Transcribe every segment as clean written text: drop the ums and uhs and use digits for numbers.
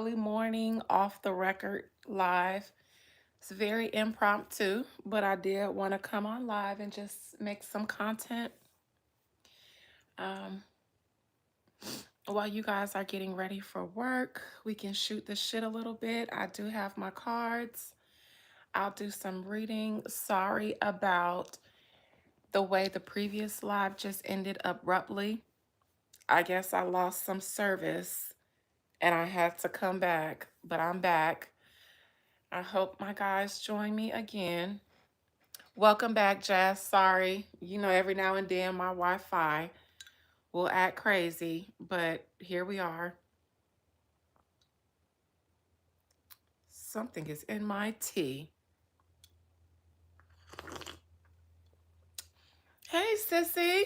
early morning off the record live. It's very impromptu, but I did want to come on live and just make some content um, while you guys are getting ready for work. We can shoot the shit a little bit. I do have my cards. I'll do some reading. Sorry about the way the previous live just ended abruptly. I guess I lost some service and I had to come back, but I'm back. I hope my guys join me again. Welcome back, Jazz. Sorry, every now and then my Wi Fi will act crazy, but here we are. Something is in my tea. Hey, sissy.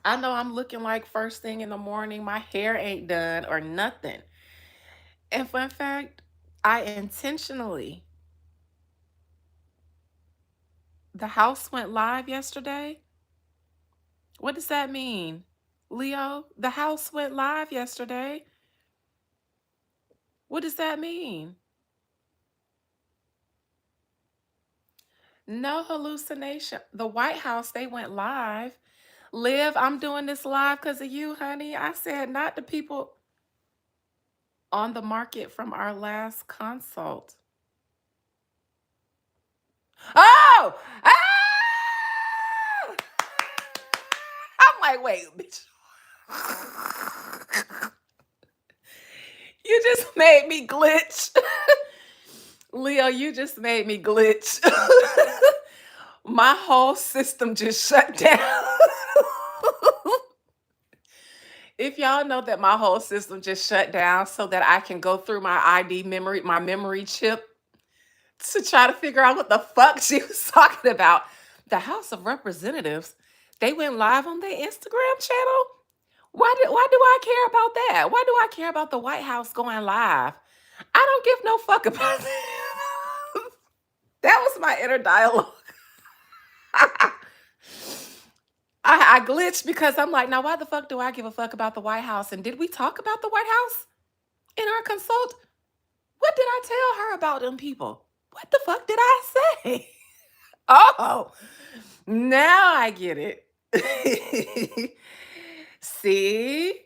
I know I'm looking like first thing in the morning. My hair ain't done or nothing. And fun fact, I intentionally, the house went live yesterday. What does that mean? Leo, the house went live yesterday. What does that mean? No hallucination. The White House, they went live. Liv, I'm doing this live because of you, honey. I said not the people on the market from our last consult. Oh! Ah! I'm like, wait, bitch. You just made me glitch. Leo, you just made me glitch. My whole system just shut down. If y'all know that my whole system just shut down so that I can go through my ID memory, my memory chip to try to figure out what the fuck she was talking about. The House of Representatives, they went live on their Instagram channel. Why do I care about that? Why do I care about the White House going live? I don't give no fuck about that. That was my inner dialogue. I glitched because I'm like, now why the fuck do I give a fuck about the White House? And did we talk about the White House in our consult? What did I tell her about them people? What the fuck did I say? Oh, now I get it. See?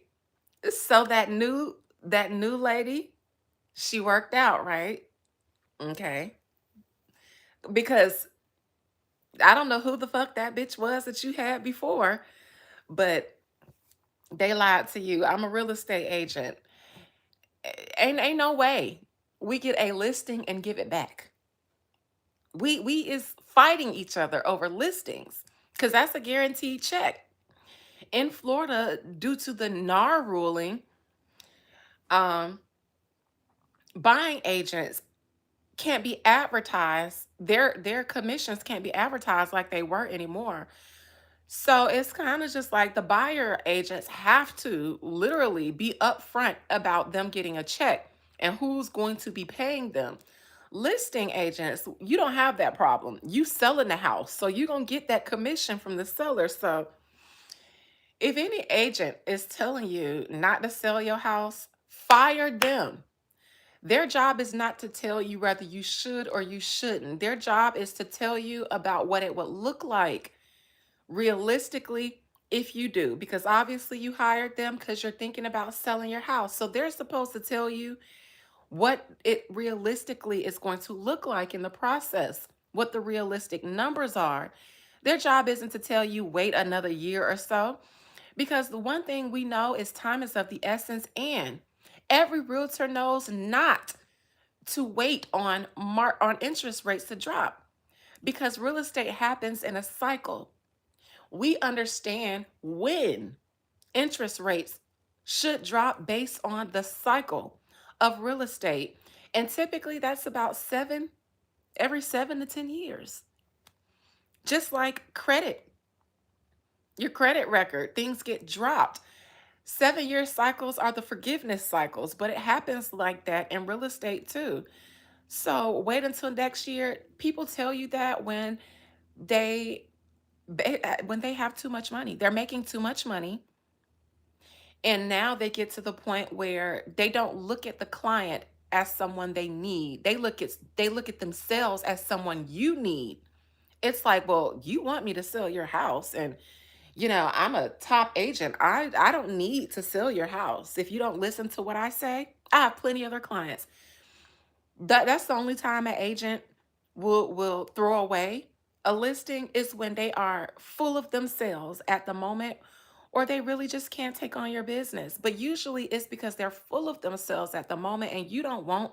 So that new lady, she worked out, right? Okay. Because I don't know who the fuck that bitch was that you had before, but they lied to you. I'm a real estate agent. Ain't no way we get a listing and give it back. We is fighting each other over listings because that's a guaranteed check. In Florida, due to the NAR ruling, um, buying agents can't be advertised. Their commissions can't be advertised like they were anymore. So it's kind of just like the buyer agents have to literally be upfront about them getting a check and who's going to be paying them. Listing agents, you don't have that problem. You selling the house, so you're gonna get that commission from the seller. So if any agent is telling you not to sell your house, fire them. Their job is not to tell you whether you should or you shouldn't. Their job is to tell you about what it would look like realistically if you do, because obviously you hired them because you're thinking about selling your house. So they're supposed to tell you what it realistically is going to look like in the process, what the realistic numbers are. Their job isn't to tell you wait another year or so, because the one thing we know is time is of the essence, and every realtor knows not to wait on interest rates to drop, because real estate happens in a cycle. We understand when interest rates should drop based on the cycle of real estate. And typically that's about every 7 to 10 years. Just like credit, your credit record, things get dropped. 7 year cycles are the forgiveness cycles, but it happens like that in real estate too. So wait until next year. People tell you that they when they have too much money, they're making too much money, And now they get to the point where they don't look at the client as someone they need. They look at themselves as someone you need. It's like, well, you want me to sell your house, and I'm a top agent. I don't need to sell your house. If you don't listen to what I say, I have plenty other clients. That's the only time an agent will throw away a listing is when they are full of themselves at the moment, or they really just can't take on your business. But usually it's because they're full of themselves at the moment, and you don't want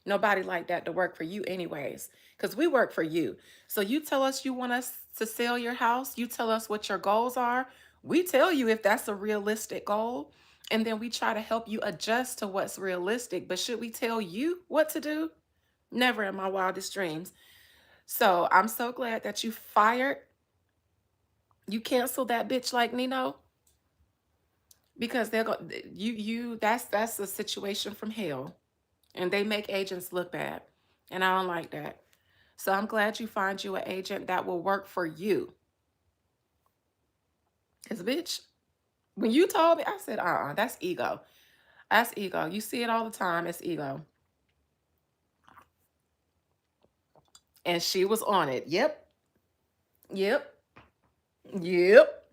nobody like that to work for you anyways, because we work for you. So you tell us you want us to sell your house, you tell us what your goals are, we tell you if that's a realistic goal, and then we try to help you adjust to what's realistic. But should we tell you what to do? Never in my wildest dreams. So I'm so glad that you fired, you canceled that bitch like Nino, because they're going you that's a situation from hell, and they make agents look bad, and I don't like that. So I'm glad you find you an agent that will work for you. Cause bitch, when you told me, I said, that's ego. That's ego. You see it all the time. It's ego. And she was on it. Yep. Yep. Yep.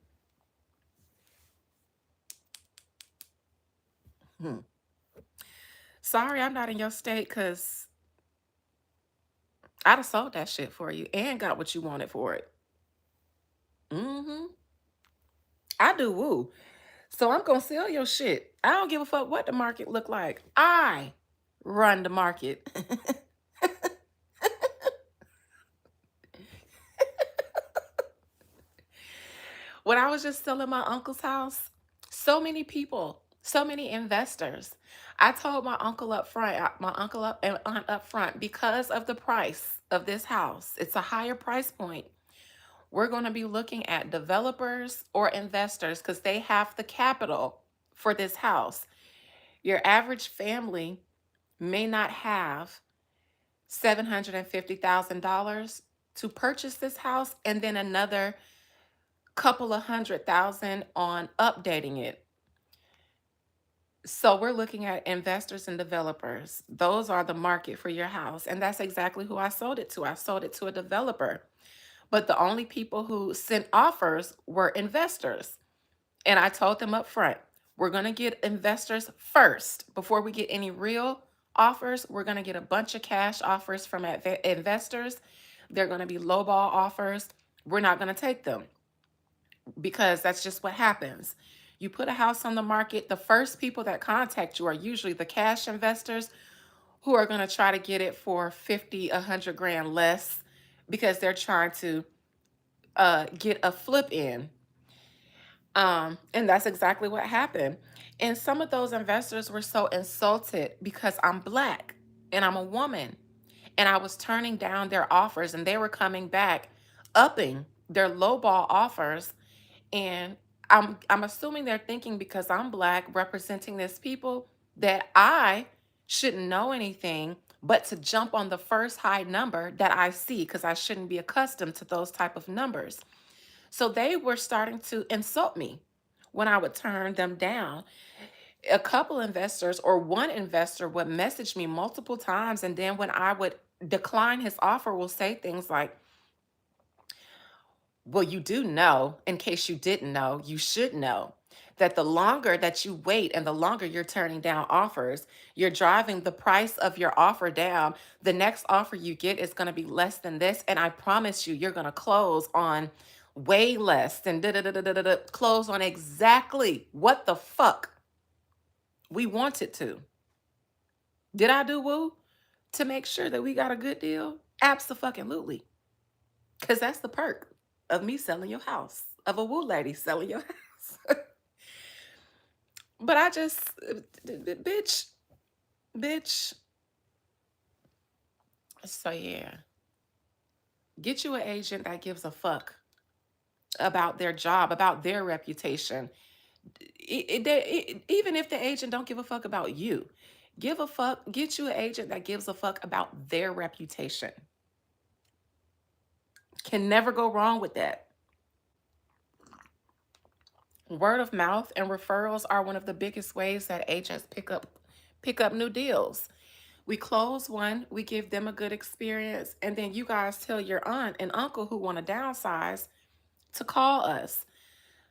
Hmm. Sorry, I'm not in your state because I'd have sold that shit for you and got what you wanted for it. Mm-hmm. I do woo. So I'm gonna sell your shit. I don't give a fuck what the market look like. I run the market. When I was just selling my uncle's house, so many people, so many investors. I told my uncle up front, my uncle up and aunt up front, because of the price of this house, it's a higher price point. We're going to be looking at developers or investors because they have the capital for this house. Your average family may not have $750,000 to purchase this house, and then another couple of 100,000 on updating it. So we're looking at investors and developers. Those are the market for your house. And that's exactly who I sold it to. I sold it to a developer. But the only people who sent offers were investors. And I told them up front, we're going to get investors first. Before we get any real offers, we're going to get a bunch of cash offers from investors. They're going to be lowball offers. We're not going to take them, because that's just what happens. You put a house on the market, the first people that contact you are usually the cash investors who are going to try to get it for 50, 100 grand less, because they're trying to get a flip in. And that's exactly what happened. And some of those investors were so insulted because I'm Black and I'm a woman, and I was turning down their offers, and they were coming back, upping their lowball offers. And I'm assuming they're thinking, because I'm Black representing this people, that I shouldn't know anything but to jump on the first high number that I see, because I shouldn't be accustomed to those type of numbers. So they were starting to insult me when I would turn them down. A couple investors, or one investor, would message me multiple times, and then when I would decline his offer, will say things like, well, you do know, in case you didn't know, you should know that the longer that you wait and the longer you're turning down offers, you're driving the price of your offer down. The next offer you get is going to be less than this. And I promise you, you're going to close on way less than close on exactly what the fuck we wanted to. Did I do woo to make sure that we got a good deal? Absolutely. Because that's the perk of me selling your house, of a woo lady selling your house. But I just, bitch, bitch. So yeah, get you an agent that gives a fuck about their job, about their reputation. Even if the agent don't give a fuck about you, give a fuck. Get you an agent that gives a fuck about their reputation. Can never go wrong with that. Word of mouth and referrals are one of the biggest ways that agents pick up new deals. We close one, we give them a good experience, and then you guys tell your aunt and uncle who want to downsize to call us.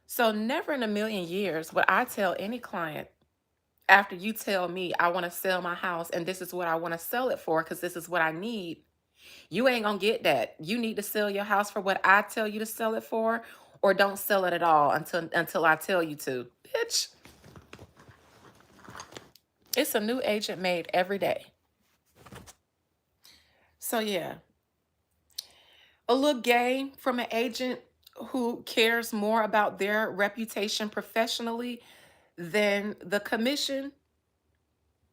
So never in a million years would I tell any client after you tell me I want to sell my house and this is what I want to sell it for because this is what I need. You ain't gonna get that. You need to sell your house for what I tell you to sell it for, or don't sell it at all until I tell you to. Bitch, it's a new agent made every day. So yeah, a little game from an agent who cares more about their reputation professionally than the commission.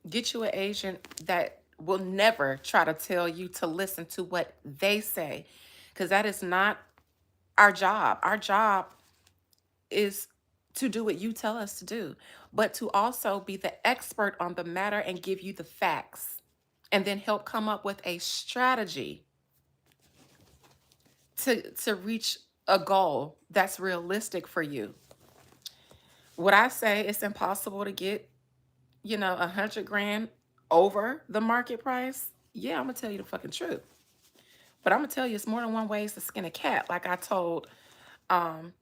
Get you an agent that will never try to tell you to listen to what they say, because that is not our job. Our job is to do what you tell us to do, but to also be the expert on the matter and give you the facts and then help come up with a strategy to reach a goal that's realistic for you. Would I say it's impossible to get, 100 grand over the market price? Yeah, I'm gonna tell you the fucking truth. But I'm gonna tell you it's more than one ways to skin a cat. Like I told um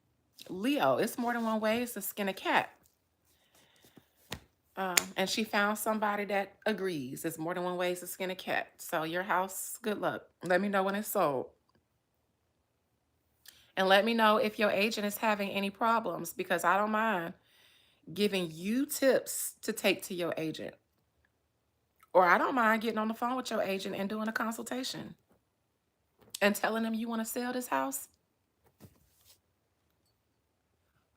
Leo, it's more than one ways to skin a cat. And she found somebody that agrees. It's more than one ways to skin a cat. So your house, good luck. Let me know when it's sold. And let me know if your agent is having any problems because I don't mind giving you tips to take to your agent. Or I don't mind getting on the phone with your agent and doing a consultation and telling them you want to sell this house.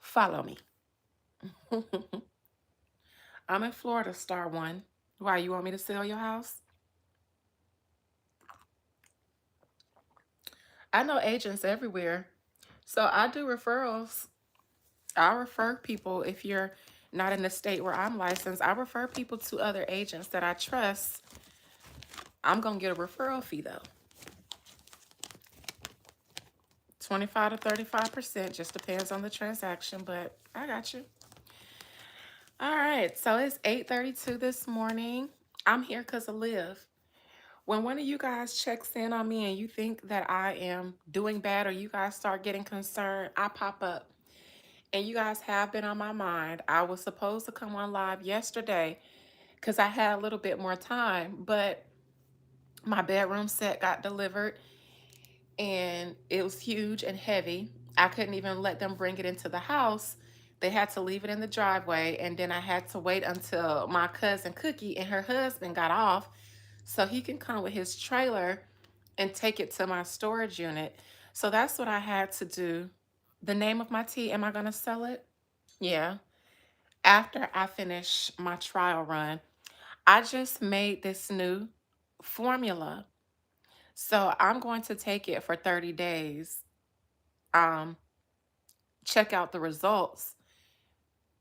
Follow me. I'm in Florida, star one. Why, you want me to sell your house? I know agents everywhere. So I do referrals. I refer people if you're not in the state where I'm licensed. I refer people to other agents that I trust. I'm going to get a referral fee though. 25 to 35%, just depends on the transaction, but I got you. All right, so it's 8:32 this morning. I'm here because of Liv. When one of you guys checks in on me and you think that I am doing bad or you guys start getting concerned, I pop up. And you guys have been on my mind. I was supposed to come on live yesterday because I had a little bit more time, but my bedroom set got delivered and it was huge and heavy. I couldn't even let them bring it into the house. They had to leave it in the driveway, and then I had to wait until my cousin Cookie and her husband got off so he can come with his trailer and take it to my storage unit. So that's what I had to do. The name of my tea, am I going to sell it? Yeah. After I finish my trial run, I just made this new formula. So I'm going to take it for 30 days, um, check out the results,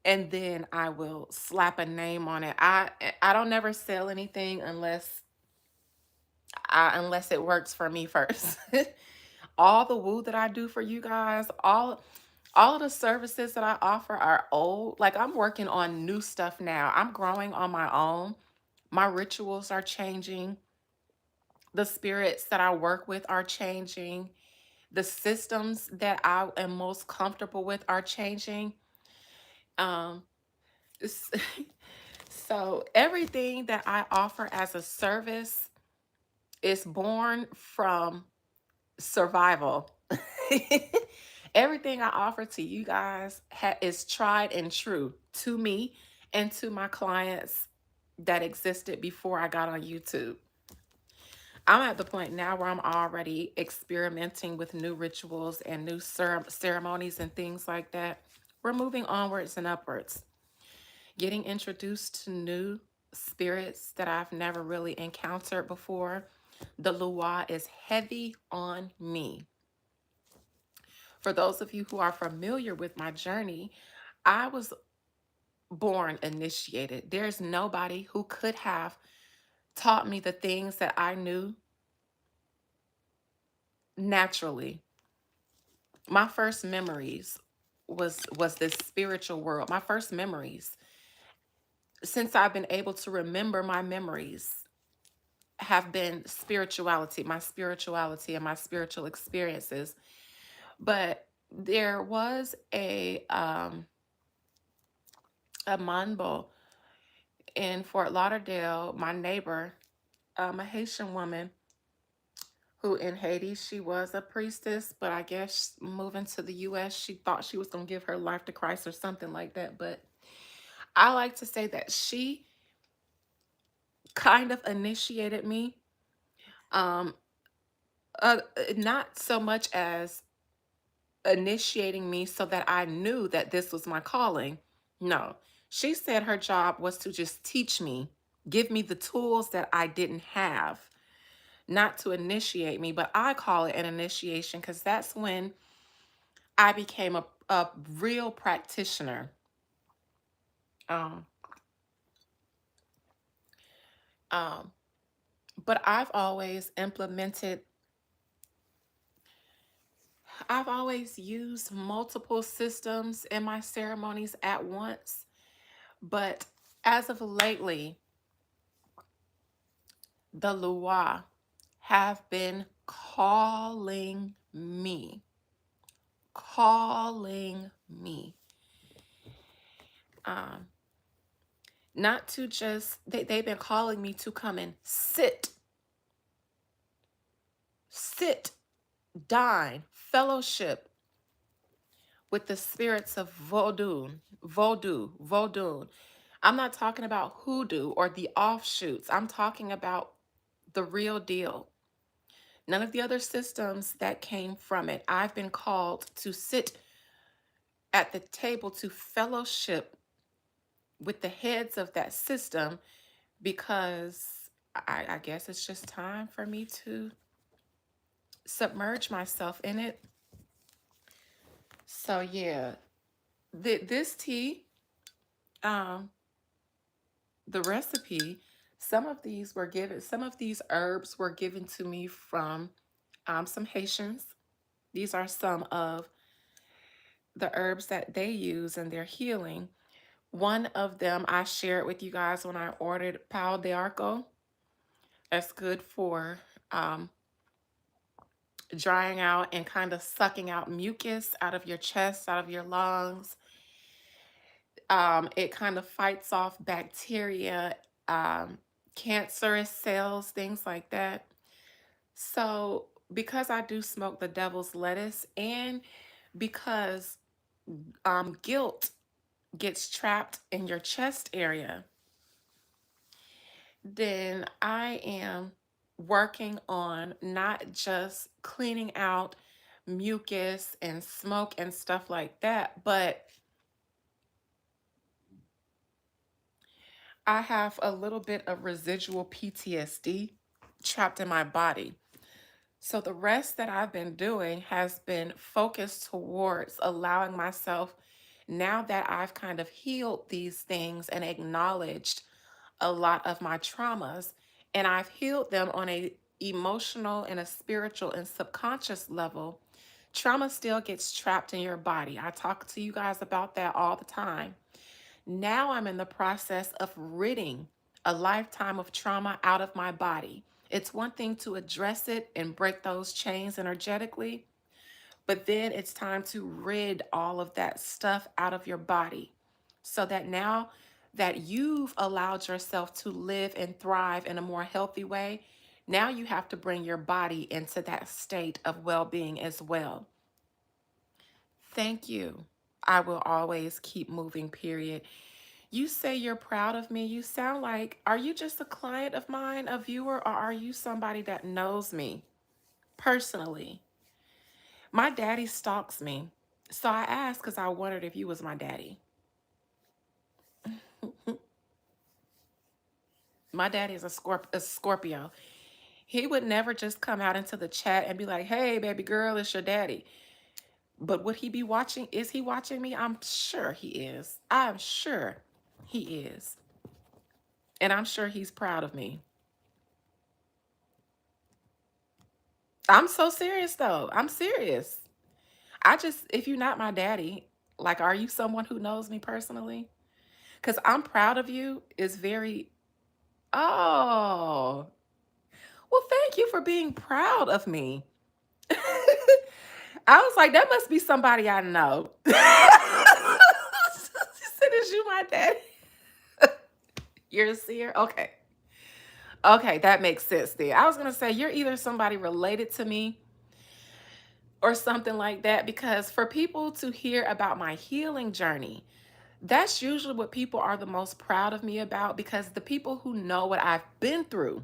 and then I will slap a name on it. I don't never sell anything unless it works for me first. All the woo that I do for you guys, all of the services that I offer are old. Like I'm working on new stuff now. I'm growing on my own. My rituals are changing. The spirits that I work with are changing. The systems that I am most comfortable with are changing. Um, s- so everything that I offer as a service is born from survival. Everything I offer to you guys is tried and true to me and to my clients that existed before I got on YouTube. I'm at the point now where I'm already experimenting with new rituals and new ceremonies and things like that. We're moving onwards and upwards, getting introduced to new spirits that I've never really encountered before. The Lua is heavy on me. For those of you who are familiar with my journey, I was born initiated. There's nobody who could have taught me the things that I knew naturally. My first memories was this spiritual world. My first memories, since I've been able to remember my memories, have been spirituality and my spiritual experiences. But there was a manbo in Fort Lauderdale, my neighbor, a Haitian woman who in Haiti, she was a priestess, but I guess moving to the US, she thought she was going to give her life to Christ or something like that. But I like to say that she kind of initiated me. Um, not so much as initiating me so that I knew that this was my calling. No, she said her job was to just teach me, give me the tools that I didn't have, not to initiate me, but I call it an initiation because that's when I became a real practitioner. Um, um, but I've always used multiple systems in my ceremonies at once. But as of lately, the Lua have been calling me, um, not to just, they've been calling me to come and sit, dine, fellowship with the spirits of voodoo. I'm not talking about hoodoo or the offshoots. I'm talking about the real deal. None of the other systems that came from it. I've been called to sit at the table to fellowship with the heads of that system because I guess it's just time for me to submerge myself in it. So yeah, this tea, um, the recipe, some of these herbs were given to me from some Haitians. These are some of the herbs that they use in their healing. One of them I shared with you guys when I ordered Pau de Arco. That's good for um, drying out and kind of sucking out mucus out of your chest, out of your lungs. It kind of fights off bacteria, um, cancerous cells, things like that. So, because I do smoke the devil's lettuce and because guilt gets trapped in your chest area, then I am working on not just cleaning out mucus and smoke and stuff like that, but I have a little bit of residual PTSD trapped in my body. So the rest that I've been doing has been focused towards allowing myself, now that I've kind of healed these things and acknowledged a lot of my traumas, and I've healed them on a emotional and a spiritual and subconscious level. Trauma still gets trapped in your body. I talk to you guys about that all the time. Now I'm in the process of ridding a lifetime of trauma out of my body. It's one thing to address it and break those chains energetically, but then it's time to rid all of that stuff out of your body so that now that you've allowed yourself to live and thrive in a more healthy way, now you have to bring your body into that state of well being as well. Thank you. I will always keep moving, period. You say you're proud of me. You sound like, are you just a client of mine, a viewer, or are you somebody that knows me personally? My daddy stalks me. So I asked because I wondered if you was my daddy. My daddy is a Scorpio. He would never just come out into the chat and be like, hey, baby girl, it's your daddy. But would he be watching? Is he watching me? I'm sure he is. I'm sure he is. And I'm sure he's proud of me. I'm so serious though. I'm serious. If you're not my daddy, Like, are you someone who knows me personally? Because I'm proud of you is very, oh, well, thank you for being proud of me. I was like, that must be somebody I know. She said, is you my daddy? You're a seer? Okay. Okay, that makes sense there. I was going to say, you're either somebody related to me or something like that, because for people to hear about my healing journey, that's usually what people are the most proud of me about, because the people who know what I've been through,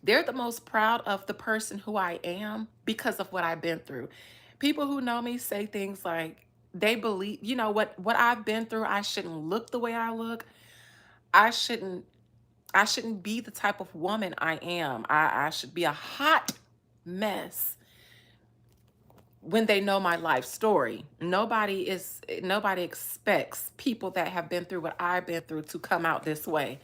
they're the most proud of the person who I am because of what I've been through. People who know me say things like they believe, what I've been through, I shouldn't look the way I look. I shouldn't I shouldn't be the type of woman I am. I should be a hot mess when they know my life story. Nobody expects people that have been through what I've been through to come out this way.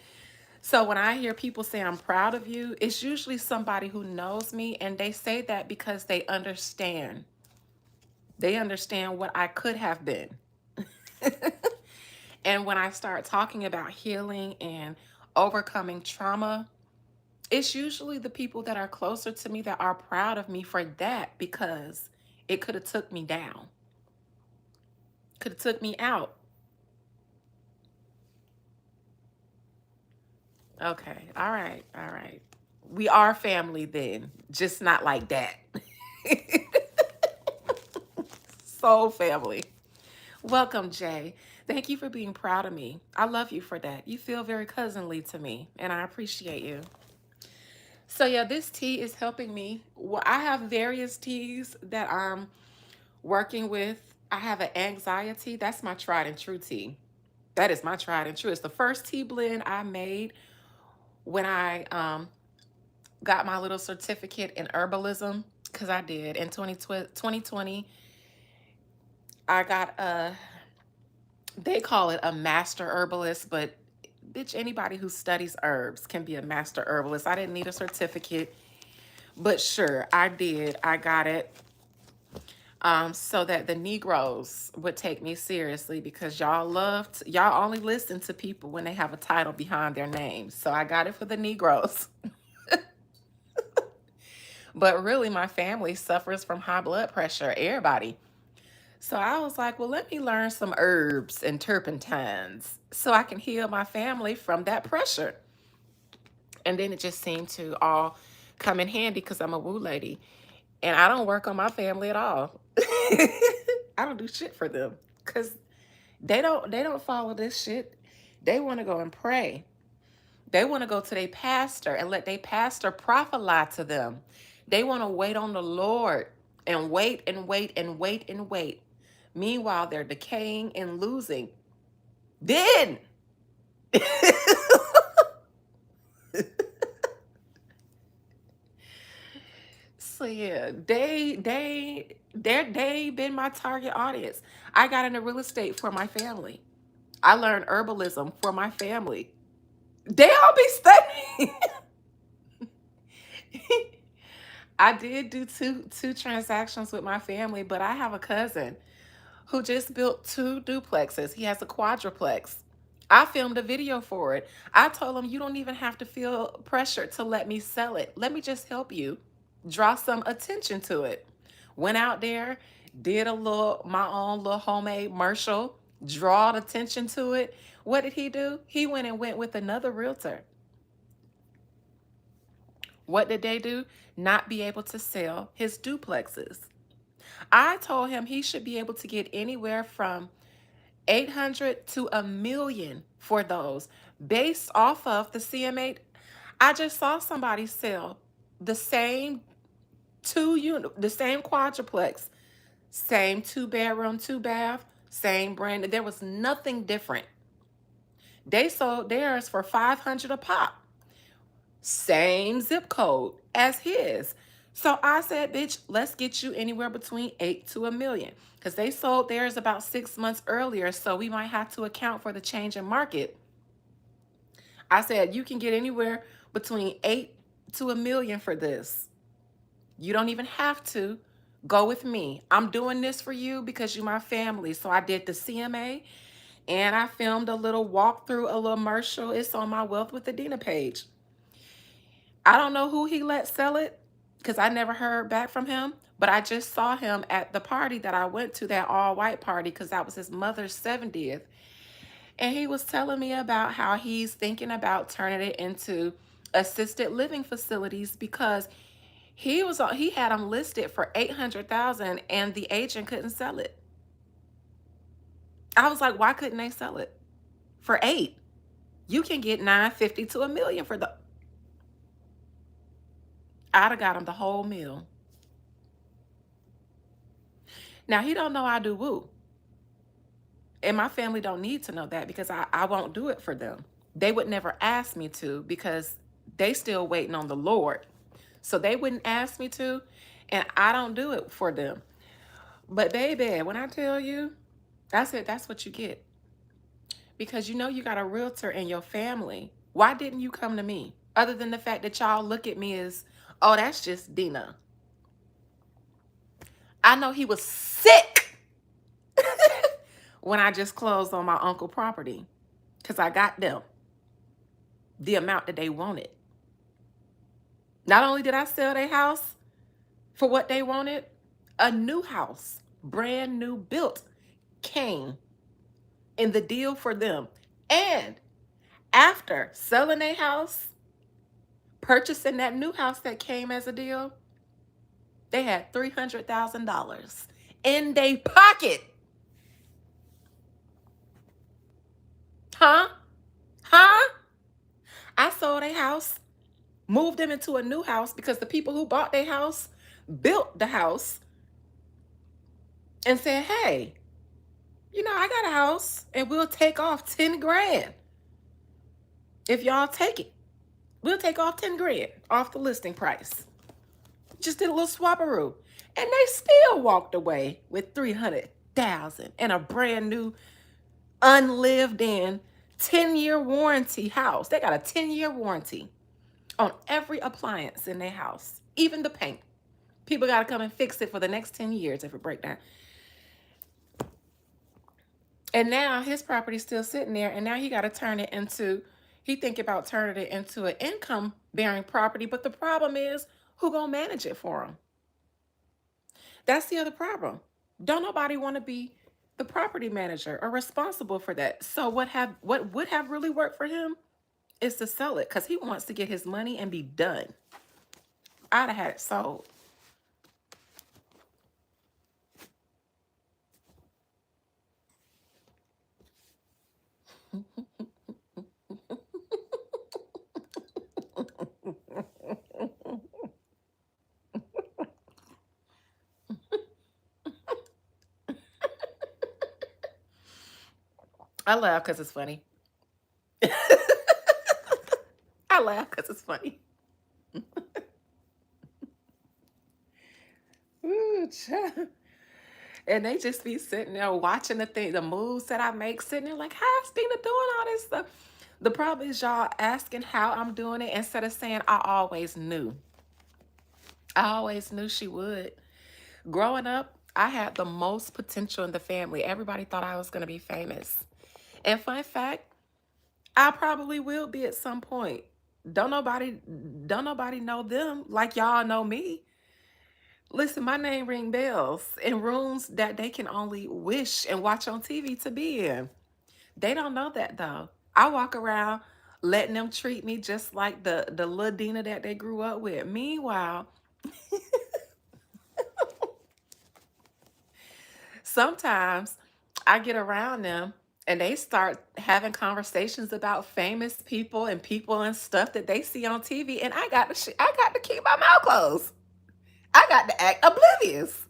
So when I hear people say I'm proud of you, it's usually somebody who knows me, and they say that because they understand. They understand what I could have been. And when I start talking about healing and overcoming trauma, it's usually the people that are closer to me that are proud of me for that, because it could have took me down. Could have took me out. Okay. All right. All right. We are family then, just not like that. Soul family. Welcome, Jay. Thank you for being proud of me. I love you for that. You feel very cousinly to me, and I appreciate you. So yeah, this tea is helping me. Well, I have various teas that I'm working with. I have an anxiety. That's my tried and true tea. That is my tried and true. It's the first tea blend I made when I got my little certificate in herbalism, because I did in 2020. I got they call it a master herbalist, but bitch, anybody who studies herbs can be a master herbalist. I didn't need a certificate, but sure, I did. I got it so that the Negroes would take me seriously, because y'all only listen to people when they have a title behind their name. So I got it for the Negroes. But really, my family suffers from high blood pressure, everybody. So I was like, well, let me learn some herbs and turpentines so I can heal my family from that pressure. And then it just seemed to all come in handy because I'm a woo lady. And I don't work on my family at all. I don't do shit for them because they don't follow this shit. They want to go and pray. They want to go to their pastor and let their pastor prophesy to them. They want to wait on the Lord and wait and wait and wait and wait. Meanwhile, they're decaying and losing. Then so yeah, they been my target audience. I got into real estate for my family. I learned herbalism for my family. They all be studying. I did do two transactions with my family, but I have a cousin who just built two duplexes. He has a quadruplex. I filmed a video for it. I told him, you don't even have to feel pressure to let me sell it. Let me just help you draw some attention to it. Went out there, did my own little homemade commercial, drawed attention to it. What did he do? He went with another realtor. What did they do? Not be able to sell his duplexes. I told him he should be able to get anywhere from 800 to a million for those based off of the CMA. I just saw somebody sell the same the same quadruplex, same 2 bedroom, 2 bath, same brand. There was nothing different. They sold theirs for 500 a pop. Same zip code as his. So I said, bitch, let's get you anywhere between 8 to a million. Because they sold theirs about 6 months earlier. So we might have to account for the change in market. I said, you can get anywhere between 8 to a million for this. You don't even have to Go with me. I'm doing this for you because you're my family. So I did the CMA and I filmed a little walkthrough, a little commercial. It's on my Wealth with Adina page. I don't know who he let sell it because I never heard back from him. But I just saw him at the party that I went to, that all white party, because that was his mother's 70th. And he was telling me about how he's thinking about turning it into assisted living facilities because he had them listed for 800,000 and the agent couldn't sell it. I was like, why couldn't they sell it for 8? You can get 950 to $1 million for the. I'd have got him the whole meal. Now he don't know I do woo. And my family don't need to know that because I won't do it for them. They would never ask me to because they still waiting on the Lord. So they wouldn't ask me to, and I don't do it for them. But baby, when I tell you, that's it, that's what you get. Because you know you got a realtor in your family. Why didn't you come to me? Other than the fact that y'all look at me as, oh, that's just Dina. I know he was sick when I just closed on my uncle property because I got them the amount that they wanted. Not only did I sell their house for what they wanted, a new house, brand new built, came in the deal for them. And after selling their house, purchasing that new house that came as a deal, they had $300,000 in their pocket. Huh? Huh? I sold a house, moved them into a new house because the people who bought their house built the house and said, hey, you know, I got a house and we'll take off 10 grand. If y'all take it, we'll take off 10 grand off the listing price. Just did a little swapperoo. And they still walked away with 300,000 and a brand new, unlived in 10-year warranty house. They got a 10-year warranty on every appliance in their house, even the paint. People got to come and fix it for the next 10 years if it breaks down. And now his property's still sitting there, and now he got to turn it into, he thinking about turning it into an income-bearing property, but the problem is, who gonna manage it for him? That's the other problem. Don't nobody want to be the property manager or responsible for that. So what would have really worked for him is to sell it because he wants to get his money and be done. I'd have had it sold. I laugh because it's funny. I laugh because it's funny. Ooh, child. And they just be sitting there watching the moves that I make, sitting there like, how's Dina doing all this stuff? The problem is y'all asking how I'm doing it instead of saying I always knew. I always knew she would. Growing up, I had the most potential in the family. Everybody thought I was going to be famous. And fun fact, I probably will be at some point. Don't nobody know them like y'all know me. Listen, my name ring bells in rooms that they can only wish and watch on TV to be in. They don't know that though. I walk around letting them treat me just like the little Dina that they grew up with. Meanwhile, sometimes I get around them and they start having conversations about famous people and stuff that they see on TV, and I got to keep my mouth closed. I got to act oblivious.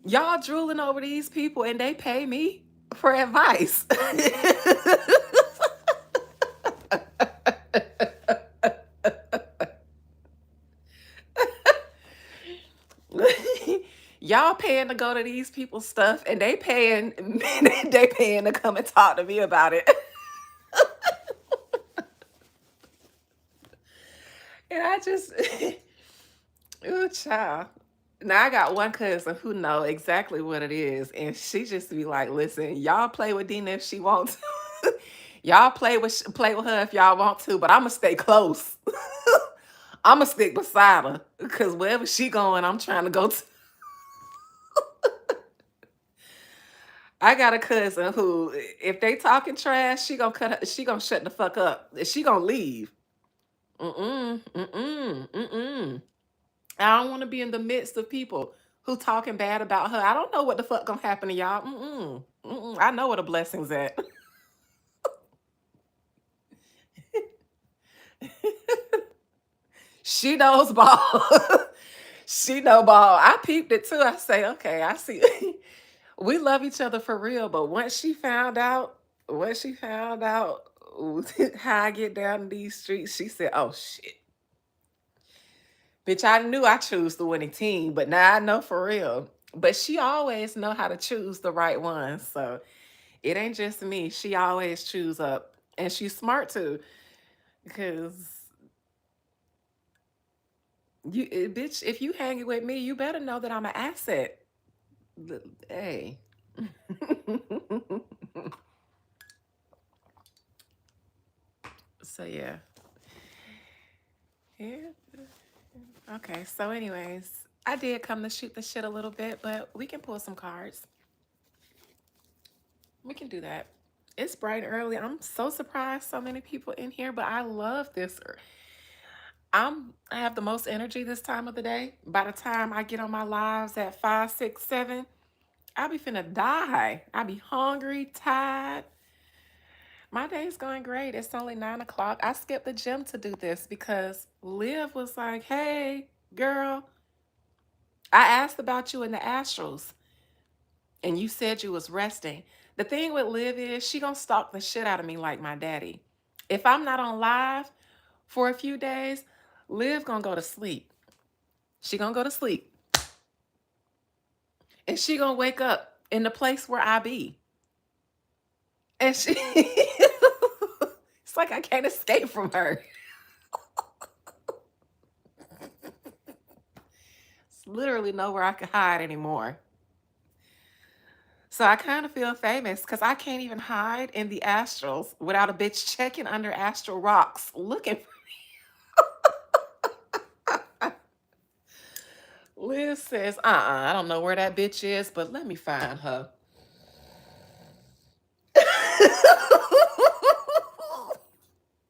Y'all drooling over these people and they pay me for advice. Y'all paying to go to these people's stuff and they paying to come and talk to me about it. And I just Ooh, child. Now I got one cousin who know exactly what it is, and she just be like, "Listen, y'all play with Dina if she wants. Y'all play with her if y'all want to, but I'ma stay close. I'ma stick beside her because wherever she going, I'm trying to go to." I got a cousin who, if they talking trash, she gonna shut the fuck up. She gonna leave. Mm-mm, mm-mm, mm-mm. I don't want to be in the midst of people who talking bad about her. I don't know what the fuck gonna happen to y'all. Mm-mm, mm-mm. I know where the blessings at. She knows ball. She know ball. I peeped it too. I say, okay, I see. We love each other for real, but once she found out how I get down in these streets, she said, "Oh shit, bitch! I knew I choose the winning team, but now I know for real." But she always know how to choose the right ones, so it ain't just me. She always choose up, and she's smart too, because bitch, if you hanging with me, you better know that I'm an asset. Hey. So yeah. Yeah. Okay. So anyways, I did come to shoot the shit a little bit, but we can pull some cards. We can do that. It's bright and early. I'm so surprised so many people in here, but I love this. I have the most energy this time of the day. By the time I get on my lives at 5, 6, 7, I be finna die. I be hungry, tired. My day's going great. It's only 9 o'clock. I skipped the gym to do this because Liv was like, "Hey, girl, I asked about you in the astrals and you said you was resting." The thing with Liv is she gonna stalk the shit out of me like my daddy. If I'm not on live for a few days, Liv gonna go to sleep. She gonna go to sleep and she gonna wake up in the place where I be. And she it's like I can't escape from her. It's literally nowhere I can hide anymore. So I kind of feel famous because I can't even hide in the astrals without a bitch checking under astral rocks looking for. Liz says, I don't know where that bitch is, but let me find her.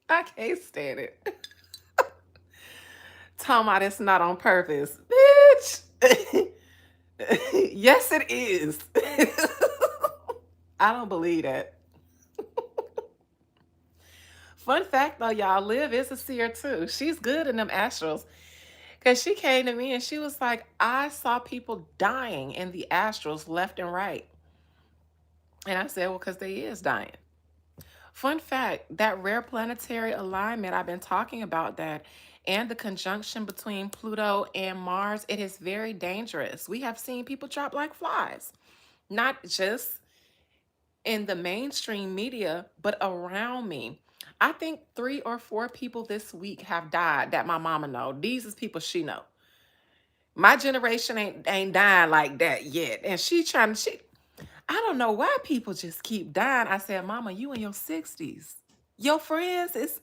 I can't stand it. Talking about it's not on purpose. Bitch. Yes, it is. I don't believe that. Fun fact though, y'all, Liv is a seer too. She's good in them astrals. Because she came to me and she was like, I saw people dying in the astrals left and right. And I said, well, because they is dying. Fun fact, that rare planetary alignment, I've been talking about that, and the conjunction between Pluto and Mars, it is very dangerous. We have seen people drop like flies, not just in the mainstream media, but around me. I think 3 or 4 people this week have died that my mama know. These is people she know. My generation ain't dying like that yet. And she I don't know why people just keep dying. I said, "Mama, you in your 60s. Your friends is."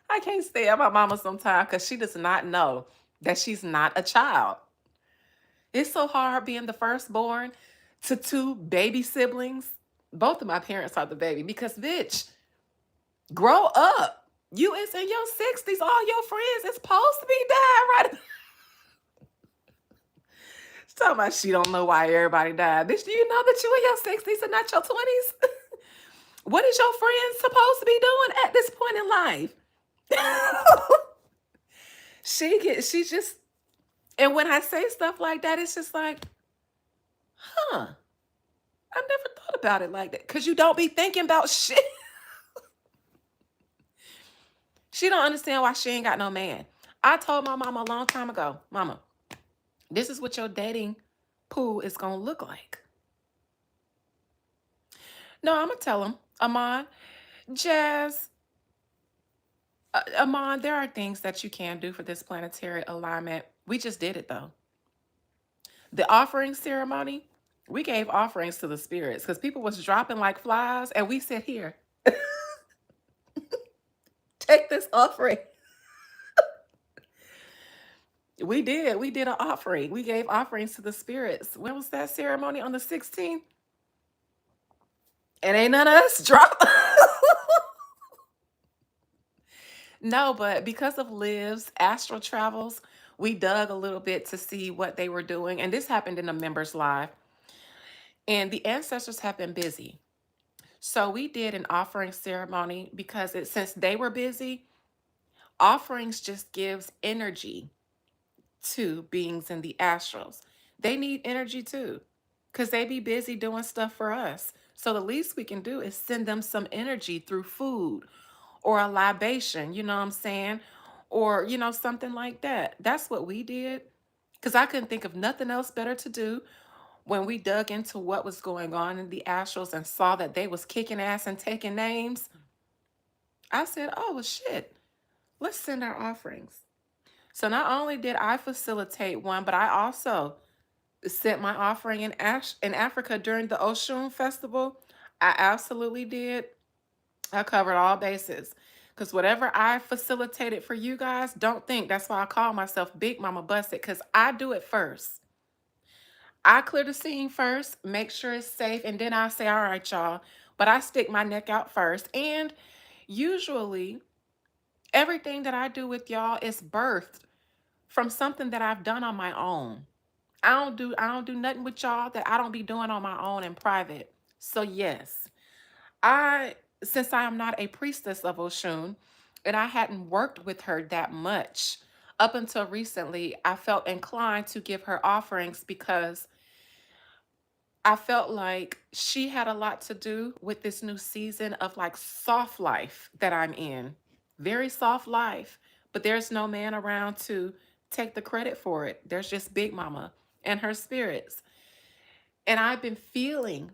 I can't stand my mama sometimes because she does not know that she's not a child. It's so hard being the firstborn to 2 baby siblings. Both of my parents are the baby because, bitch, grow up. You is in your 60s. All your friends is supposed to be dying right. She's talking about she don't know why everybody died. Bitch, do you know that you in your 60s and not your 20s? What is your friend supposed to be doing at this point in life? She just, and when I say stuff like that, it's just like, huh, I never thought about it like that. Cause you don't be thinking about shit. She don't understand why she ain't got no man. I told my mama a long time ago, "Mama, this is what your dating pool is gonna look like." No, I'm gonna tell him, Amon, Jazz, Amon, there are things that you can do for this planetary alignment. We just did it though. The offering ceremony, we gave offerings to the spirits because people was dropping like flies, and we said, "Here, take this offering." We did. We did an offering. We gave offerings to the spirits. When was that ceremony? On the 16th? And ain't none of us drop. No, but because of Liv's astral travels, we dug a little bit to see what they were doing. And this happened in a members live. And the ancestors have been busy. So we did an offering ceremony because since they were busy, offerings just gives energy to beings in the astrals. They need energy too because they be busy doing stuff for us. So the least we can do is send them some energy through food or a libation, you know what I'm saying? Or, something like that. That's what we did because I couldn't think of nothing else better to do when we dug into what was going on in the astrals and saw that they was kicking ass and taking names. I said, oh, well, shit, let's send our offerings. So not only did I facilitate one, but I also sent my offering in Africa during the Oshun Festival. I absolutely did. I covered all bases. Because whatever I facilitated for you guys, don't think that's why I call myself Big Mama Busted, because I do it first. I clear the scene first, make sure it's safe, and then I say, all right, y'all. But I stick my neck out first. And usually, everything that I do with y'all is birthed from something that I've done on my own. I don't do nothing with y'all that I don't be doing on my own in private. So yes, I since I am not a priestess of Oshun and I hadn't worked with her that much up until recently, I felt inclined to give her offerings because I felt like she had a lot to do with this new season of like soft life that I'm in. Very soft life, but there's no man around to take the credit for it. There's just Big Mama and her spirits. And I've been thinking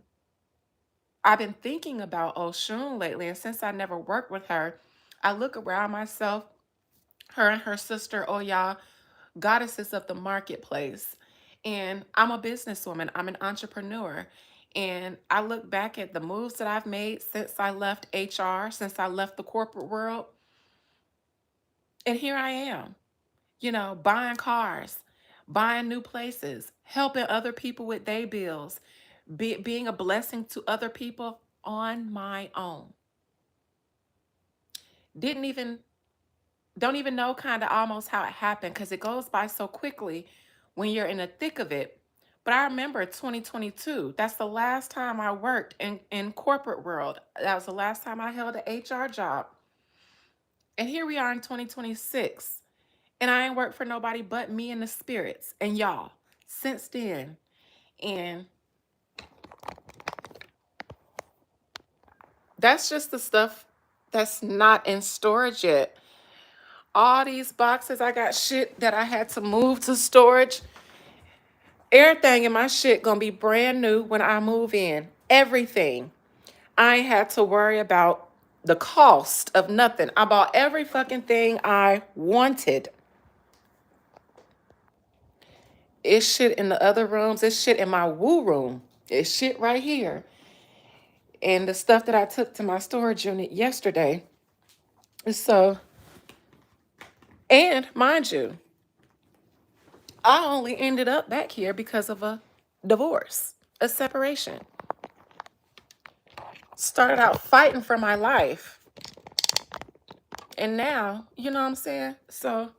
about Oshun lately. And since I never worked with her, I look around myself, her and her sister Oya, goddesses of the marketplace. And I'm a businesswoman, I'm an entrepreneur. And I look back at the moves that I've made since I left HR, since I left the corporate world. And here I am, buying cars, buying new places, helping other people with their bills, being a blessing to other people on my own. Didn't even, don't even know kind of almost how it happened because it goes by so quickly when you're in the thick of it. But I remember 2022, that's the last time I worked in corporate world. That was the last time I held an HR job. And here we are in 2026. And I ain't worked for nobody but me and the spirits and y'all since then. And that's just the stuff that's not in storage yet. All these boxes, I got shit that I had to move to storage. Everything in my shit gonna be brand new when I move in. Everything. I ain't had to worry about the cost of nothing. I bought every fucking thing I wanted. It's shit in the other rooms. It's shit in my woo room. It's shit right here. And the stuff that I took to my storage unit yesterday. So, and mind you, I only ended up back here because of a divorce, a separation. Started out fighting for my life. And now, you know what I'm saying? So,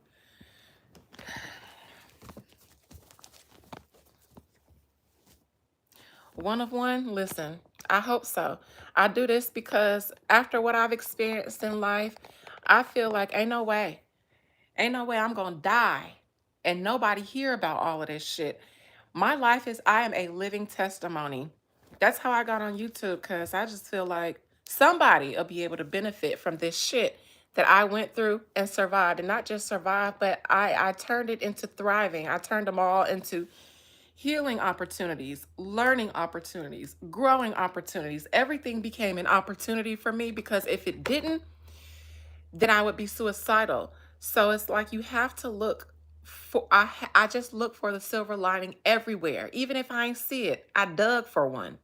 one of one, listen, I hope so. I do this because after what I've experienced in life, I feel like ain't no way I'm gonna die and nobody hear about all of this shit. My life is, I am a living testimony. That's how I got on YouTube because I just feel like somebody will be able to benefit from this shit that I went through and survived. And not just survived, but I turned it into thriving. I turned them all into healing opportunities, learning opportunities, growing opportunities. Everything became an opportunity for me because if it didn't, then I would be suicidal. So it's like you have to look for, I just look for the silver lining everywhere. Even if I ain't see it, I dug for one.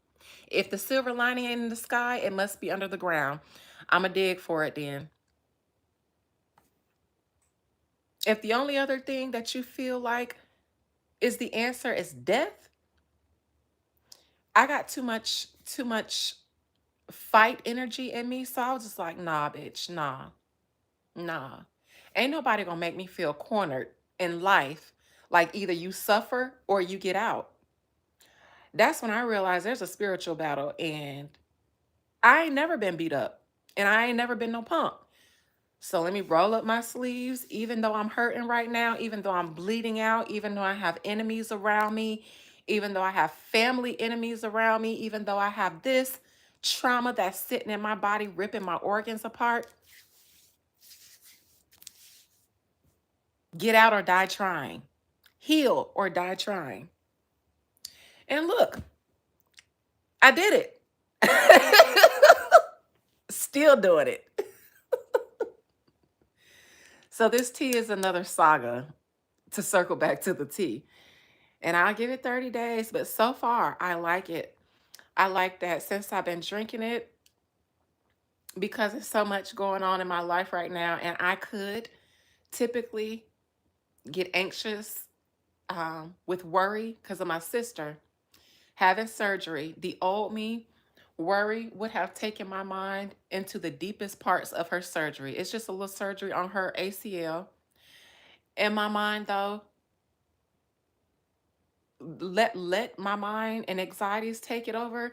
If the silver lining ain't in the sky, it must be under the ground. I'm going to dig for it then. If the only other thing that you feel like is the answer is death, I got too much fight energy in me. So I was just like, nah, bitch, nah, nah. Ain't nobody gonna make me feel cornered in life. Like either you suffer or you get out. That's when I realized there's a spiritual battle, and I ain't never been beat up, and I ain't never been no punk. So let me roll up my sleeves, even though I'm hurting right now, even though I'm bleeding out, even though I have enemies around me, even though I have family enemies around me, even though I have this trauma that's sitting in my body, ripping my organs apart. Get out or die trying. Heal or die trying. And look, I did it. Still doing it. So this tea is another saga, to circle back to the tea. And I'll give it 30 days, but so far I like it. I like that since I've been drinking it, because there's so much going on in my life right now, and I could typically get anxious with worry because of my sister having surgery. The old me, worry would have taken my mind into the deepest parts of her surgery. It's just a little surgery on her ACL. In my mind, though, let my mind and anxieties take it over,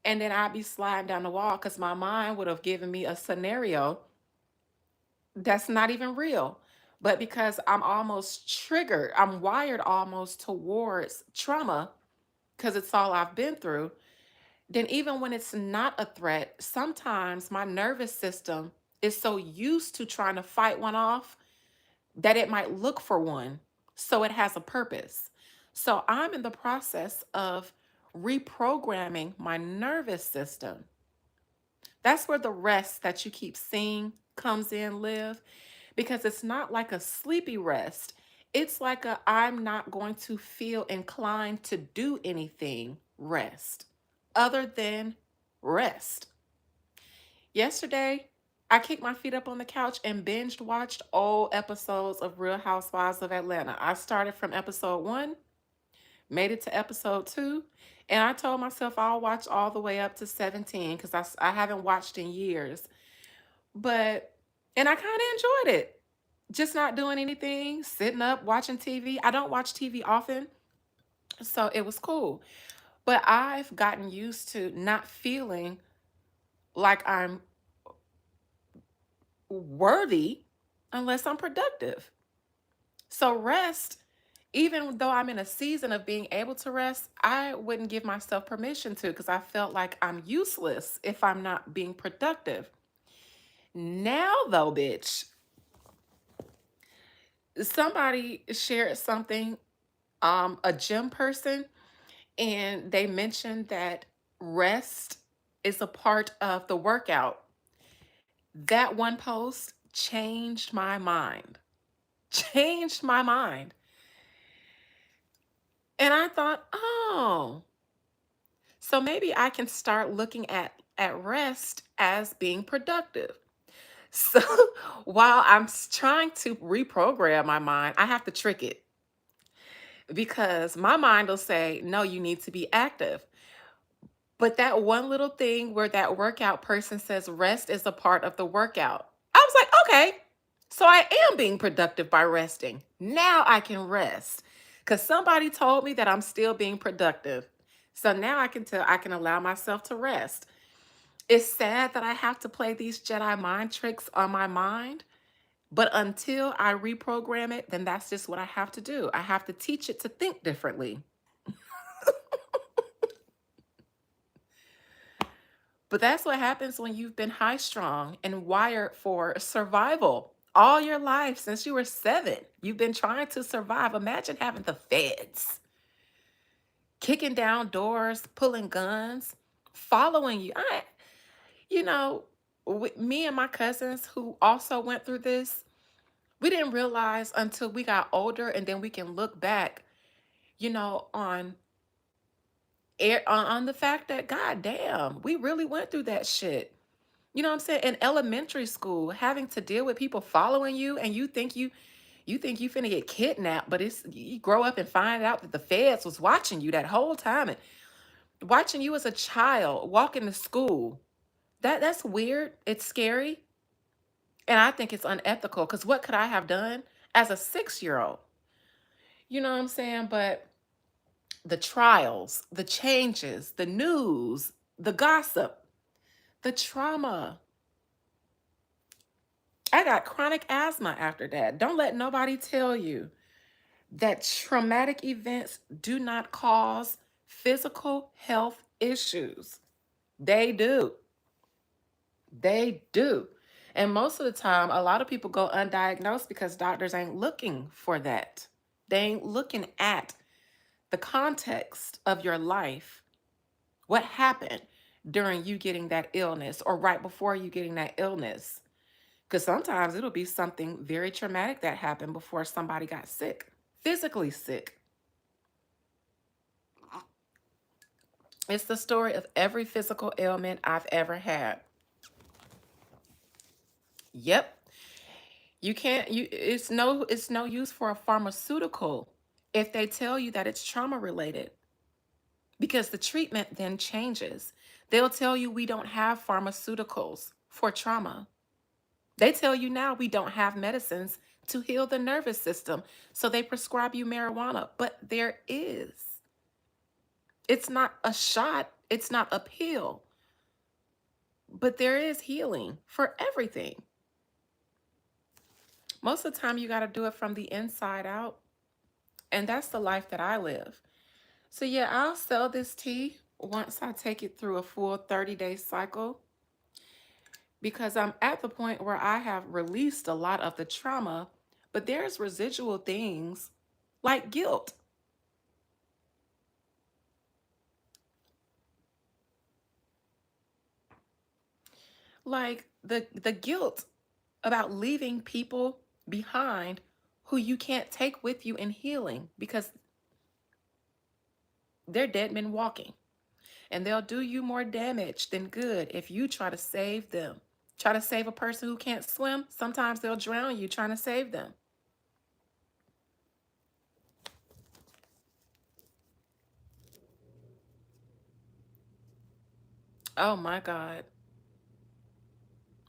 and then I'd be sliding down the wall because my mind would have given me a scenario that's not even real. But because I'm almost triggered, I'm wired almost towards trauma because it's all I've been through. Then, even when it's not a threat, sometimes my nervous system is so used to trying to fight one off that it might look for one. So it has a purpose. So I'm in the process of reprogramming my nervous system. That's where the rest that you keep seeing comes in, Live, because it's not like a sleepy rest. It's like a I'm not going to feel inclined to do anything rest other than rest. Yesterday, I kicked my feet up on the couch and binged watched old episodes of Real Housewives of Atlanta. I started from episode 1, made it to episode 2, and I told myself I'll watch all the way up to 17 because I haven't watched in years. But, and I kind of enjoyed it. Just not doing anything, sitting up, watching TV. I don't watch TV often, so it was cool. But I've gotten used to not feeling like I'm worthy unless I'm productive. So rest, even though I'm in a season of being able to rest, I wouldn't give myself permission to because I felt like I'm useless if I'm not being productive. Now, though, bitch, somebody shared something, a gym person, and they mentioned that rest is a part of the workout. That one post changed my mind. Changed my mind. And I thought, oh, so maybe I can start looking at rest as being productive. So while I'm trying to reprogram my mind, I have to trick it because my mind will say, no, you need to be active. But that one little thing where that workout person says rest is a part of the workout, I was like, okay, so I am being productive by resting. Now I can rest because somebody told me that I'm still being productive. So now I can tell, I can allow myself to rest. It's sad that I have to play these Jedi mind tricks on my mind, but until I reprogram it, then that's just what I have to do. I have to teach it to think differently. But that's what happens when you've been high strung and wired for survival all your life since you were 7. You've been trying to survive. Imagine having the feds kicking down doors, pulling guns, following you. You know, Me and my cousins who also went through this, we didn't realize until we got older, and then we can look back, on on the fact that god damn, we really went through that shit. You know what I'm saying? In elementary school, having to deal with people following you, and you think you finna get kidnapped, but it's you grow up and find out that the feds was watching you that whole time and watching you as a child walking to school. That's weird. It's scary. And I think it's unethical because what could I have done as a 6-year old? You know what I'm saying? But the trials, the changes, the news, the gossip, the trauma. I got chronic asthma after that. Don't let nobody tell you that traumatic events do not cause physical health issues. They do. They do. And most of the time, a lot of people go undiagnosed because doctors ain't looking for that. They ain't looking at the context of your life. What happened during you getting that illness or right before you getting that illness? Because sometimes it'll be something very traumatic that happened before somebody got sick, physically sick. It's the story of every physical ailment I've ever had. Yep. You can't you it's no use for a pharmaceutical if they tell you that it's trauma related because the treatment then changes. They'll tell you we don't have pharmaceuticals for trauma. They tell you now we don't have medicines to heal the nervous system, so they prescribe you marijuana, but there is. It's not a shot, it's not a pill, but there is healing for everything. Most of the time, you got to do it from the inside out. And that's the life that I live. So, yeah, I'll sell this tea once I take it through a full 30-day cycle because I'm at the point where I have released a lot of the trauma, but there's residual things like guilt. Like the guilt about leaving people behind who you can't take with you in healing because they're dead men walking. And they'll do you more damage than good if you try to save them. Try to save a person who can't swim, sometimes they'll drown you trying to save them. Oh my God.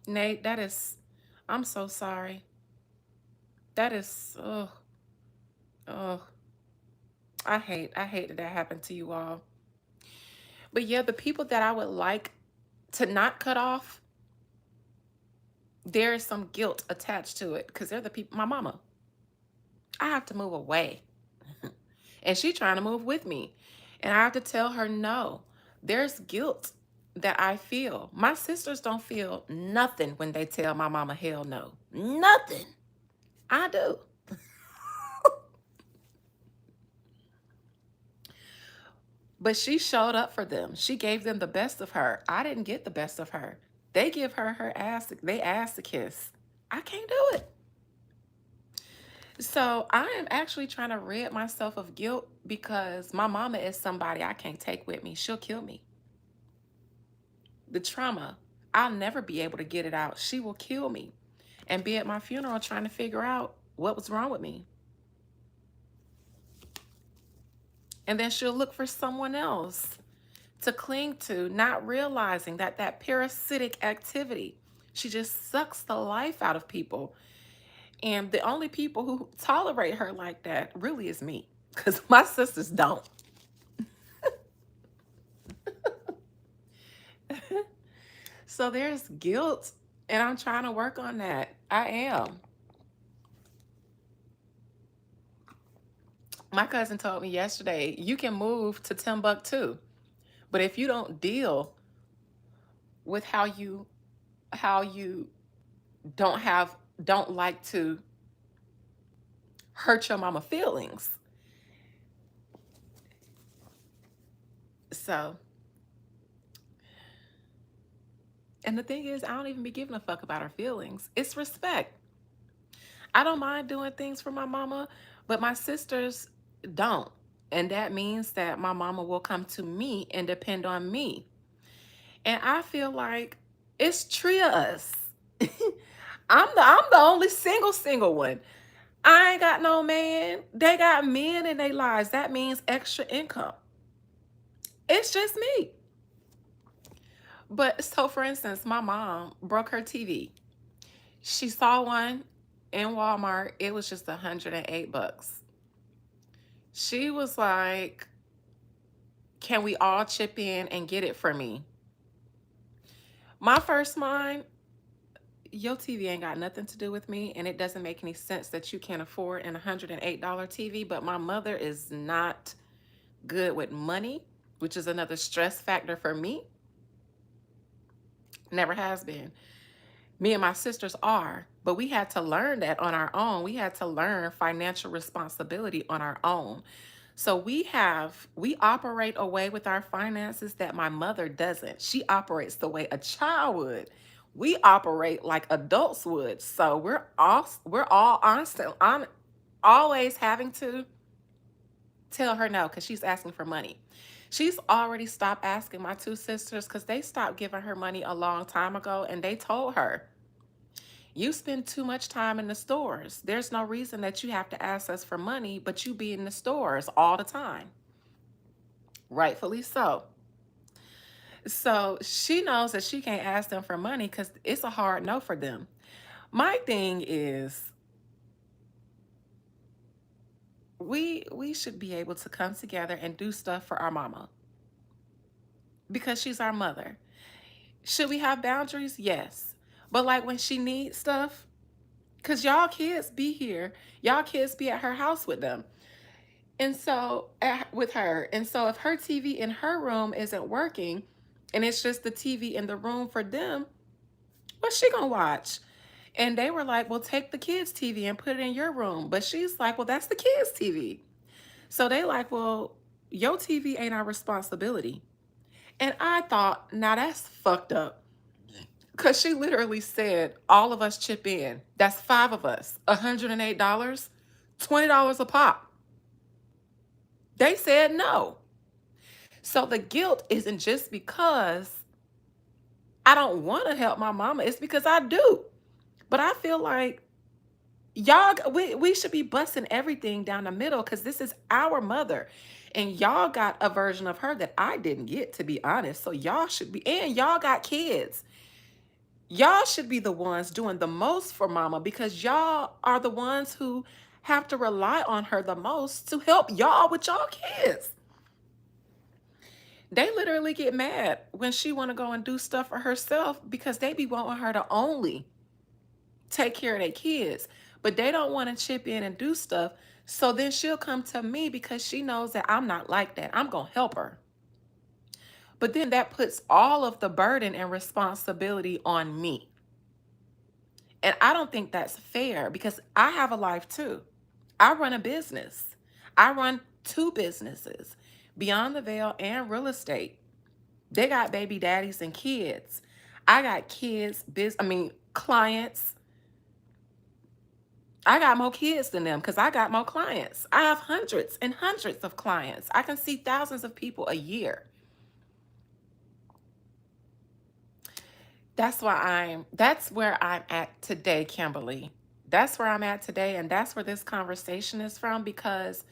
Nate, I'm so sorry. That is, oh, I hate that that happened to you all. But yeah, the people that I would like to not cut off, there is some guilt attached to it because they're the people, my mama. I have to move away. And she trying to move with me. And I have to tell her no. There's guilt that I feel. My sisters don't feel nothing when they tell my mama hell no. Nothing. I do. But she showed up for them. She gave them the best of her. I didn't get the best of her. They give her her ass, they ass to kiss. I can't do it. So I am actually trying to rid myself of guilt because my mama is somebody I can't take with me. She'll kill me. The trauma, I'll never be able to get it out. She will kill me and be at my funeral trying to figure out what was wrong with me. And then she'll look for someone else to cling to, not realizing that that parasitic activity, she just sucks the life out of people. And the only people who tolerate her like that really is me because my sisters don't. So there's guilt, and I'm trying to work on that. I am. My cousin told me yesterday, you can move to Timbuktu, but if you don't deal with how you don't like to hurt your mama feelings. So And the thing is, I don't even be giving a fuck about her feelings. It's respect. I don't mind doing things for my mama, but my sisters don't. And that means that my mama will come to me and depend on me. And I feel like it's three of us. I'm the only single one. I ain't got no man. They got men in their lives. That means extra income. It's just me. But so for instance, my mom broke her TV. She saw one in Walmart. It was just $108. She was like, "Can we all chip in and get it for me?" My first mind, your TV ain't got nothing to do with me, and it doesn't make any sense that you can't afford an $108 TV. But my mother is not good with money, which is another stress factor for me. Never has been. Me and my sisters are, but we had to learn that on our own. We had to learn financial responsibility on our own. So we operate a way with our finances that my mother doesn't. She operates the way a child would. We operate like adults would. So we're all honest, always having to tell her no because she's asking for money. She's already stopped asking my two sisters because they stopped giving her money a long time ago, and they told her, "You spend too much time in the stores. There's no reason that you have to ask us for money, but you be in the stores all the time." Rightfully so. So she knows that she can't ask them for money because it's a hard no for them. My thing is, we should be able to come together and do stuff for our mama because she's our mother. Should we have boundaries? Yes. But like when she needs stuff, because y'all kids be here, y'all kids be at her house with them. And so with her. And so if her TV in her room isn't working and it's just the TV in the room for them, what's she gonna watch? And they were like, "Well, take the kids' TV and put it in your room." But she's like, "Well, that's the kids' TV." So they like, "Well, your TV ain't our responsibility." And I thought, now that's fucked up. Because she literally said, all of us chip in. That's five of us. $108, $20 a pop. They said no. So the guilt isn't just because I don't want to help my mama, it's because I do. But I feel like we should be busting everything down the middle because this is our mother. And y'all got a version of her that I didn't get, to be honest. So y'all should be, and y'all got kids. Y'all should be the ones doing the most for mama because y'all are the ones who have to rely on her the most to help y'all with y'all kids. They literally get mad when she want to go and do stuff for herself because they be wanting her to only take care of their kids, but they don't want to chip in and do stuff. So then she'll come to me because she knows that I'm not like that. I'm going to help her. But then that puts all of the burden and responsibility on me. And I don't think that's fair because I have a life too. I run a business. I run two businesses, Beyond the Veil and real estate. They got baby daddies and kids. I got kids, clients. I got more kids than them because I got more clients. I have hundreds and hundreds of clients. I can see thousands of people a year. That's where I'm at today, Kimberly. That's where I'm at today, and that's where this conversation is from because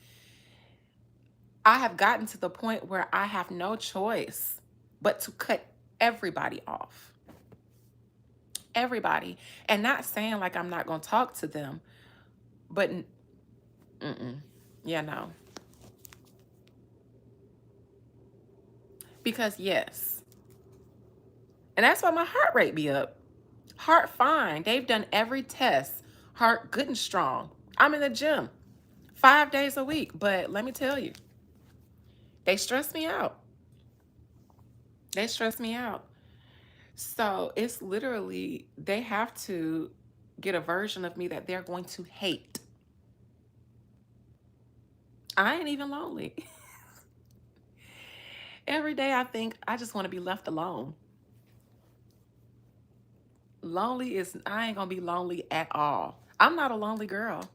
I have gotten to the point where I have no choice but to cut everybody off. Everybody. And not saying like I'm not going to talk to them, but yeah, no. Because yes. And that's why my heart rate be up. Heart fine. They've done every test. Heart good and strong. I'm in the gym 5 days a week, but let me tell you, they stress me out. They stress me out. So it's literally, they have to get a version of me that they're going to hate. I ain't even lonely. Every day I think I just want to be left alone. Lonely is, I ain't gonna be lonely at all. I'm not a lonely girl.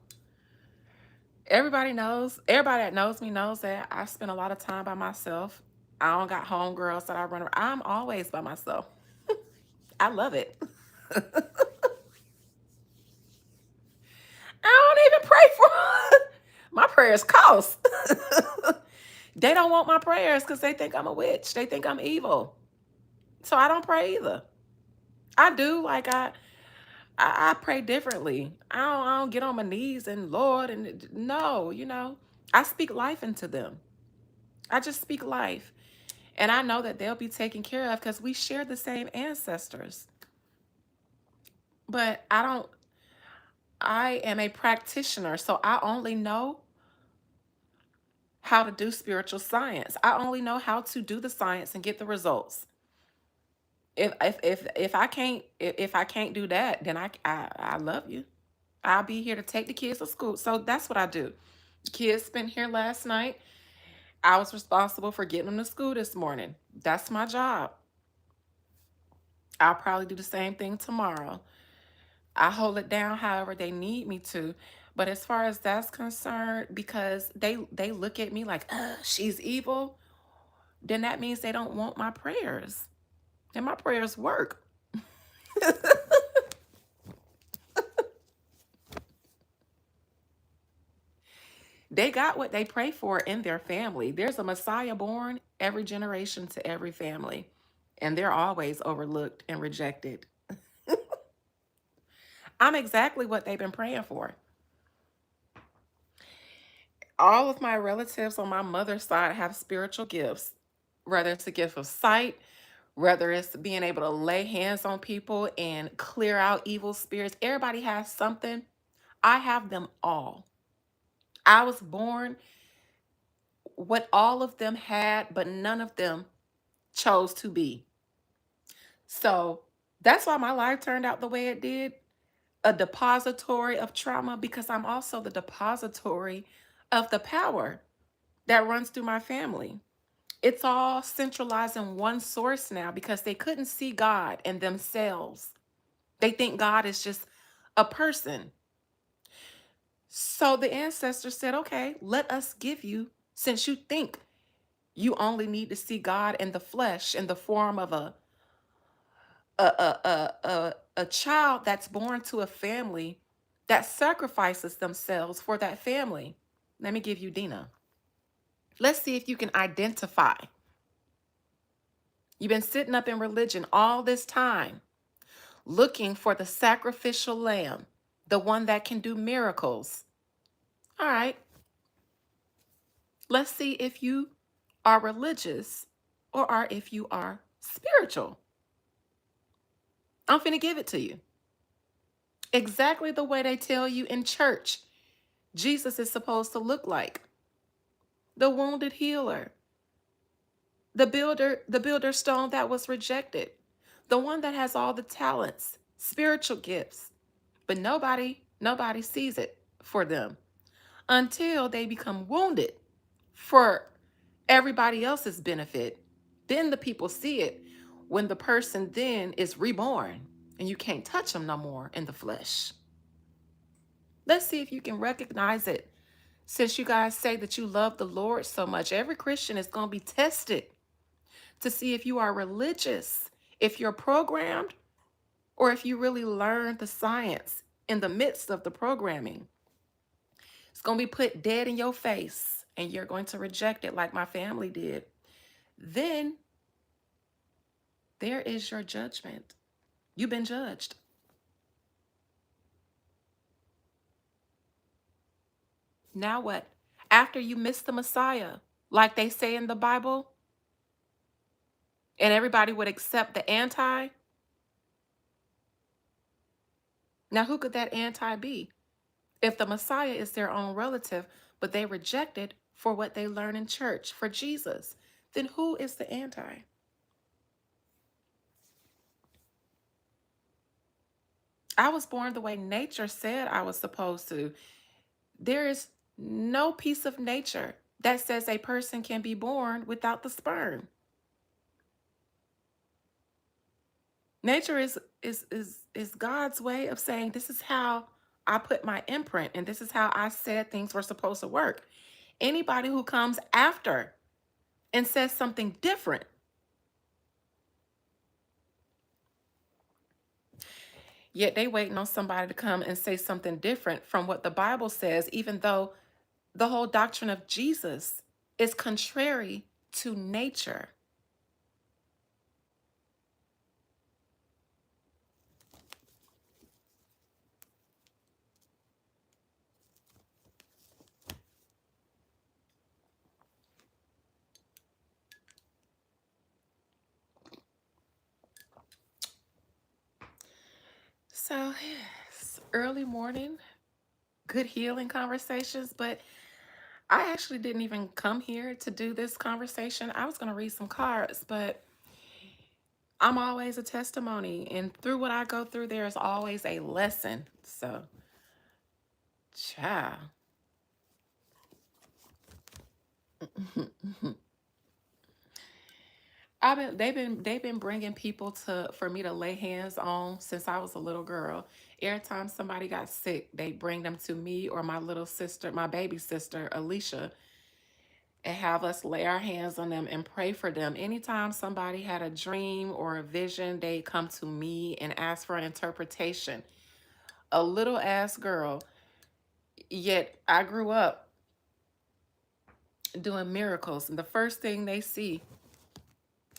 Everybody that knows me knows that I spend a lot of time by myself. I don't got homegirls that I run around. I'm always by myself. I love it. I don't even pray for my prayers cost. They don't want my prayers because they think I'm a witch. They think I'm evil. So I don't pray either. I do like I pray differently. I don't get on my knees and Lord and no, I speak life into them. I just speak life. And I know that they'll be taken care of because we share the same ancestors. But I am a practitioner, so I only know how to do spiritual science. I only know how to do the science and get the results. If I can't do that, then I love you. I'll be here to take the kids to school. So that's what I do. Kids spent here last night. I was responsible for getting them to school this morning. That's my job. I'll probably do the same thing tomorrow. I hold it down however they need me to. But as far as that's concerned, because they look at me like, she's evil, then that means they don't want my prayers. And my prayers work. They got what they pray for in their family. There's a Messiah born every generation to every family, and they're always overlooked and rejected. I'm exactly what they've been praying for. All of my relatives on my mother's side have spiritual gifts, whether it's a gift of sight, whether it's being able to lay hands on people and clear out evil spirits. Everybody has something. I have them all. I was born what all of them had, but none of them chose to be. So that's why my life turned out the way it did, a depository of trauma, because I'm also the depository of the power that runs through my family. It's all centralized in one source now because they couldn't see God in themselves. They think God is just a person. So the ancestors said, okay, let us give you, since you think you only need to see God in the flesh, in the form of a child that's born to a family that sacrifices themselves for that family. Let me give you Dina. Let's see if you can identify. You've been sitting up in religion all this time, looking for the sacrificial lamb, the one that can do miracles. All right, let's see if you are religious or if you are spiritual. I'm finna give it to you. Exactly the way they tell you in church Jesus is supposed to look like. The wounded healer, the builder stone that was rejected, the one that has all the talents, spiritual gifts, but nobody sees it for them until they become wounded for everybody else's benefit. Then the people see it when the person then is reborn and you can't touch them no more in the flesh. Let's see if you can recognize it. Since you guys say that you love the Lord so much, every Christian is going to be tested to see if you are religious, if you're programmed, or if you really learn the science in the midst of the programming. It's going to be put dead in your face, and you're going to reject it like my family did. Then there is your judgment. You've been judged. Now what? After you miss the Messiah, like they say in the Bible, and everybody would accept the anti, now who could that anti be? If the Messiah is their own relative, but they reject it for what they learn in church, for Jesus, then who is the anti? I was born the way nature said I was supposed to. There is no piece of nature that says a person can be born without the sperm. Nature is God's way of saying this is how I put my imprint and this is how I said things were supposed to work. Anybody who comes after and says something different, yet they waiting on somebody to come and say something different from what the Bible says, even though the whole doctrine of Jesus is contrary to nature. So, yes, early morning, good healing conversations, but I actually didn't even come here to do this conversation. I was going to read some cards, but I'm always a testimony. And through what I go through, there's always a lesson. So, ciao. They've been bringing people to for me to lay hands on since I was a little girl. Every time somebody got sick, they bring them to me or my little sister, my baby sister, Alicia, and have us lay our hands on them and pray for them. Anytime somebody had a dream or a vision, they come to me and ask for an interpretation. A little ass girl, yet I grew up doing miracles, and the first thing they see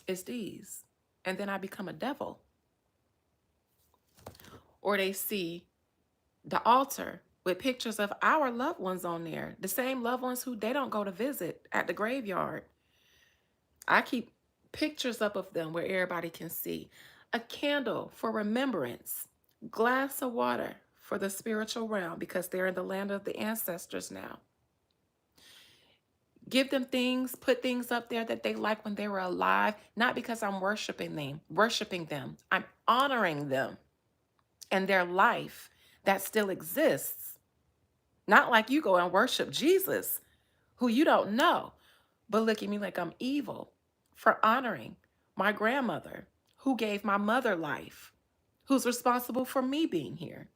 is these. And then I become a devil. Or they see the altar with pictures of our loved ones on there, the same loved ones who they don't go to visit at the graveyard. I keep pictures up of them where everybody can see. A candle for remembrance, glass of water for the spiritual realm because they're in the land of the ancestors now. Give them things, put things up there that they like when they were alive, not because I'm worshiping them. I'm honoring them and their life that still exists. Not like you go and worship Jesus, who you don't know, but look at me like I'm evil for honoring my grandmother, who gave my mother life, who's responsible for me being here.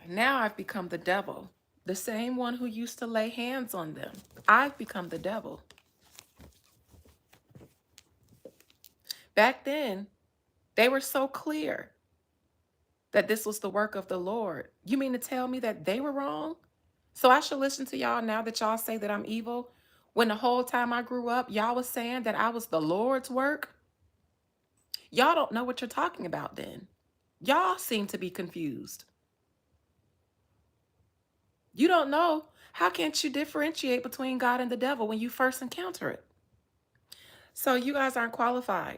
Now I've become the devil, the same one who used to lay hands on them. I've become the devil. Back then, they were so clear that this was the work of the Lord. You mean to tell me that they were wrong? So I should listen to y'all now that y'all say that I'm evil? When the whole time I grew up, y'all was saying that I was the Lord's work? Y'all don't know what you're talking about then. Y'all seem to be confused. You don't know. How can't you differentiate between God and the devil when you first encounter it? So you guys aren't qualified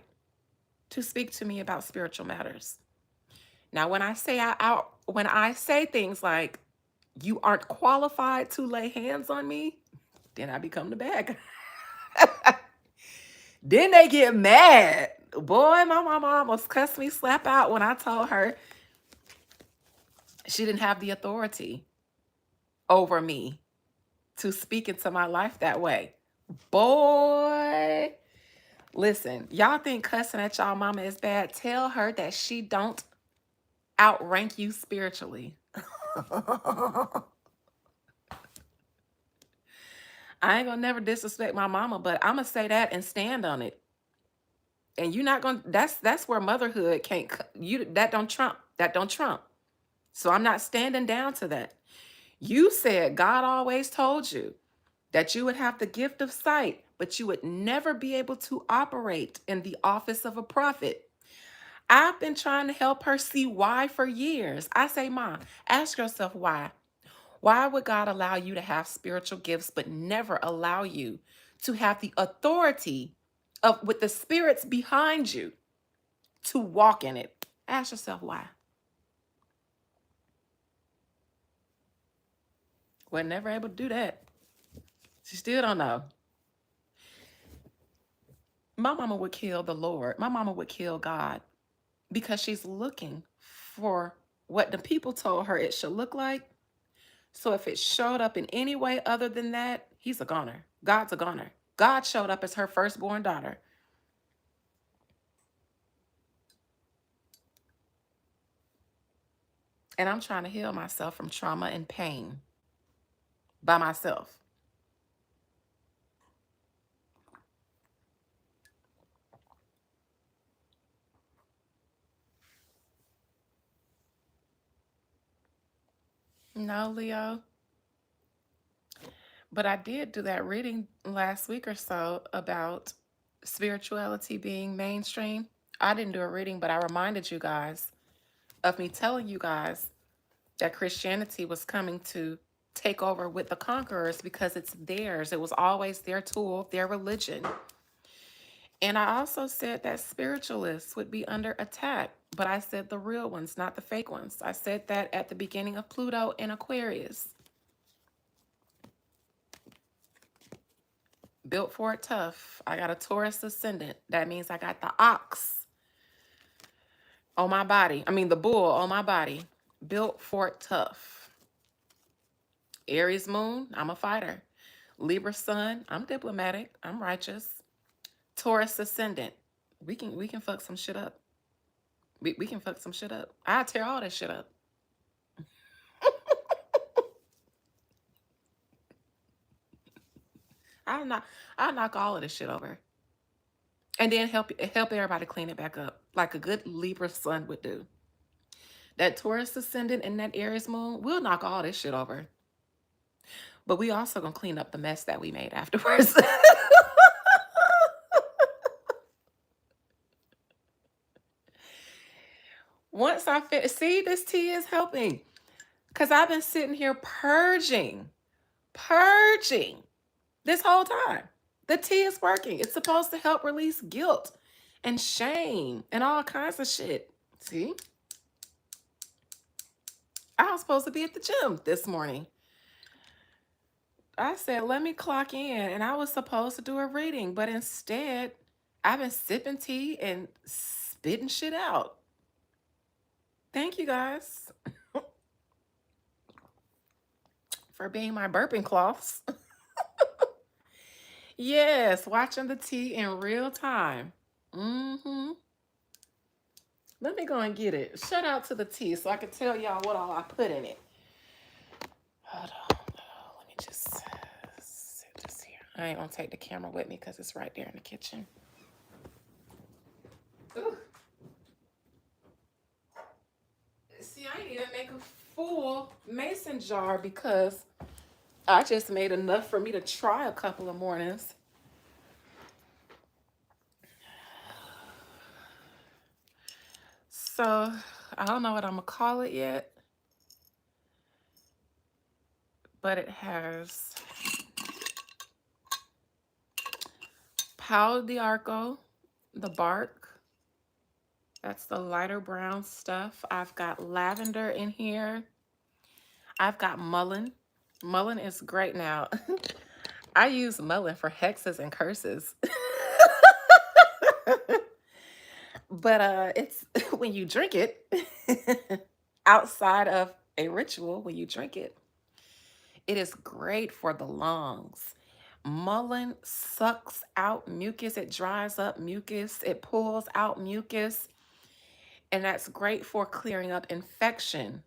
to speak to me about spiritual matters. Now, when I say things like you aren't qualified to lay hands on me, then I become the bad guy. Then they get mad. Boy, my mama almost cussed me slap out when I told her she didn't have the authority over me to speak into my life that way. Boy, listen, y'all think cussing at y'all mama is bad? Tell her that she don't outrank you spiritually. I ain't gonna never disrespect my mama, but I'm gonna say that and stand on it. And you're not gonna. That's where motherhood can't. You that don't trump. That don't trump. So I'm not standing down to that. You said God always told you that you would have the gift of sight, but you would never be able to operate in the office of a prophet. I've been trying to help her see why for years. I say, Mom, ask yourself why. Why would God allow you to have spiritual gifts, but never allow you to have the authority of with the spirits behind you to walk in it? Ask yourself why. Was never able to do that. She still don't know. My mama would kill the Lord. My mama would kill God because she's looking for what the people told her it should look like. So if it showed up in any way other than that, he's a goner. God's a goner. God showed up as her firstborn daughter. And I'm trying to heal myself from trauma and pain by myself. No, Leo. But I did do that reading last week or so about spirituality being mainstream. I didn't do a reading, but I reminded you guys of me telling you guys that Christianity was coming to take over with the conquerors because it's theirs. It was always their tool, their religion. And I also said that spiritualists would be under attack, but I said the real ones, not the fake ones. I said that at the beginning of Pluto in Aquarius. Built for it tough. I got a Taurus ascendant. That means I got the ox on my body. I mean, the bull on my body. Built for it tough. Aries moon, I'm a fighter. Libra sun, I'm diplomatic. I'm righteous. Taurus ascendant, we can fuck some shit up. We can fuck some shit up. I'll tear all this shit up. I'll knock I'll knock all of this shit over. And then help everybody clean it back up like a good Libra sun would do. That Taurus ascendant and that Aries moon, we'll knock all this shit over. But we also gonna clean up the mess that we made afterwards. Once I finish, see, this tea is helping. Because I've been sitting here purging this whole time. The tea is working. It's supposed to help release guilt and shame and all kinds of shit. See? I was supposed to be at the gym this morning. I said, let me clock in. And I was supposed to do a reading. But instead, I've been sipping tea and spitting shit out. Thank you guys for being my burping cloths. Yes, watching the tea in real time. Mm-hmm. Let me go and get it. Shout out to the tea so I can tell y'all what all I put in it. Hold on. Let me just sit this here. I ain't gonna take the camera with me because it's right there in the kitchen. Ooh. See, I didn't even make a full mason jar because I just made enough for me to try a couple of mornings. So I don't know what I'm gonna call it yet, but it has Palo d'Arco, the bark. That's the lighter brown stuff. I've got lavender in here. I've got mullein. Mullein is great now. I use mullein for hexes and curses. But it's when you drink it outside of a ritual, when you drink it, it is great for the lungs. Mullein sucks out mucus, it dries up mucus, it pulls out mucus, and that's great for clearing up infection.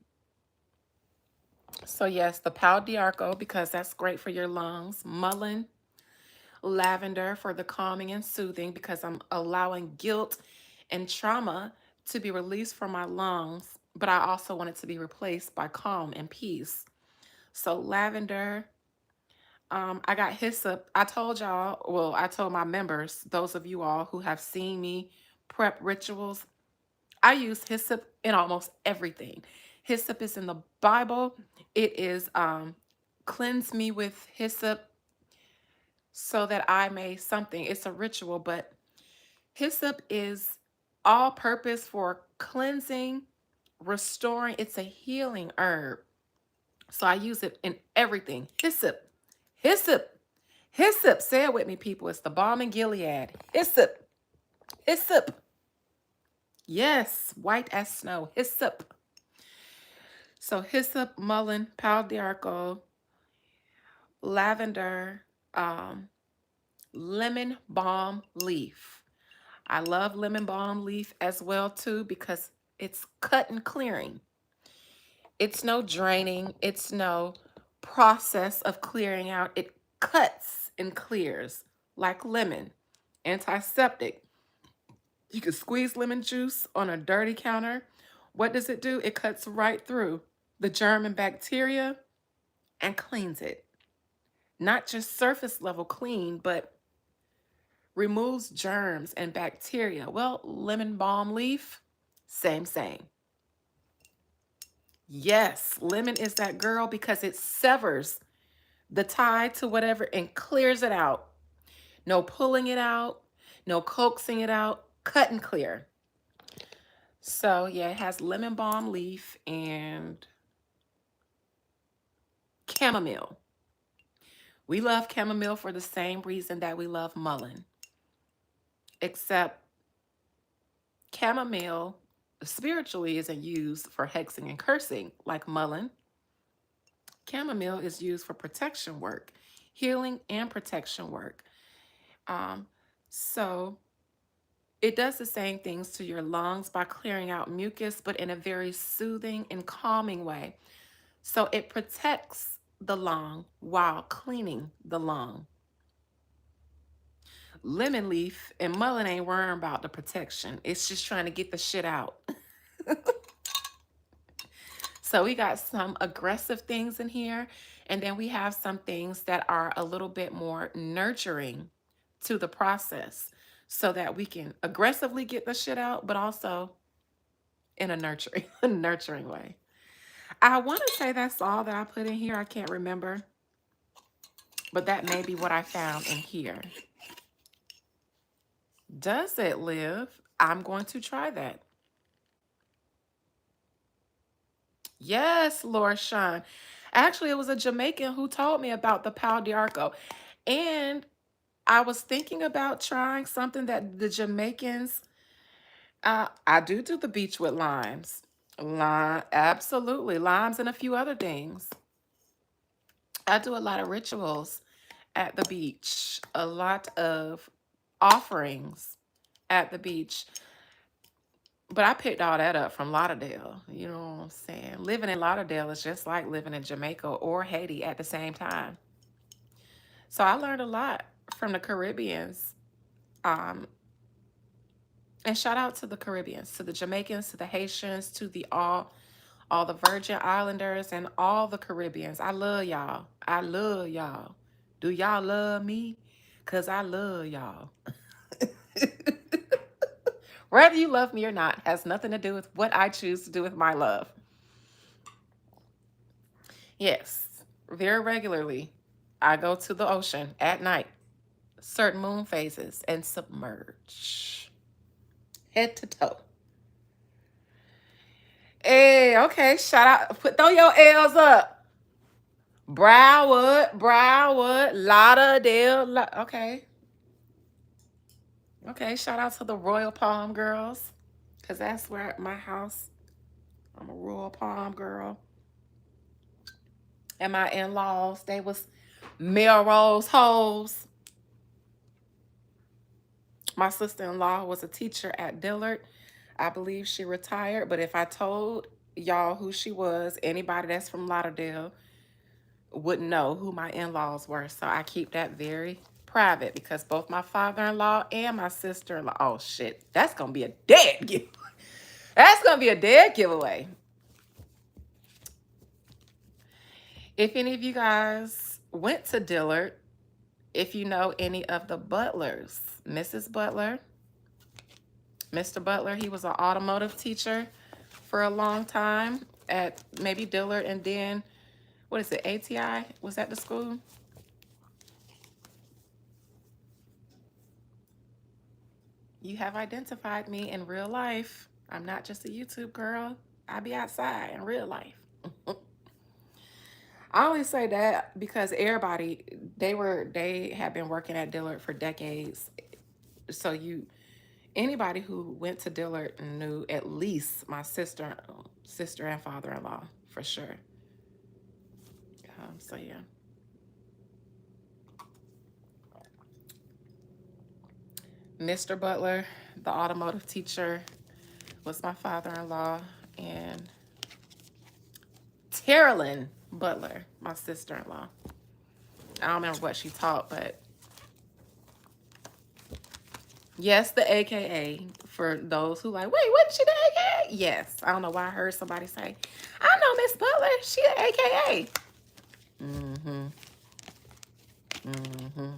So yes, the Palo d'Arco, because that's great for your lungs. Mullein, lavender for the calming and soothing, because I'm allowing guilt and trauma to be released from my lungs, but I also want it to be replaced by calm and peace. So lavender, I got hyssop. I told y'all, well, I told my members, those of you all who have seen me prep rituals, I use hyssop in almost everything. Hyssop is in the Bible. It is cleanse me with hyssop so that I may something. It's a ritual, but hyssop is all purpose for cleansing, restoring. It's a healing herb. So I use it in everything. Hyssop, hyssop, hyssop. Say it with me, people. It's the balm in Gilead. Hyssop, hyssop. Yes, white as snow. Hyssop. So hyssop, mullein, Palo d'Arco, lavender, um, lemon balm leaf. I love lemon balm leaf as well too because it's cut and clearing. It's no draining. It's no process of clearing out. It cuts and clears like lemon. Antiseptic. You can squeeze lemon juice on a dirty counter. What does it do? It cuts right through the germ and bacteria and cleans it. Not just surface level clean, but removes germs and bacteria. Well, lemon balm leaf, same. Yes, lemon is that girl because it severs the tie to whatever and clears it out. No pulling it out, no coaxing it out, cut and clear. So yeah, it has lemon balm leaf and chamomile. We love chamomile for the same reason that we love mullein, except chamomile spiritually isn't used for hexing and cursing like mullein. Chamomile is used for protection work, healing and protection work. Um, so it does the same things to your lungs by clearing out mucus, but in a very soothing and calming way. So it protects the lung while cleaning the lung. Lemon leaf and mullein ain't worrying about the protection. It's just trying to get the shit out. So we got some aggressive things in here, and then we have some things that are a little bit more nurturing to the process so that we can aggressively get the shit out, but also in a nurturing, nurturing way. I want to say that's all that I put in here. I can't remember, but that may be what I found in here. Does it live? I'm going to try that. Yes, Laura Sean. Actually, it was a Jamaican who told me about the Pau d'Arco. And I was thinking about trying something that the Jamaicans, I do the beach with limes. Lime, absolutely. Limes and a few other things. I do a lot of rituals at the beach, a lot of offerings at the beach. But I picked all that up from Lauderdale. You know what I'm saying? Living in Lauderdale is just like living in Jamaica or Haiti at the same time. So I learned a lot from the Caribbeans. Um, and shout out to the Caribbeans, to the Jamaicans, to the Haitians, to the all the Virgin Islanders and all the Caribbeans. I love y'all. I love y'all. Do y'all love me? Because I love y'all. Whether you love me or not has nothing to do with what I choose to do with my love. Yes, very regularly, I go to the ocean at night, certain moon phases, and submerge head to toe. Hey, okay, shout out, throw your L's up. Broward, Lauderdale. Okay. Okay, shout out to the Royal Palm girls, because that's where my house, I'm a Royal Palm girl. And my in-laws, they was Melrose hoes. My sister-in-law was a teacher at Dillard. I believe she retired, but if I told y'all who she was, anybody that's from Lauderdale wouldn't know who my in-laws were. So I keep that very private because both my father-in-law and my sister-in-law, oh shit, that's gonna be a dead giveaway. That's gonna be a dead giveaway. If any of you guys went to Dillard, if you know any of the Butlers, Mrs. Butler, Mr. Butler, he was an automotive teacher for a long time at maybe Dillard, and then, what is it, ATI? Was that the school? You have identified me in real life. I'm not just a YouTube girl. I be outside in real life. I only say that because everybody, they have been working at Dillard for decades. So anybody who went to Dillard knew at least my sister and father-in-law for sure. So yeah. Mr. Butler, the automotive teacher, was my father-in-law, and Terilyn Butler, my sister-in-law. I don't remember what she taught, but yes, the AKA, for those who like, wait, wasn't she the AKA? Yes. I don't know why I heard somebody say, I know Miss Butler, she the AKA. Mm-hmm. Mm-hmm.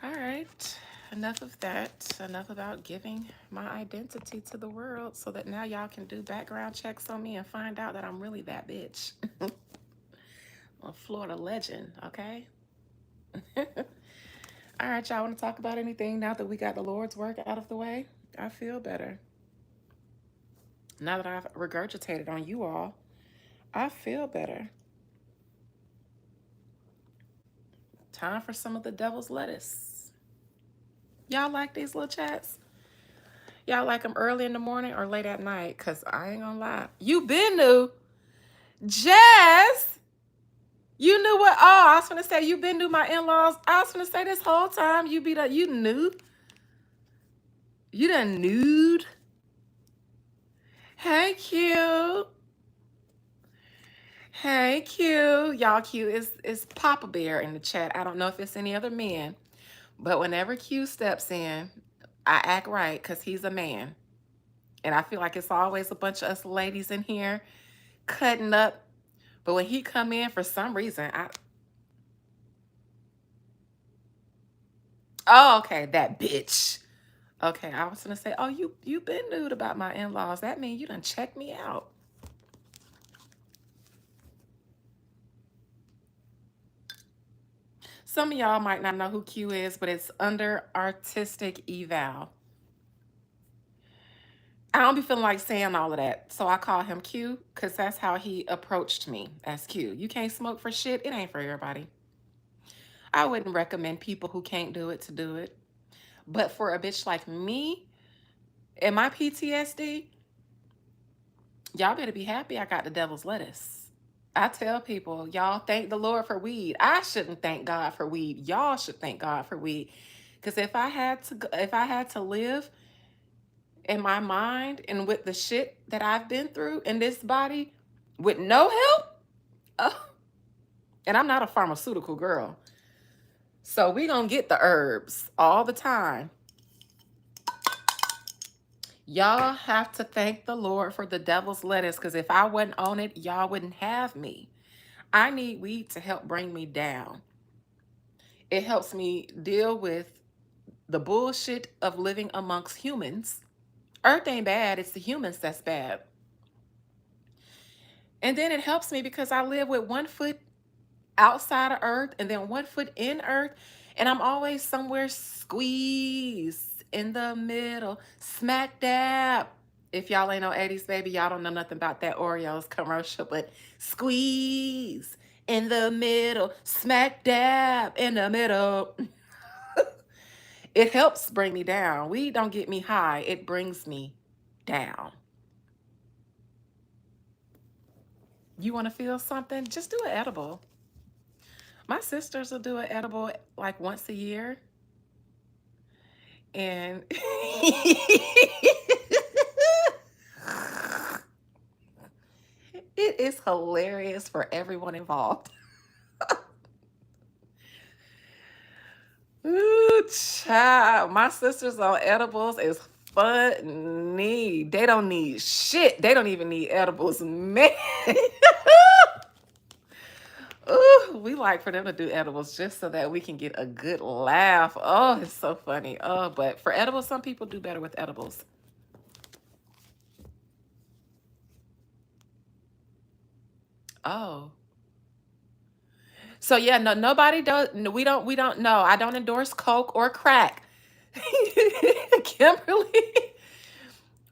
All right. Enough of that. Enough about giving my identity to the world so that now y'all can do background checks on me and find out that I'm really that bitch. A Florida legend, okay? All right, y'all want to talk about anything now that we got the Lord's work out of the way? I feel better. Now that I've regurgitated on you all, I feel better. Time for some of the devil's lettuce. Y'all like these little chats? Y'all like them early in the morning or late at night? Because I ain't gonna lie. You been new. Jazz! You knew what? Oh, I was gonna say you been new my in-laws. I was gonna say this whole time you be the you knew. You done nude. Hey, Q. Hey, Q. Y'all, Q is Papa Bear in the chat. I don't know if it's any other men, but whenever Q steps in, I act right because he's a man. And I feel like it's always a bunch of us ladies in here cutting up. But when he come in, for some reason, oh, okay, that bitch. Okay, I was gonna say, oh, you been nude about my in-laws. That means you done check me out. Some of y'all might not know who Q is, but it's under artistic eval. I don't be feeling like saying all of that, so I call him Q because that's how he approached me, as Q. You can't smoke for shit. It ain't for everybody. I wouldn't recommend people who can't do it to do it. But for a bitch like me and my PTSD, y'all better be happy I got the devil's lettuce. I tell people, y'all thank the Lord for weed. I shouldn't thank God for weed. Y'all should thank God for weed. Because if I had to live in my mind and with the shit that I've been through in this body with no help, oh, and I'm not a pharmaceutical girl. So we gonna get the herbs all the time. Y'all have to thank the Lord for the devil's lettuce, because if I wasn't on it, y'all wouldn't have me. I need weed to help bring me down. It helps me deal with the bullshit of living amongst humans. Earth ain't bad, it's the humans that's bad. And then it helps me because I live with one foot outside of Earth and then one foot in Earth. And I'm always somewhere squeezed in the middle, smack dab. If y'all ain't no 80s baby, y'all don't know nothing about that Oreos commercial, but squeeze in the middle, smack dab in the middle. It helps bring me down. Weed don't get me high, it brings me down. You want to feel something? Just do an edible. My sisters will do an edible like once a year. And it is hilarious for everyone involved. Ooh, child. My sisters on edibles is funny. They don't need shit. They don't even need edibles, man. Ooh, we like for them to do edibles just so that we can get a good laugh. Oh, it's so funny. Oh, but for edibles, some people do better with edibles. Oh. So yeah, no, nobody does. No, we don't know. I don't endorse coke or crack. Kimberly,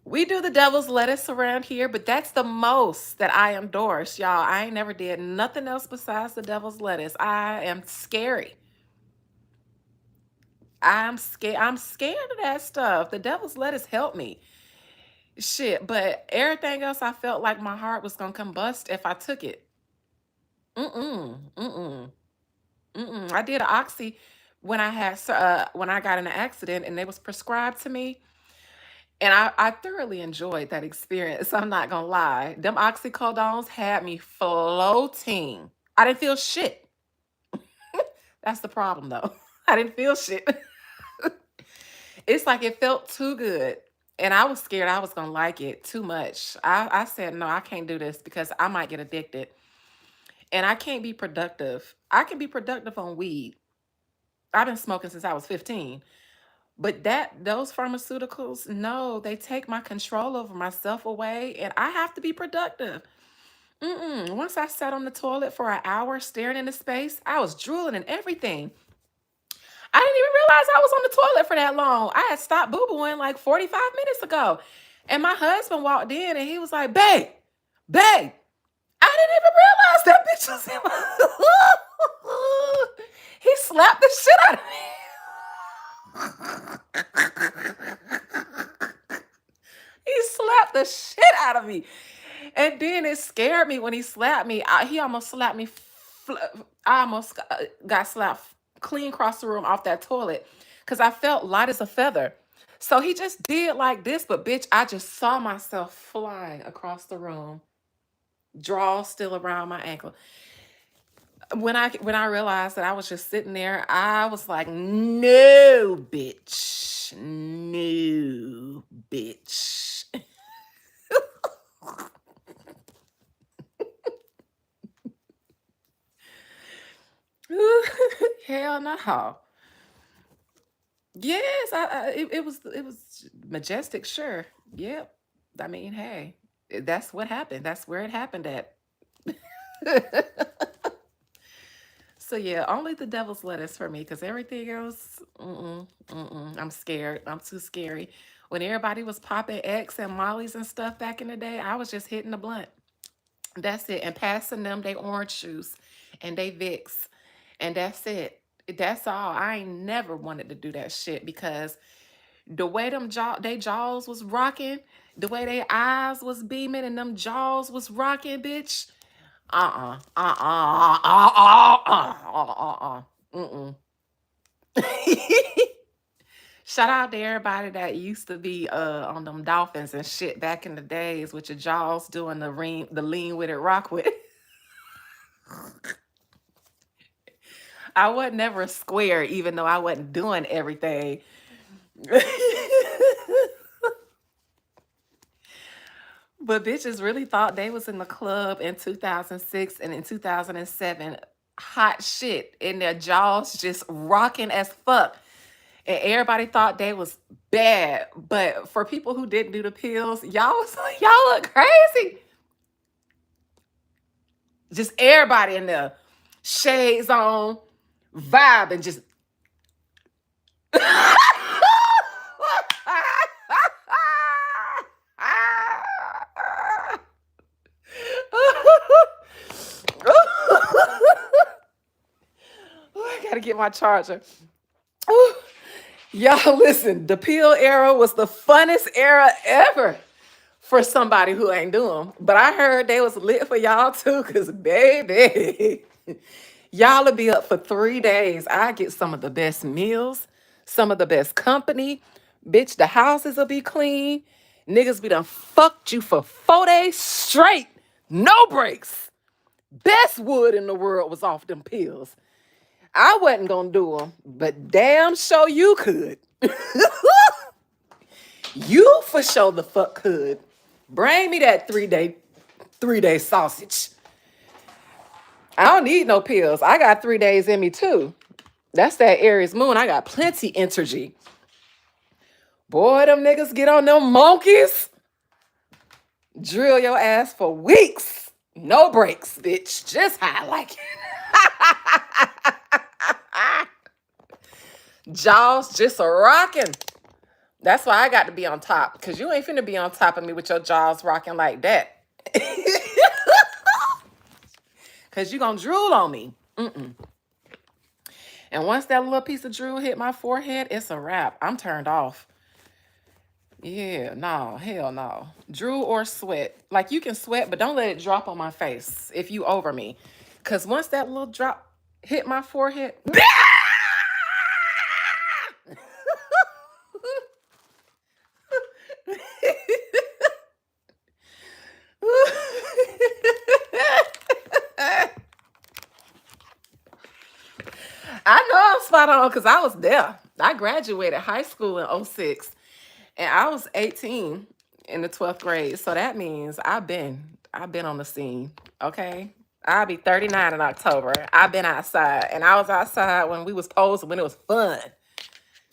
we do the devil's lettuce around here, but that's the most that I endorse, y'all. I ain't never did nothing else besides the devil's lettuce. I am scary. I'm scared. I'm scared of that stuff. The devil's lettuce helped me. Shit, but everything else, I felt like my heart was gonna combust if I took it. Mm-mm. Mm-mm. Mm-mm. I did an oxy. when when I got in an accident and it was prescribed to me. And I thoroughly enjoyed that experience. I'm not gonna lie. Them oxycodones had me floating. I didn't feel shit. That's the problem though. I didn't feel shit. It's like it felt too good. And I was scared I was gonna like it too much. I said, no, I can't do this because I might get addicted. And I can't be productive. I can be productive on weed. I've been smoking since I was 15. But those pharmaceuticals, no, they take my control over myself away, and I have to be productive. Mm-mm. Once I sat on the toilet for an hour staring into space, I was drooling and everything. I didn't even realize I was on the toilet for that long. I had stopped boo-booing like 45 minutes ago. And my husband walked in and he was like, babe, babe. I didn't even realize that bitch was in my He slapped the shit out of me. He slapped the shit out of me. And then it scared me when he slapped me. He almost slapped me. I almost got slapped clean across the room off that toilet because I felt light as a feather. So he just did like this, but bitch, I just saw myself flying across the room, draw still around my ankle. When I realized that I was just sitting there, I was like, no, bitch. No, bitch. Hell no. Yes, it was majestic, sure. Yep. I mean, hey, that's what happened. That's where it happened at. So yeah, only the devil's lettuce for me, because everything else, I'm scared. I'm too scary. When everybody was popping X and Molly's and stuff back in the day, I was just hitting the blunt. That's it. And passing them they orange juice and they Vicks. And that's it. That's all. I ain't never wanted to do that shit because the way they jaws was rocking, the way they eyes was beaming and them jaws was rocking, bitch. Uh-uh. Uh-uh. Uh-uh. Uh-uh. Uh-uh. Mm-mm. Shout out to everybody that used to be on them dolphins and shit back in the days with your jaws doing the lean with it, rock with it. I wasn't never square, even though I wasn't doing everything. But bitches really thought they was in the club in 2006 and in 2007, hot shit, and their jaws just rocking as fuck. And everybody thought they was bad. But for people who didn't do the pills, y'all look crazy. Just everybody in there, shades on, vibing, just I gotta get my charger. Ooh. Y'all, listen, the pill era was the funnest era ever for somebody who ain't do them. But I heard they was lit for y'all too, because baby, y'all will be up for 3 days. I get some of the best meals, some of the best company. Bitch, the houses will be clean. Niggas be done fucked you for 4 days straight. No breaks. Best wood in the world was off them pills. I wasn't gonna do them, but damn sure you could. You for sure the fuck could. Bring me that 3-day sausage. I don't need no pills. I got 3 days in me too. That's that Aries moon. I got plenty energy. Boy, them niggas get on them monkeys. Drill your ass for weeks. No breaks, bitch. Just how I like it. Jaws just a rocking. That's why I got to be on top. Because you ain't finna be on top of me with your jaws rocking like that. Because you gonna drool on me. And once that little piece of drool hit my forehead, it's a wrap. I'm turned off. Yeah, no, hell no. Drool or sweat. Like you can sweat, but don't let it drop on my face if you over me. Because once that little drop hit my forehead, spot on because I was there. I graduated high school in '06, and I was 18 in the 12th grade. So that means I've been on the scene. Okay. I'll be 39 in October. I've been outside. And I was outside when we was posing, when it was fun.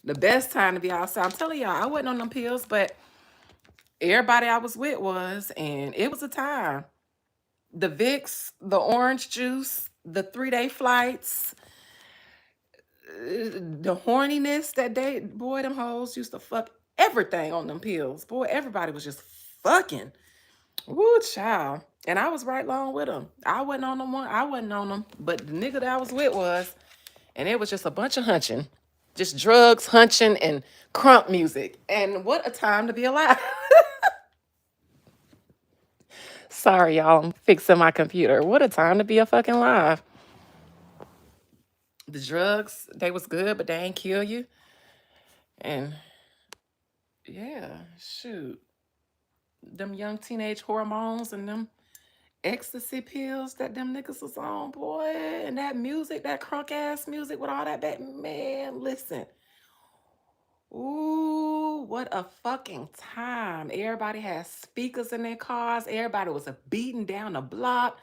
The best time to be outside. I'm telling y'all, I wasn't on them pills, but everybody I was with was, and it was a time. The Vicks, the orange juice, the 3-day flights, the horniness that they, boy, them hoes used to fuck everything on them pills. Boy, everybody was just fucking. Woo, child. And I was right along with them. I wasn't on them one. I wasn't on them. But the nigga that I was with was, and it was just a bunch of hunching. Just drugs, hunching, and crunk music. And what a time to be alive. Sorry, y'all. I'm fixing my computer. What a time to be a fucking live. The drugs, they was good, but they ain't kill you. And yeah, shoot. Them young teenage hormones and them ecstasy pills that them niggas was on, boy. And that music, that crunk ass music with all that back, man, listen. Ooh, what a fucking time. Everybody had speakers in their cars. Everybody was beating down the block.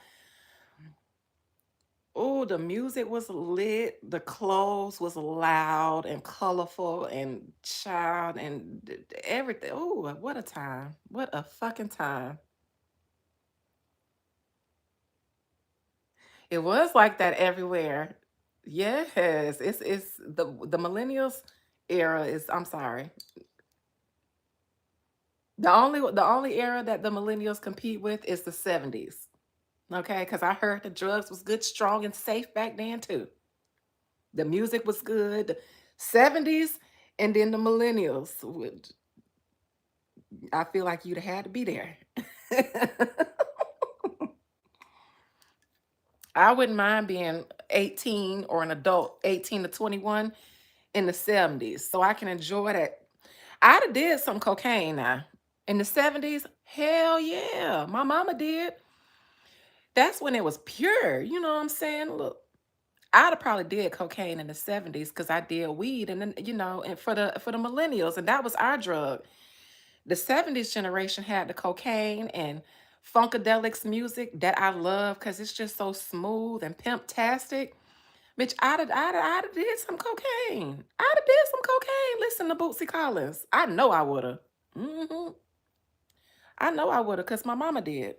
Oh, the music was lit. The clothes was loud and colorful and child and everything. Oh, what a time. What a fucking time. It was like that everywhere. Yes, it's the millennials era is, I'm sorry. The only era that the millennials compete with is the 70s. Okay, because I heard the drugs was good, strong, and safe back then too. The music was good. The 70s and then the millennials. I feel like you'd have had to be there. I wouldn't mind being 18 or an adult, 18 to 21 in the 70s. So I can enjoy that. I'd have did some cocaine now. In the 70s, hell yeah. My mama did. That's when it was pure. You know what I'm saying? Look, I'd have probably did cocaine in the 70s because I did weed and then, and for the millennials, and that was our drug. The 70s generation had the cocaine and funkadelics music that I love because it's just so smooth and pimp-tastic. Bitch, I'd have did some cocaine. I'd have did some cocaine. Listen to Bootsy Collins. I know I would have. I know I would have because my mama did.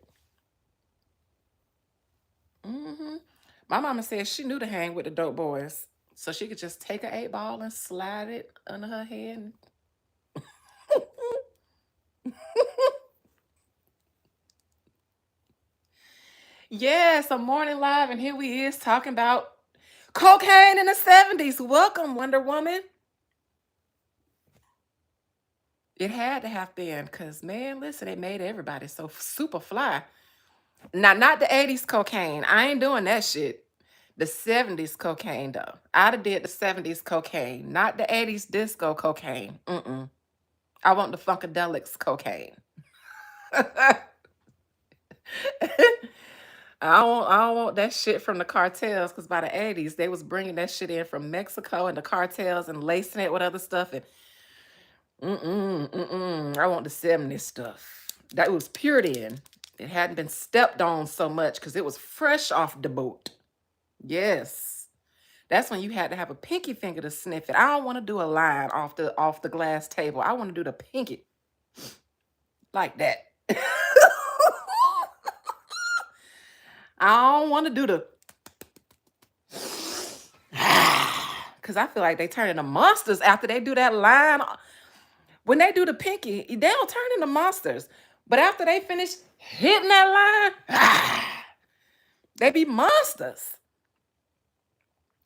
hmm My mama said she knew to hang with the dope boys. So she could just take an 8 ball and slide it under her head. Yes, a morning live, and here we is talking about cocaine in the 70s. Welcome, Wonder Woman. It had to have been, because man, listen, it made everybody so super fly. Now, not the 80s cocaine. I ain't doing that shit. The 70s cocaine, though. I'd have did the 70s cocaine, not the 80s disco cocaine. Mm-mm. I want the Funkadelics cocaine. I don't want that shit from the cartels because by the 80s, they was bringing that shit in from Mexico and the cartels and lacing it with other stuff. And I want the 70s stuff. That was pure then. It hadn't been stepped on so much because it was fresh off the boat. Yes. That's when you had to have a pinky finger to sniff it. I don't want to do a line off the glass table. I want to do the pinky like that. I don't want to do the because I feel like they turn into monsters after they do that line. When they do the pinky, they don't turn into monsters. But after they finish hitting that line, they be monsters.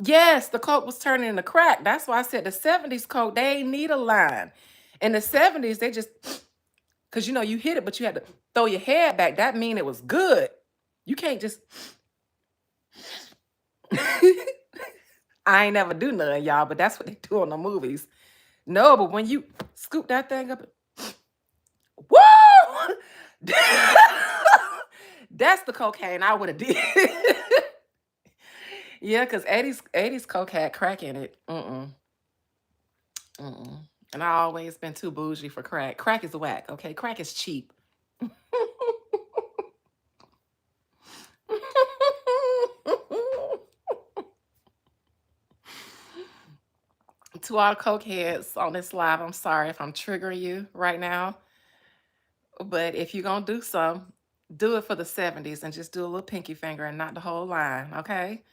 Yes, the coke was turning into crack. That's why I said the 70s coke, they ain't need a line. In the 70s, they just, because you hit it, but you had to throw your head back. That mean it was good. You can't just, I ain't never do none, y'all, but that's what they do in the movies. No, but when you scoop that thing up, woo! That's the cocaine I would have did. Yeah, because 80s Coke had crack in it. Mm-mm. Mm-mm. And I always been too bougie for crack. Crack is whack, okay? Crack is cheap. To all Coke heads on this live, I'm sorry if I'm triggering you right now, but if you're gonna do some, do it for the 70s and just do a little pinky finger and not the whole line, okay?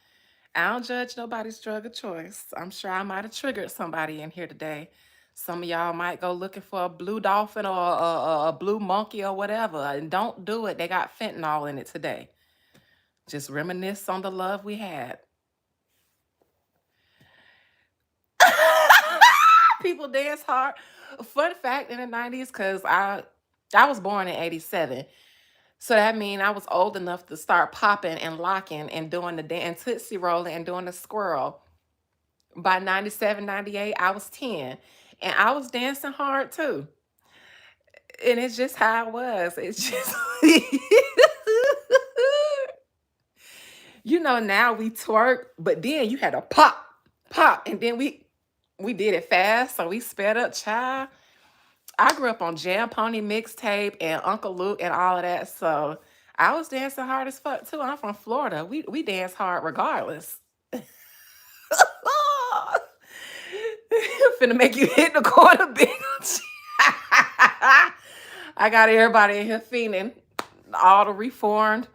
I don't judge nobody's drug of choice. I'm sure I might have triggered somebody in here today. Some of y'all might go looking for a blue dolphin or a blue monkey or whatever, and don't do it. They got fentanyl in it today. Just reminisce on the love we had. People dance hard. Fun fact in the 90s, because I was born in 87. So that means I was old enough to start popping and locking and doing the dance, Tootsie rolling and doing the squirrel. By 97, 98, I was 10. And I was dancing hard too. And it's just how it was. It's just now we twerk, but then you had to pop, pop, and then we did it fast, so we sped up, child. I grew up on Jam Pony mixtape and Uncle Luke and all of that, so I was dancing hard as fuck too. I'm from Florida. We dance hard regardless. Finna make you hit the quarter, bitch. I got everybody in here feeling all the reformed,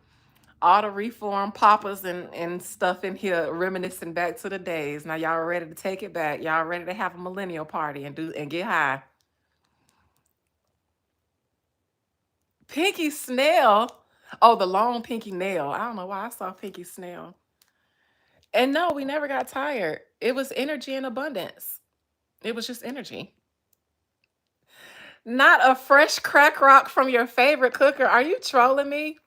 all the reformed poppers and stuff in here, reminiscing back to the days. Now y'all ready to take it back? Y'all ready to have a millennial party and get high? Pinky Snail. Oh, the long pinky nail. I don't know why I saw Pinky Snail. And no, we never got tired. It was energy in abundance. It was just energy. Not a fresh crack rock from your favorite cooker. Are you trolling me?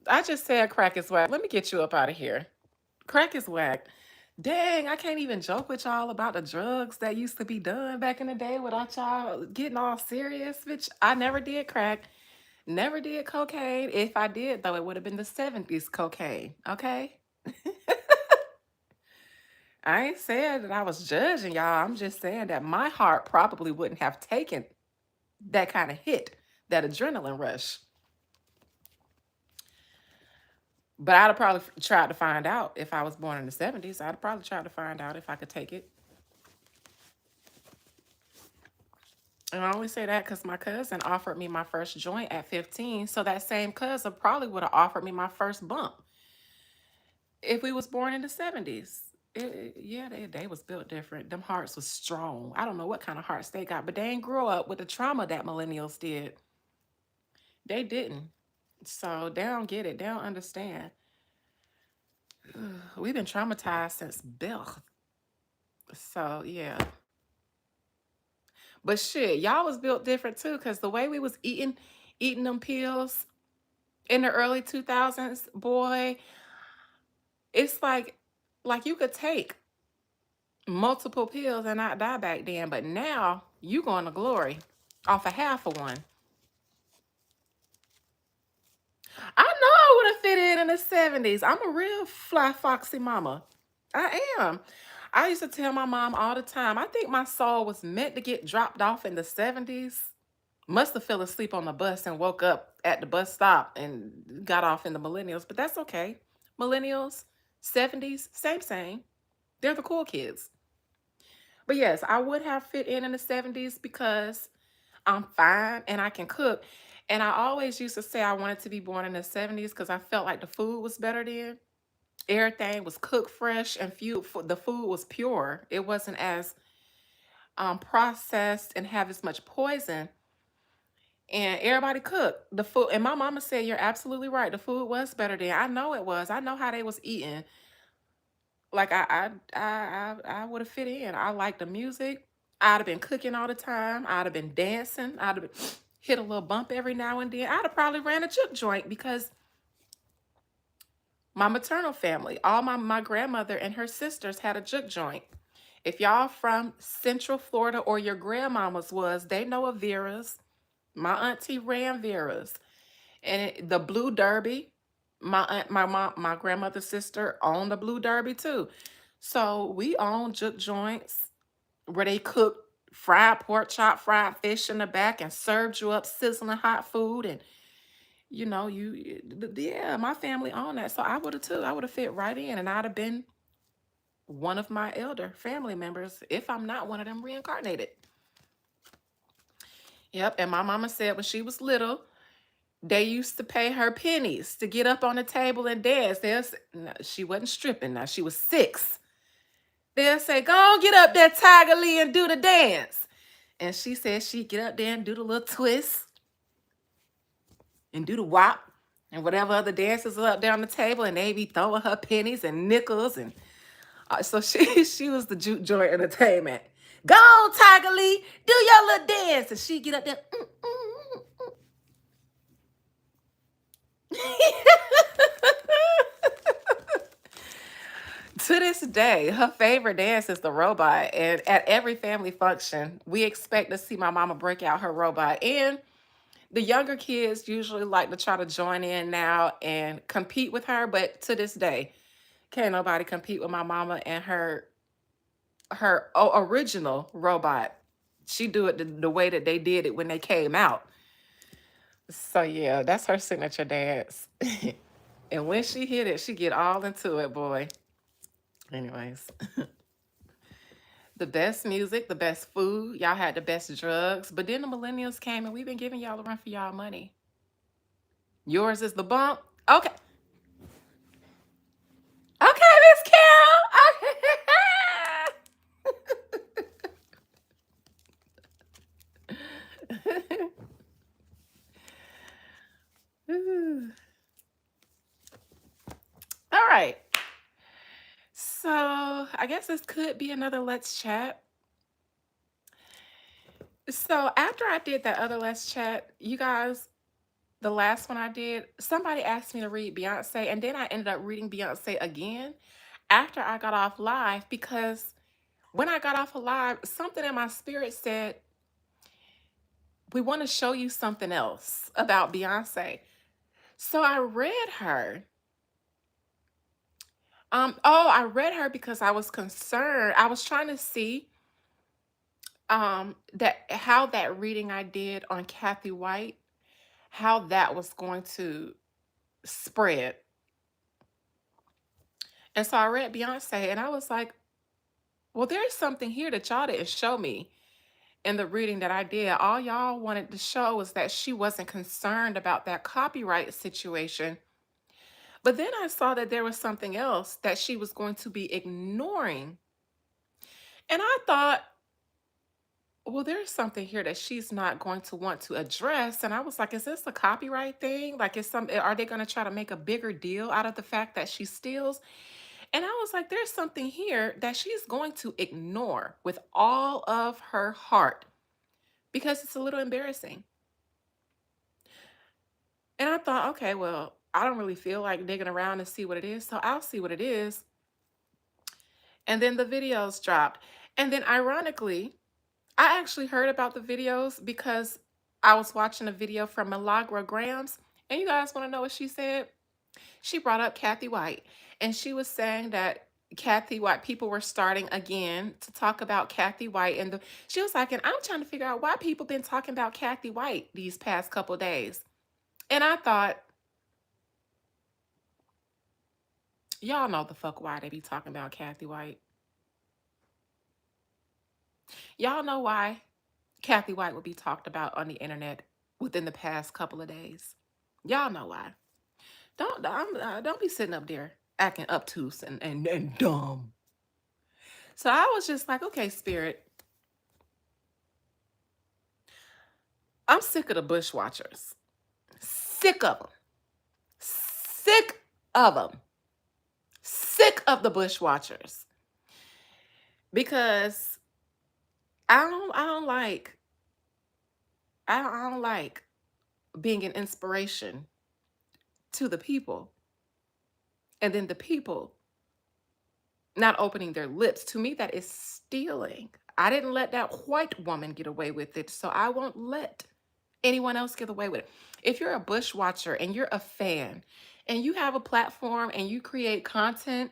I just said crack is whack. Let me get you up out of here. Crack is whack. Dang, I can't even joke with y'all about the drugs that used to be done back in the day without y'all getting all serious. Bitch, I never did crack, never did cocaine. If I did, though, it would have been the 70s cocaine. Okay? I ain't saying that I was judging y'all. I'm just saying that my heart probably wouldn't have taken that kind of hit, that adrenaline rush. But I'd have probably tried to find out if I was born in the 70s. I'd have probably tried to find out if I could take it. And I only say that because my cousin offered me my first joint at 15. So that same cousin probably would have offered me my first bump if we was born in the 70s. Yeah, they was built different. Them hearts was strong. I don't know what kind of hearts they got, but they ain't grow up with the trauma that millennials did. They didn't. So they don't get it. They don't understand. We've been traumatized since birth. So yeah. But shit, y'all was built different too, because the way we was eating them pills in the early 2000s, boy, it's like you could take multiple pills and not die back then, but now you going to glory off a half of one. I know I would have fit in the 70s. I'm a real fly foxy mama. I am. I used to tell my mom all the time, I think my soul was meant to get dropped off in the 70s. Must have fell asleep on the bus and woke up at the bus stop and got off in the millennials, but that's okay. Millennials, 70s, same, same. They're the cool kids. But yes, I would have fit in the 70s because I'm fine and I can cook. And I always used to say I wanted to be born in the 70s because I felt like the food was better then. Everything was cooked fresh and the food was pure. It wasn't as processed and have as much poison. And everybody cooked the food. And my mama said, "You're absolutely right. The food was better then." I know it was. I know how they was eating. Like I would have fit in. I like the music. I'd have been cooking all the time. I'd have been dancing. I'd have been hit a little bump every now and then. I'd have probably ran a juke joint because my maternal family, all my grandmother and her sisters had a juke joint. If y'all from Central Florida or your grandmamas was, they know of Vera's. My auntie ran Vera's. And the Blue Derby. My aunt, my mom, my grandmother's sister owned a Blue Derby too. So we own juke joints where they cook fried pork chop, fried fish in the back, and served you up sizzling hot food. And yeah, my family owned that. So I would have too. I would have fit right in, and I'd have been one of my elder family members if I'm not one of them reincarnated. Yep. And my mama said when she was little, they used to pay her pennies to get up on the table and dance. No, she wasn't stripping now. She was 6. They'll say, go on, get up there, Tiger Lee, and do the dance. And she said she'd get up there and do the little twist and do the wop and whatever other dances are up there on the table. And they be throwing her pennies and nickels. And so she was the juke joint entertainment. Go on, Tiger Lee, do your little dance. And she'd get up there. To this day, her favorite dance is the robot. And at every family function, we expect to see my mama break out her robot. And the younger kids usually like to try to join in now and compete with her. But to this day, can't nobody compete with my mama and her original robot. She do it the way that they did it when they came out. So yeah, that's her signature dance. And when she hit it, she get all into it, boy. Anyways, the best music, the best food, y'all had the best drugs, but then the millennials came and we've been giving y'all a run for y'all money. Yours is the bump. Okay. Okay, Miss Carol. Ooh. All right. So I guess this could be another Let's Chat. So after I did that other Let's Chat, you guys, the last one I did, somebody asked me to read Beyonce, and then I ended up reading Beyonce again after I got off live because when I got off of live, something in my spirit said, we want to show you something else about Beyonce. So I read her. I read her because I was concerned. I was trying to see that how that reading I did on Kathy White, how that was going to spread. And so I read Beyonce and I was like, well, there's something here that y'all didn't show me in the reading that I did. All y'all wanted to show was that she wasn't concerned about that copyright situation. But then I saw that there was something else that she was going to be ignoring. And I thought, well, there's something here that she's not going to want to address. And I was like, is this a copyright thing? Like, are they going to try to make a bigger deal out of the fact that she steals? And I was like, there's something here that she's going to ignore with all of her heart because it's a little embarrassing. And I thought, okay, well, I don't really feel like digging around to see what it is. So I'll see what it is. And then the videos dropped. And then ironically, I actually heard about the videos because I was watching a video from Malagra Grams. And you guys want to know what she said? She brought up Kathy White. And she was saying that Kathy White, people were starting again to talk about Kathy White. And she was like, and I'm trying to figure out why people been talking about Kathy White these past couple days. And I thought, y'all know the fuck why they be talking about Kathy White. Y'all know why Kathy White will be talked about on the internet within the past couple of days. Y'all know why. Don't be sitting up there acting obtuse and dumb. So I was just like, okay, Spirit, I'm sick of the Bushwatchers. Sick of them. Sick of them. Sick of the Bushwatchers. Because I don't like being an inspiration to the people. And then the people not opening their lips. To me, that is stealing. I didn't let that white woman get away with it, so I won't let anyone else get away with it. If you're a Bushwatcher and you're a fan and you have a platform and you create content,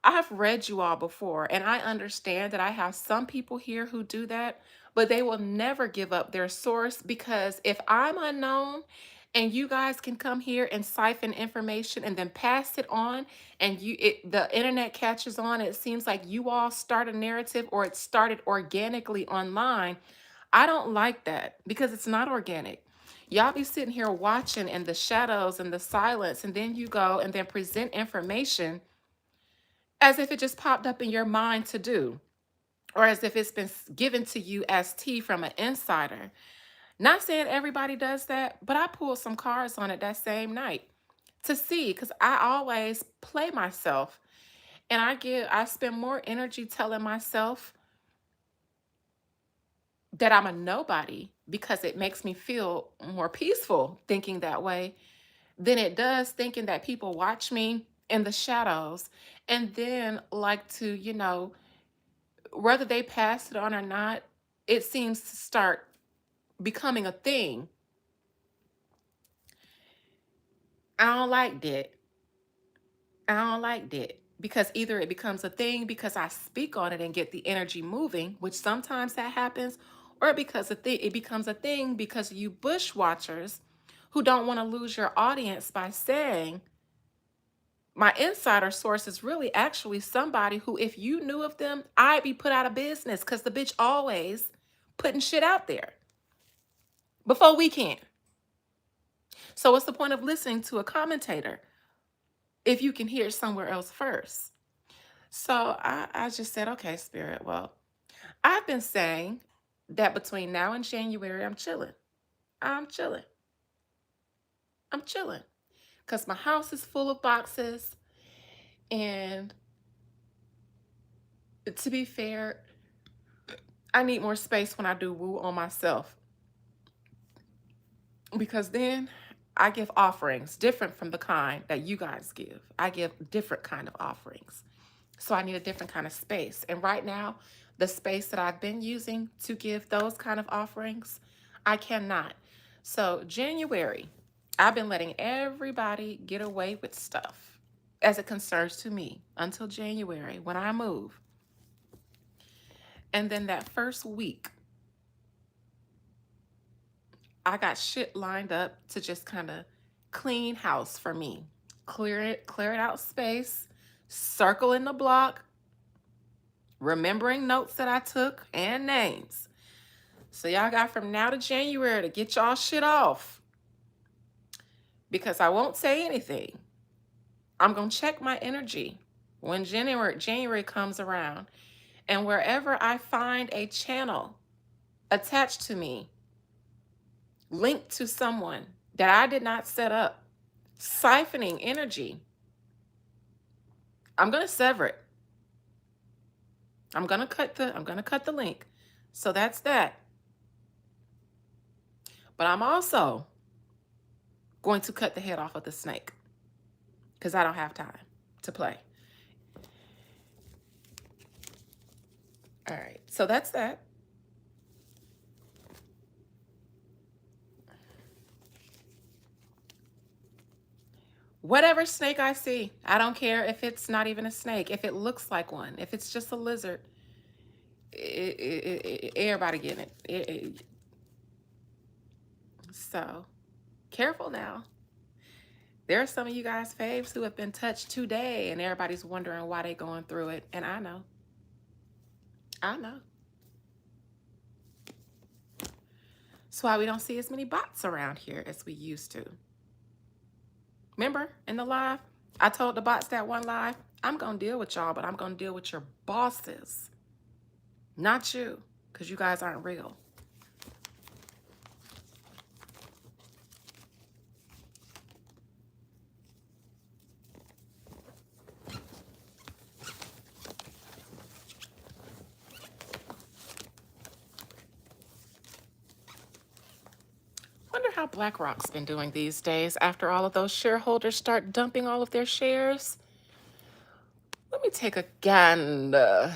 I've read you all before, and I understand that I have some people here who do that, but they will never give up their source because if I'm unknown and you guys can come here and siphon information and then pass it on and the internet catches on, it seems like you all start a narrative or it started organically online. I don't like that because it's not organic. Y'all be sitting here watching in the shadows and the silence, and then you go and then present information as if it just popped up in your mind to do, or as if it's been given to you as tea from an insider. Not saying everybody does that, but I pulled some cards on it that same night to see because I always play myself and I spend more energy telling myself that I'm a nobody because it makes me feel more peaceful thinking that way than it does thinking that people watch me in the shadows and then like to, whether they pass it on or not, it seems to start becoming a thing. I don't like that. I don't like that because either it becomes a thing because I speak on it and get the energy moving, which sometimes that happens, or because it becomes a thing because you bushwatchers who don't want to lose your audience by saying my insider source is really actually somebody who, if you knew of them, I'd be put out of business because the bitch always putting shit out there before we can. So what's the point of listening to a commentator if you can hear it somewhere else first? So I just said, okay, Spirit, well, I've been saying that between now and January, I'm chilling. I'm chilling. I'm chilling. Because my house is full of boxes. And to be fair, I need more space when I do woo on myself. Because then I give offerings different from the kind that you guys give. I give different kind of offerings. So I need a different kind of space. And right now, the space that I've been using to give those kind of offerings, I cannot. So January, I've been letting everybody get away with stuff as it concerns to me until January when I move. And then that first week, I got shit lined up to just kind of clean house for me. Clear it out space, circling the block, remembering notes that I took and names. So y'all got from now to January to get y'all shit off because I won't say anything. I'm going to check my energy when January comes around, and wherever I find a channel attached to me, linked to someone that I did not set up, siphoning energy, I'm going to sever it. I'm going to cut the link. So that's that. But I'm also going to cut the head off of the snake because I don't have time to play. All right, so that's that. Whatever snake I see, I don't care if it's not even a snake, if it looks like one, if it's just a lizard, everybody getting it. So careful now. There are some of you guys faves who have been touched today and everybody's wondering why they're going through it. And I know. That's why we don't see as many bots around here as we used to. Remember in the live, I told the bots that one live, I'm going to deal with y'all, but I'm going to deal with your bosses, not you, because you guys aren't real. Wonder how BlackRock's been doing these days after all of those shareholders start dumping all of their shares. Let me take a gander.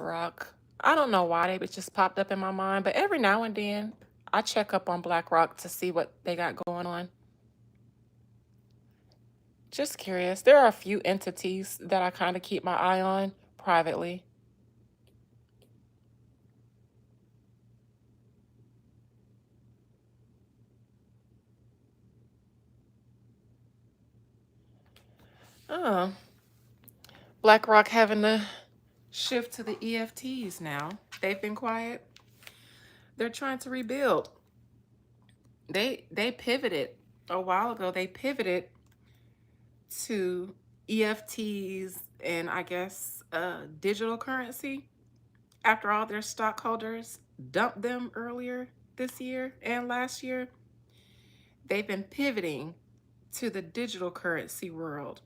BlackRock. I don't know why they just popped up in my mind, but every now and then I check up on BlackRock to see what they got going on. Just curious. There are a few entities that I kind of keep my eye on privately. Oh, BlackRock having to shift to the EFTs now. They've been quiet. They're trying to rebuild. They pivoted a while ago. They pivoted to EFTs and I guess digital currency after all their stockholders dumped them earlier this year and last year. They've been pivoting to the digital currency world.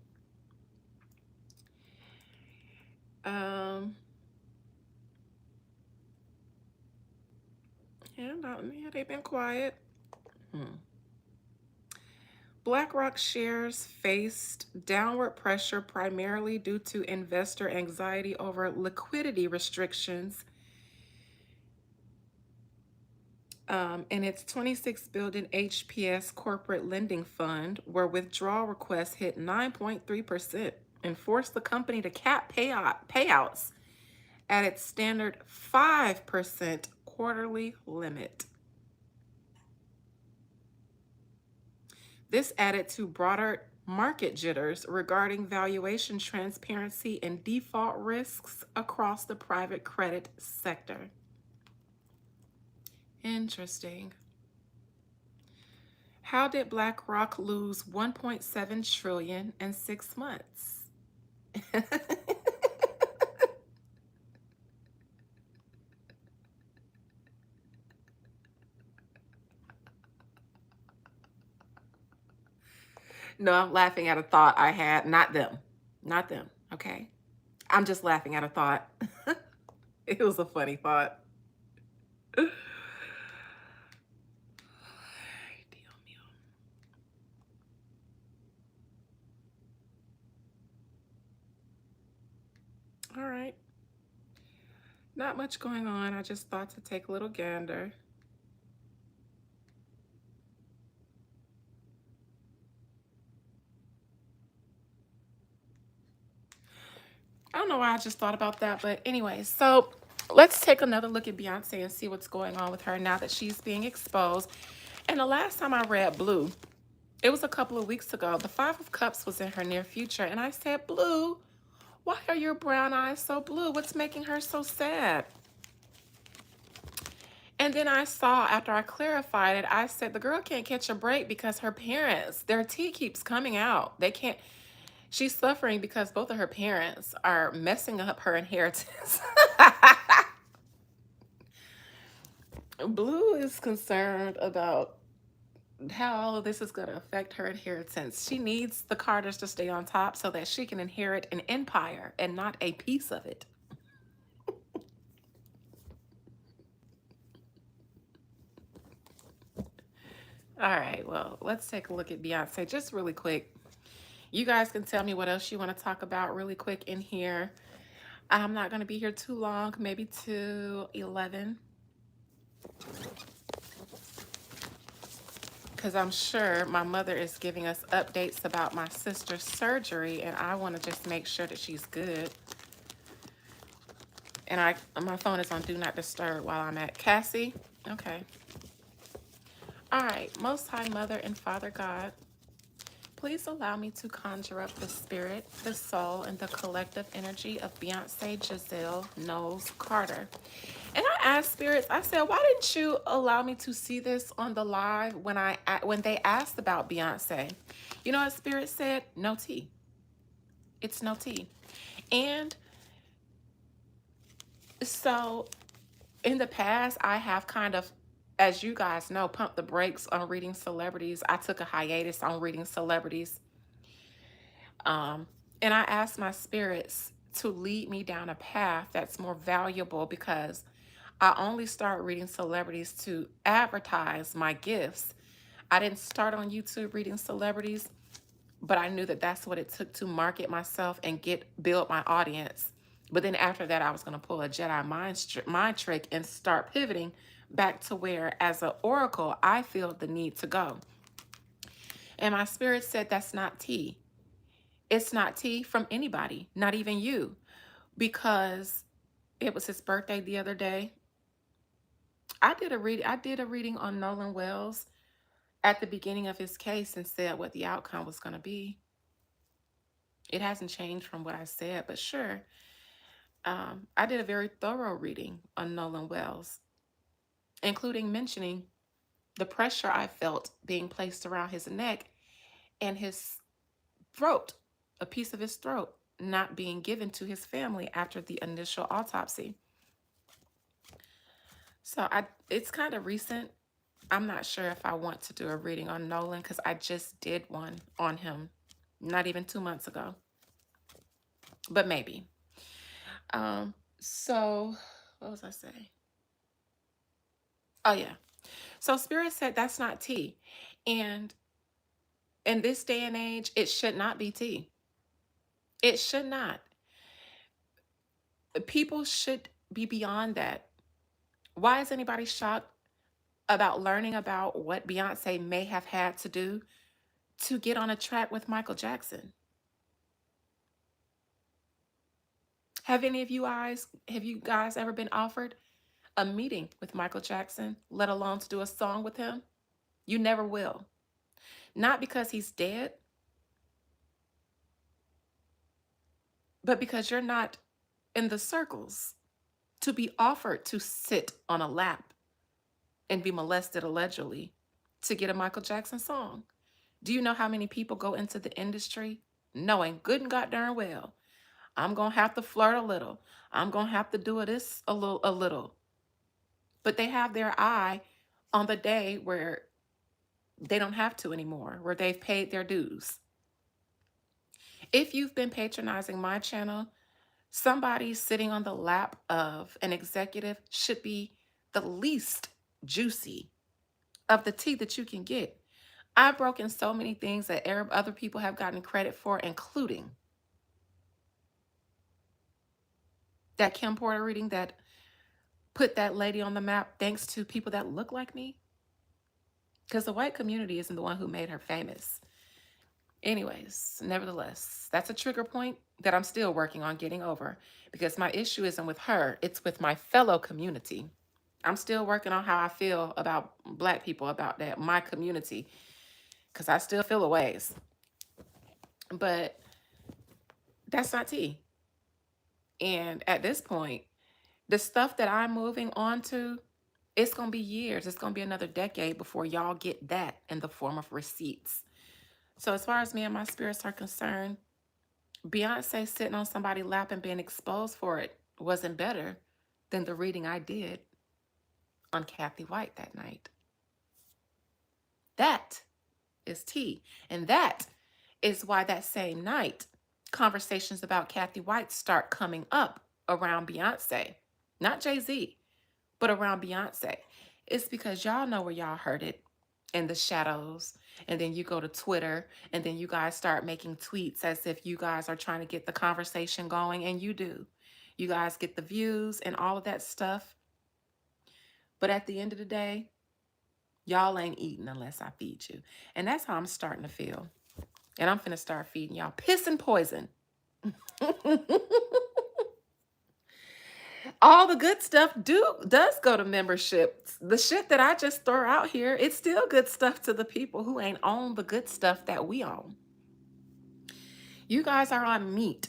Um, yeah, they've been quiet. Hmm. BlackRock shares faced downward pressure primarily due to investor anxiety over liquidity restrictions in its 26 billion HPS corporate lending fund, where withdrawal requests hit 9.3% and forced the company to cap payouts at its standard 5% quarterly limit. This added to broader market jitters regarding valuation transparency and default risks across the private credit sector. Interesting. How did BlackRock lose 1.7 trillion in 6 months? No, I'm laughing at a thought I had. Not them. Not them. Okay. I'm just laughing at a thought. It was a funny thought. Ay, Dios mío. All right. Not much going on. I just thought to take a little gander. I don't know why I just thought about that, but anyway, so let's take another look at Beyonce and see what's going on with her now that she's being exposed. And the last time I read Blue, it was a couple of weeks ago. The Five of Cups was in her near future, and I said, Blue, why are your brown eyes so blue? What's making her so sad? And then I saw, after I clarified it, I said, the girl can't catch a break because her parents, their tea keeps coming out. They can't, she's suffering because both of her parents are messing up her inheritance. Blue is concerned about how all of this is going to affect her inheritance. She needs the Carters to stay on top so that she can inherit an empire and not a piece of it. All right, well, let's take a look at Beyonce just really quick. You guys can tell me what else you want to talk about really quick in here. I'm not going to be here too long, maybe to 11. Because I'm sure my mother is giving us updates about my sister's surgery, and I want to just make sure that she's good. And my phone is on Do Not Disturb while I'm at Cassie. Okay. All right. Most High Mother and Father God, please allow me to conjure up the spirit, the soul, and the collective energy of Beyonce Giselle Knowles Carter. And I asked spirits, I said, why didn't you allow me to see this on the live when they asked about Beyonce? You know what spirit said? No tea. It's no tea. And so in the past, I have kind of, as you guys know, pumped the brakes on reading celebrities. I took a hiatus on reading celebrities. And I asked my spirits to lead me down a path that's more valuable because I only start reading celebrities to advertise my gifts. I didn't start on YouTube reading celebrities, but I knew that that's what it took to market myself and build my audience. But then after that, I was going to pull a Jedi mind trick and start pivoting back to where, as an oracle, I feel the need to go. And my spirit said, that's not tea. It's not tea from anybody, not even you, because it was his birthday the other day. I did a reading on Nolan Wells at the beginning of his case and said what the outcome was going to be. It hasn't changed from what I said, but sure. I did a very thorough reading on Nolan Wells, including mentioning the pressure I felt being placed around his neck and his throat, a piece of his throat not being given to his family after the initial autopsy. So it's kind of recent. I'm not sure if I want to do a reading on Nolan because I just did one on him not even 2 months ago, but maybe. So what was I saying? Oh yeah. So Spirit said that's not tea. And in this day and age, it should not be tea. It should not. People should be beyond that. Why is anybody shocked about learning about what Beyonce may have had to do to get on a track with Michael Jackson? Have you guys ever been offered a meeting with Michael Jackson, let alone to do a song with him? You never will. Not because he's dead, but because you're not in the circles to be offered to sit on a lap and be molested allegedly to get a Michael Jackson song. Do you know how many people go into the industry knowing good and god darn well, I'm gonna have to flirt a little. I'm gonna have to do this a little. But they have their eye on the day where they don't have to anymore, where they've paid their dues. If you've been patronizing my channel, somebody sitting on the lap of an executive should be the least juicy of the tea that you can get. I've broken so many things that other people have gotten credit for, including that Kim Porter reading that put that lady on the map thanks to people that look like me. Because the white community isn't the one who made her famous. Anyways, nevertheless, that's a trigger point that I'm still working on getting over because my issue isn't with her, it's with my fellow community. I'm still working on how I feel about Black people, about that, my community, because I still feel a ways. But that's not tea. And at this point, the stuff that I'm moving on to, it's going to be years. It's going to be another decade before y'all get that in the form of receipts. So as far as me and my spirits are concerned, Beyonce sitting on somebody's lap and being exposed for it wasn't better than the reading I did on Kathy White that night. That is tea. And that is why that same night, conversations about Kathy White start coming up around Beyonce. Not Jay-Z, but around Beyonce. It's because y'all know where y'all heard it in the shadows. And then you go to Twitter and then you guys start making tweets as if you guys are trying to get the conversation going, and you do. You guys get the views and all of that stuff. But at the end of the day, y'all ain't eating unless I feed you. And that's how I'm starting to feel. And I'm finna start feeding y'all piss and poison. All the good stuff does go to memberships. The shit that I just throw out here, it's still good stuff to the people who ain't own the good stuff that we own. You guys are on meat.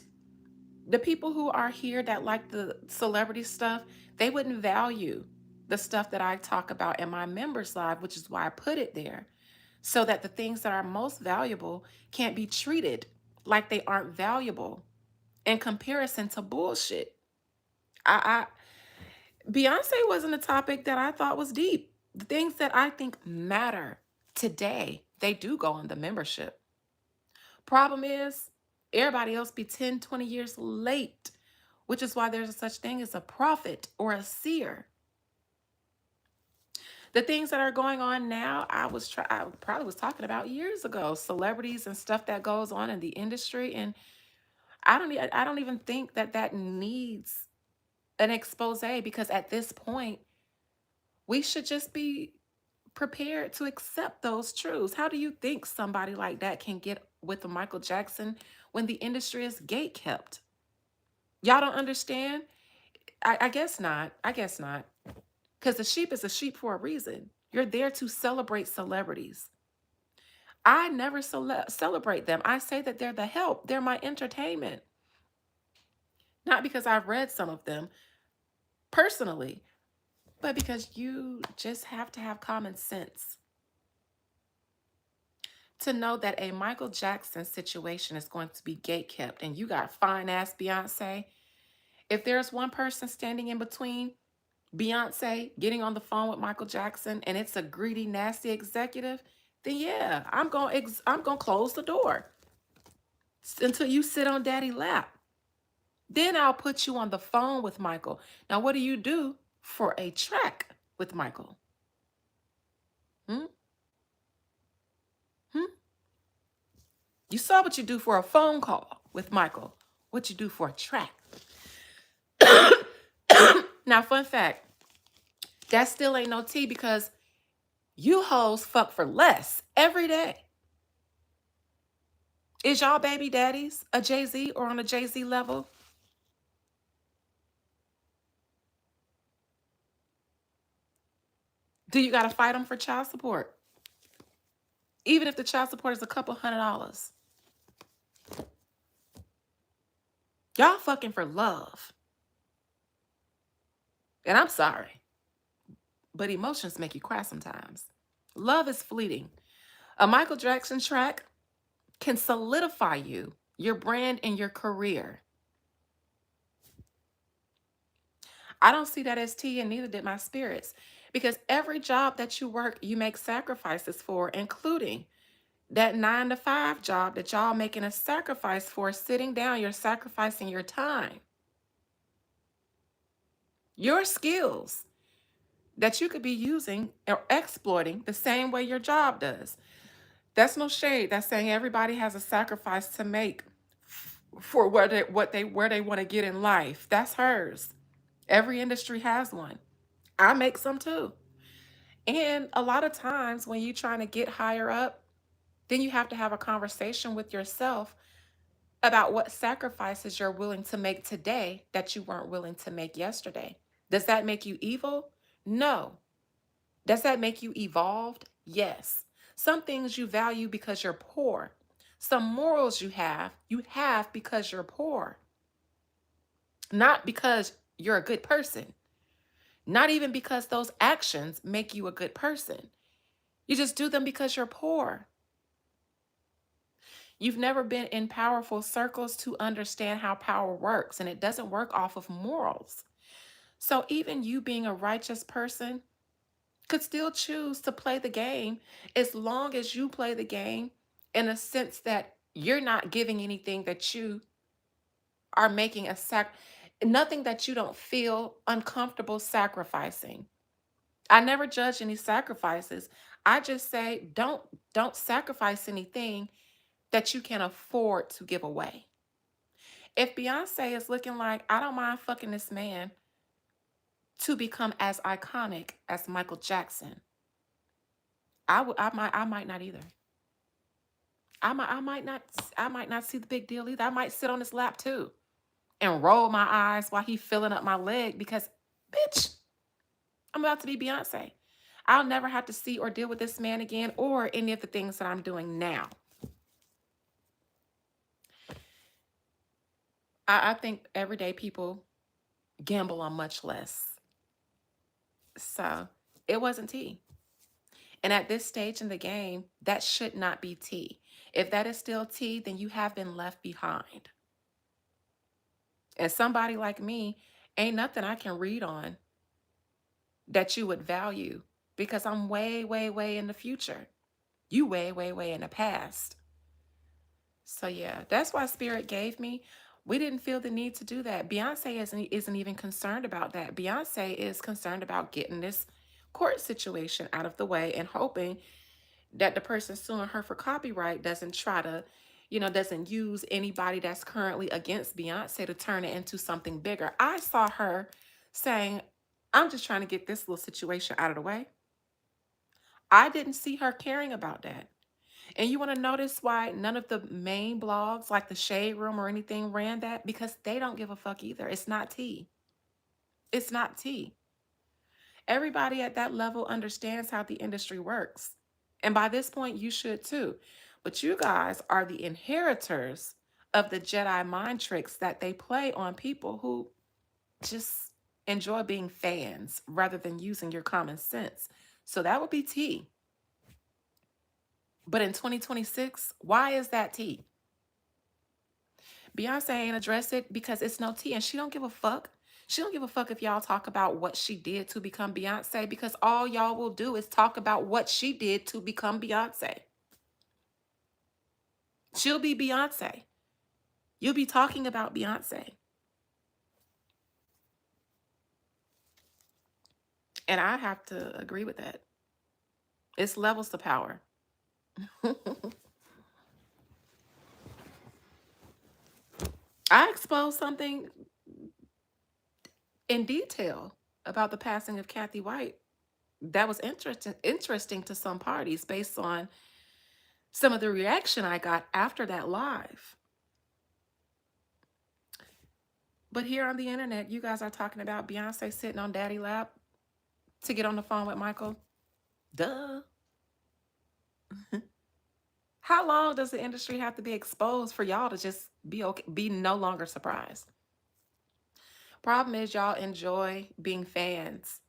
The people who are here that like the celebrity stuff, they wouldn't value the stuff that I talk about in my members live, which is why I put it there, so that the things that are most valuable can't be treated like they aren't valuable in comparison to bullshit. I Beyonce wasn't a topic that I thought was deep. The things that I think matter today, they do go in the membership. Problem is, everybody else be 10, 20 years late, which is why there's a such thing as a prophet or a seer. The things that are going on now, I probably was talking about years ago, celebrities and stuff that goes on in the industry. And I don't even think that that needs an expose, because at this point, we should just be prepared to accept those truths. How do you think somebody like that can get with a Michael Jackson when the industry is gate kept? Y'all don't understand? I guess not. I guess not. Because the sheep is a sheep for a reason. You're there to celebrate celebrities. I never celebrate them. I say that they're the help, they're my entertainment. Not because I've read some of them personally, but because you just have to have common sense to know that a Michael Jackson situation is going to be gate kept, and you got fine ass Beyonce. If there's one person standing in between Beyonce getting on the phone with Michael Jackson and it's a greedy, nasty executive, then yeah, I'm going to close the door until you sit on daddy lap. Then I'll put you on the phone with Michael. Now, what do you do for a track with Michael? Hmm? Hmm? You saw what you do for a phone call with Michael. What you do for a track. Now, fun fact, that still ain't no tea because you hoes fuck for less every day. Is y'all baby daddies a Jay-Z or on a Jay-Z level? Do you got to fight them for child support? Even if the child support is a couple $100. Y'all fucking for love. And I'm sorry, but emotions make you cry sometimes. Love is fleeting. A Michael Jackson track can solidify you, your brand, and your career. I don't see that as tea, and neither did my spirits. Because every job that you work, you make sacrifices for, including that 9 to 5 job that y'all making a sacrifice for. Sitting down, you're sacrificing your time, your skills that you could be using or exploiting the same way your job does. That's no shade. That's saying everybody has a sacrifice to make for where they want to get in life. That's hers. Every industry has one. I make some too. And a lot of times when you're trying to get higher up, then you have to have a conversation with yourself about what sacrifices you're willing to make today that you weren't willing to make yesterday. Does that make you evil? No. Does that make you evolved? Yes. Some things you value because you're poor. Some morals you have because you're poor, not because you're a good person, not even because those actions make you a good person. You just do them because you're poor. You've never been in powerful circles to understand how power works, and it doesn't work off of morals. So even you being a righteous person could still choose to play the game as long as you play the game in a sense that you're not giving anything that you are making nothing that you don't feel uncomfortable sacrificing. I never judge any sacrifices. I just say don't sacrifice anything that you can afford to give away. If Beyonce is looking like, I don't mind fucking this man to become as iconic as Michael Jackson, I might not either. I might not see the big deal either. I might sit on his lap too and roll my eyes while he filling up my leg because bitch, I'm about to be Beyonce. I'll never have to see or deal with this man again or any of the things that I'm doing now. I think everyday people gamble on much less. So it wasn't tea. And at this stage in the game, that should not be tea. If that is still tea, then you have been left behind. And somebody like me, ain't nothing I can read on that you would value because I'm way, way, way in the future. You way, way, way in the past. So yeah, that's why Spirit gave me. We didn't feel the need to do that. Beyonce isn't even concerned about that. Beyonce is concerned about getting this court situation out of the way and hoping that the person suing her for copyright doesn't try to, doesn't use anybody that's currently against Beyonce to turn it into something bigger. I saw her saying, I'm just trying to get this little situation out of the way. I didn't see her caring about that. And you want to notice why none of the main blogs, like the Shade Room or anything, ran that? Because they don't give a fuck either. It's not tea. It's not tea. Everybody at that level understands how the industry works. And by this point, you should too. But you guys are the inheritors of the Jedi mind tricks that they play on people who just enjoy being fans rather than using your common sense. So that would be tea. But in 2026, why is that tea? Beyonce ain't addressed it because it's no tea and she don't give a fuck. She don't give a fuck if y'all talk about what she did to become Beyonce because all y'all will do is talk about what she did to become Beyonce. She'll be Beyonce. You'll be talking about Beyonce. And I have to agree with that. It's levels to power. I exposed something in detail about the passing of Kathy White that was interesting to some parties based on some of the reaction I got after that live. But here on the internet, you guys are talking about Beyonce sitting on daddy lap to get on the phone with Michael. Duh. How long does the industry have to be exposed for y'all to just be okay, be no longer surprised? Problem is y'all enjoy being fans.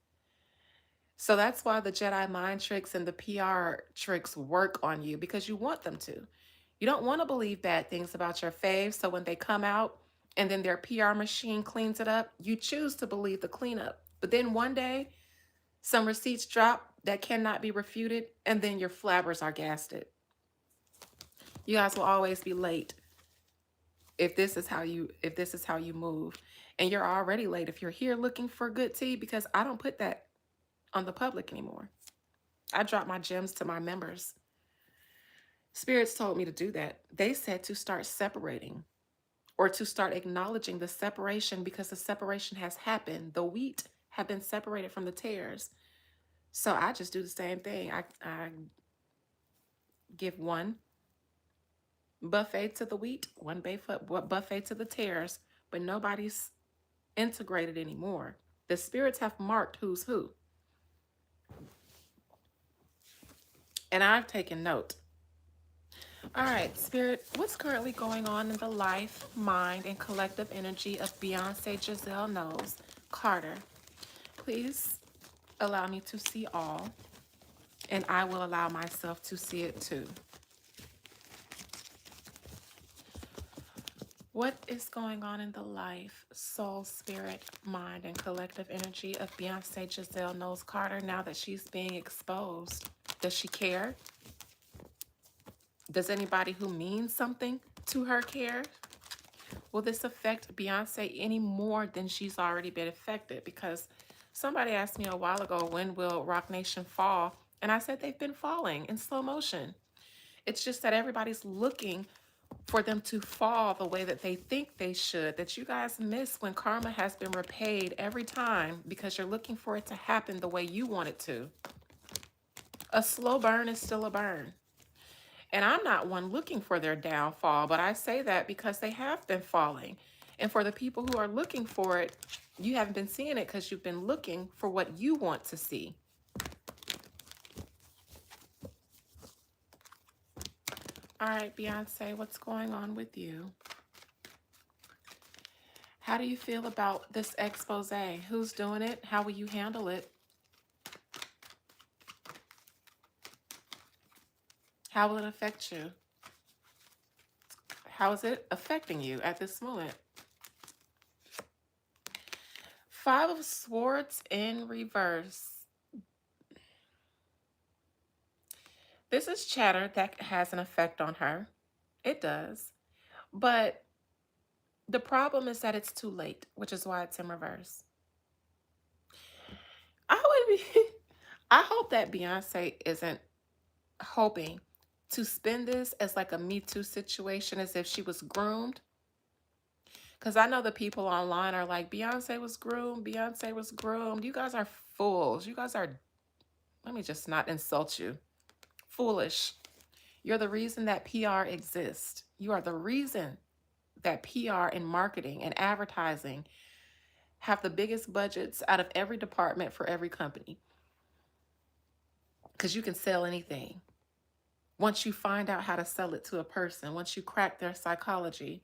So that's why the Jedi mind tricks and the PR tricks work on you because you want them to. You don't want to believe bad things about your faves. So when they come out and then their PR machine cleans it up, you choose to believe the cleanup. But then one day, some receipts drop that cannot be refuted, and then your flabbers are gasted. You guys will always be late if this is how you move. And you're already late if you're here looking for good tea because I don't put that on the public anymore. I drop my gems to my members. Spirits told me to do that. They said to start separating or to start acknowledging the separation because the separation has happened. The wheat have been separated from the tares. So I just do the same thing. I give one buffet to the wheat, one buffet to the tares, but nobody's integrated anymore. The spirits have marked who's who. And I've taken note. All right, Spirit, what's currently going on in the life, mind, and collective energy of Beyonce Giselle Knowles Carter? Please allow me to see all, and I will allow myself to see it too. What is going on in the life, soul, spirit, mind, and collective energy of Beyonce Giselle Knowles Carter now that she's being exposed? Does she care? Does anybody who means something to her care? Will this affect Beyonce any more than she's already been affected? Because somebody asked me a while ago, when will Rock Nation fall? And I said they've been falling in slow motion. It's just that everybody's looking for them to fall the way that they think they should, that you guys miss when karma has been repaid every time because you're looking for it to happen the way you want it to. A slow burn is still a burn. And I'm not one looking for their downfall, but I say that because they have been falling. And for the people who are looking for it, you haven't been seeing it because you've been looking for what you want to see. All right, Beyonce, what's going on with you? How do you feel about this expose? Who's doing it? How will you handle it? How will it affect you? How is it affecting you at this moment? Five of Swords in reverse. This is chatter that has an effect on her. It does. But the problem is that it's too late, which is why it's in reverse. I would be I hope that Beyonce isn't hoping to spin this as like a Me Too situation as if she was groomed. Because I know the people online are like, Beyonce was groomed, Beyonce was groomed. You guys are fools. You guys are, let me just not insult you. Foolish. You're the reason that PR exists. You are the reason that PR and marketing and advertising have the biggest budgets out of every department for every company. Because you can sell anything. Once you find out how to sell it to a person, once you crack their psychology,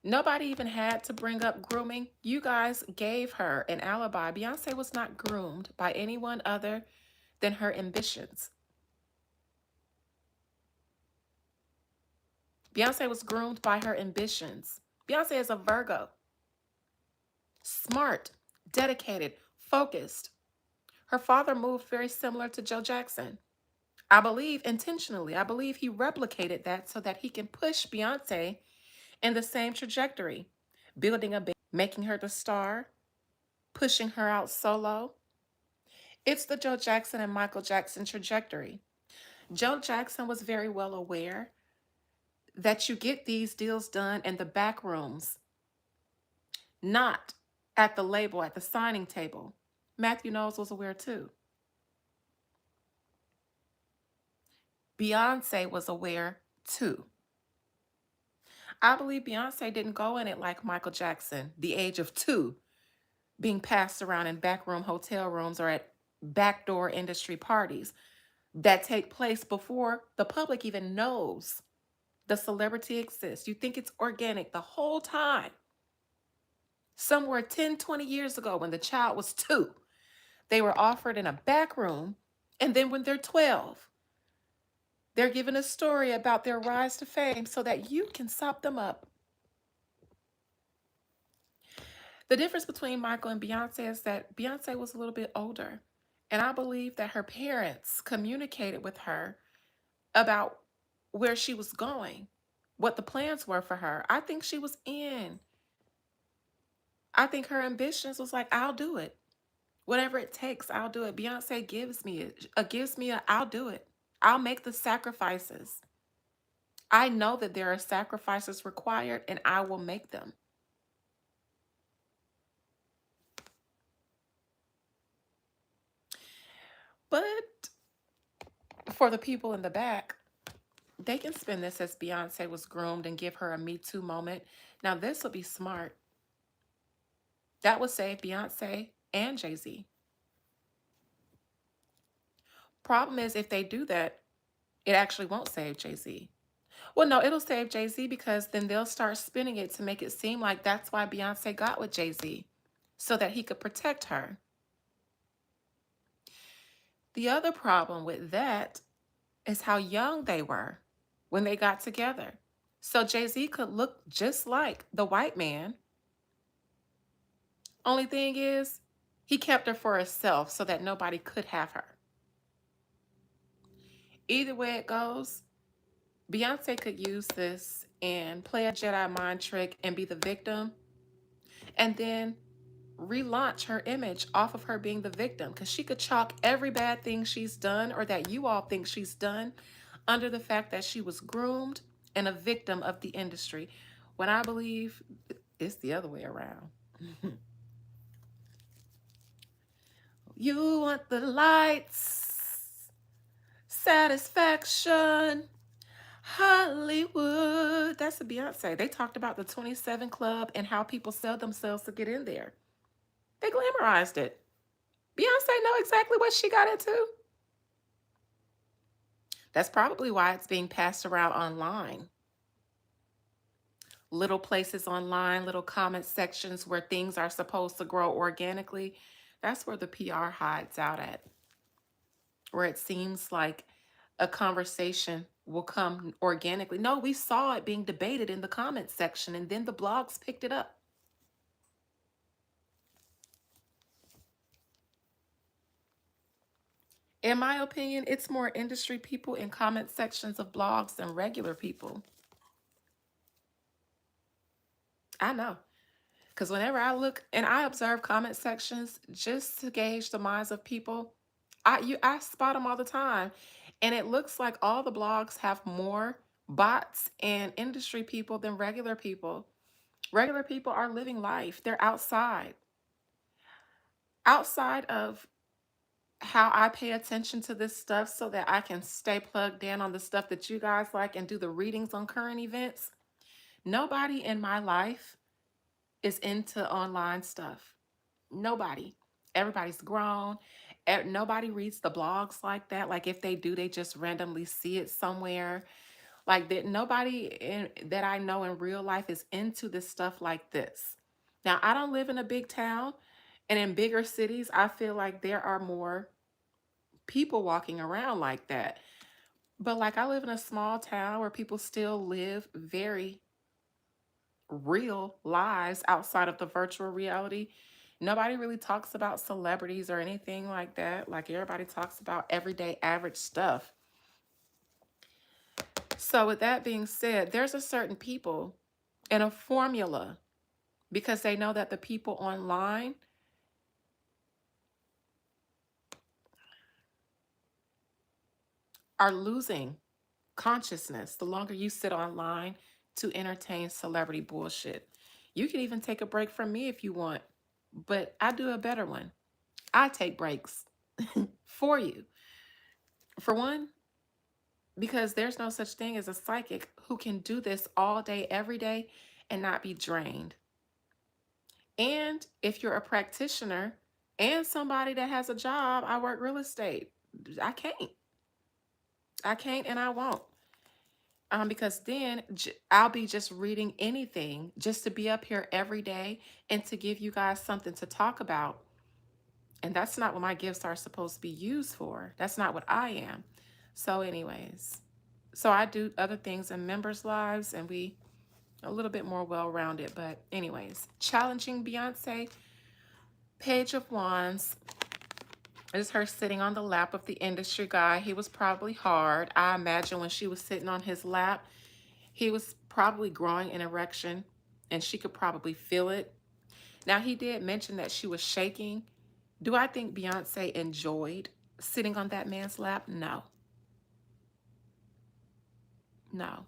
nobody even had to bring up grooming. You guys gave her an alibi. Beyonce was not groomed by anyone other than her ambitions. Beyonce was groomed by her ambitions. Beyonce is a Virgo. Smart, dedicated, focused. Her father moved very similar to Joe Jackson. I believe intentionally. I believe he replicated that so that he can push Beyonce in the same trajectory, building a baby, making her the star, pushing her out solo. It's the Joe Jackson and Michael Jackson trajectory. Joe Jackson was very well aware that you get these deals done in the back rooms, not at the label, at the signing table. Matthew Knowles was aware too. Beyonce was aware too. I believe Beyonce didn't go in it like Michael Jackson, the age of 2, being passed around in backroom hotel rooms or at backdoor industry parties that take place before the public even knows the celebrity exists. You think it's organic the whole time. Somewhere 10, 20 years ago when the child was 2, they were offered in a back room. And then when they're 12, they're given a story about their rise to fame so that you can sop them up. The difference between Michael and Beyonce is that Beyonce was a little bit older. And I believe that her parents communicated with her about where she was going, what the plans were for her. I think she was in. I think her ambitions was like, I'll do it. Whatever it takes, I'll do it. Beyonce gives me it. Gives me a, I'll do it. I'll make the sacrifices. I know that there are sacrifices required and I will make them. But for the people in the back, they can spin this as Beyonce was groomed and give her a Me Too moment. Now, this would be smart. That would save Beyonce and Jay-Z. Problem is, if they do that, it actually won't save Jay-Z. Well, no, it'll save Jay-Z because then they'll start spinning it to make it seem like that's why Beyonce got with Jay-Z, so that he could protect her. The other problem with that is how young they were when they got together. So Jay-Z could look just like the white man. Only thing is, he kept her for himself so that nobody could have her. Either way it goes, Beyonce could use this and play a Jedi mind trick and be the victim, and then relaunch her image off of her being the victim, because she could chalk every bad thing she's done or that you all think she's done under the fact that she was groomed and a victim of the industry, when I believe it's the other way around. You want the lights, satisfaction, Hollywood. That's a Beyonce. They talked about the 27 Club and how people sell themselves to get in there. They glamorized it. Beyonce know exactly what she got into. That's probably why it's being passed around online. Little places online, little comment sections where things are supposed to grow organically. That's where the PR hides out at, where it seems like a conversation will come organically. No, we saw it being debated in the comment section and then the blogs picked it up. In my opinion, it's more industry people in comment sections of blogs than regular people. I know. Because whenever I look and I observe comment sections just to gauge the minds of people, I spot them all the time, and it looks like all the blogs have more bots and industry people than regular people. Regular people are living life. They're outside of how I pay attention to this stuff so that I can stay plugged in on the stuff that you guys like and do the readings on current events. Nobody in my life is into online stuff. Nobody. Everybody's grown. Nobody reads the blogs like that. Like if they do, they just randomly see it somewhere. Like that nobody that I know in real life is into this stuff like this. Now, I don't live in a big town, and in bigger cities, I feel like there are more people walking around like that. But like I live in a small town where people still live very real lives outside of the virtual reality. Nobody really talks about celebrities or anything like that. Like everybody talks about everyday average stuff. So with that being said, there's a certain people and a formula because they know that the people online are losing consciousness the longer you sit online to entertain celebrity bullshit. You can even take a break from me if you want, but I do a better one. I take breaks for you. For one, because there's no such thing as a psychic who can do this all day, every day, and not be drained. And if you're a practitioner and somebody that has a job, I work real estate. I can't. I can't and I won't. Because then I'll be just reading anything just to be up here every day and to give you guys something to talk about. And that's not what my gifts are supposed to be used for. That's not what I am. So, anyways, so I do other things in members' lives and we a little bit more well-rounded. But anyways, challenging Beyonce, Page of Wands is her sitting on the lap of the industry guy. He was probably hard. I imagine when she was sitting on his lap, he was probably growing an erection and she could probably feel it. Now, he did mention that she was shaking. Do I think Beyonce enjoyed sitting on that man's lap? No. No.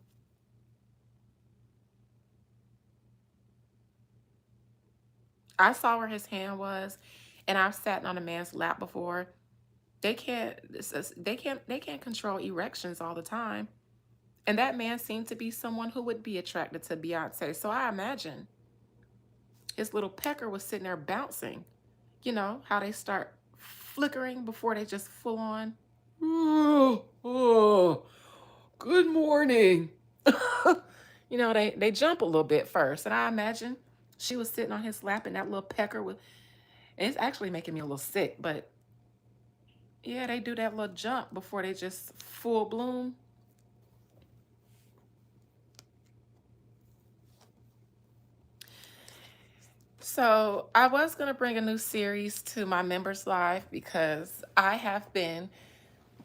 I saw where his hand was, and I've sat on a man's lap before. They can't control erections all the time. And that man seemed to be someone who would be attracted to Beyonce. So I imagine his little pecker was sitting there bouncing. You know, how they start flickering before they just full on. Oh, oh, good morning. You know, they jump a little bit first. And I imagine she was sitting on his lap and that little pecker was, and it's actually making me a little sick, but yeah, they do that little jump before they just full bloom. So I was going to bring a new series to my members live because I have been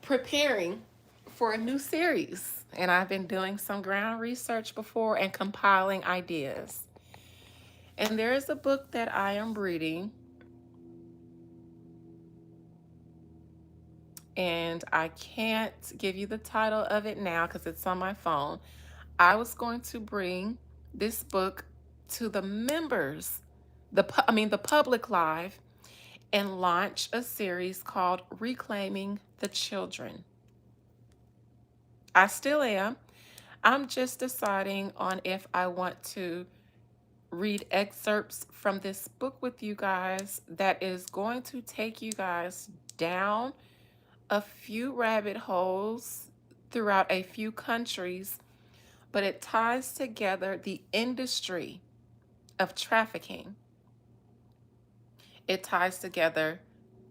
preparing for a new series and I've been doing some ground research before and compiling ideas. And there is a book that I am reading, and I can't give you the title of it now because it's on my phone. I was going to bring this book to the members, the public live, and launch a series called Reclaiming the Children. I still am. I'm just deciding on if I want to read excerpts from this book with you guys that is going to take you guys down a few rabbit holes throughout a few countries, but it ties together the industry of trafficking. It ties together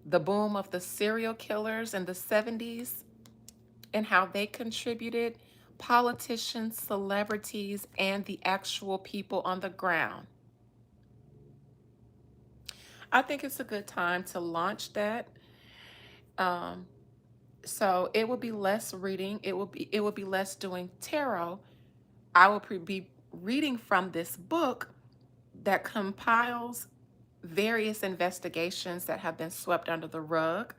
the boom of the serial killers in the 70s and how they contributed, politicians, celebrities, and the actual people on the ground. I think it's a good time to launch that. Um, so it will be less reading. It will be less doing tarot. I will be reading from this book that compiles various investigations that have been swept under the rug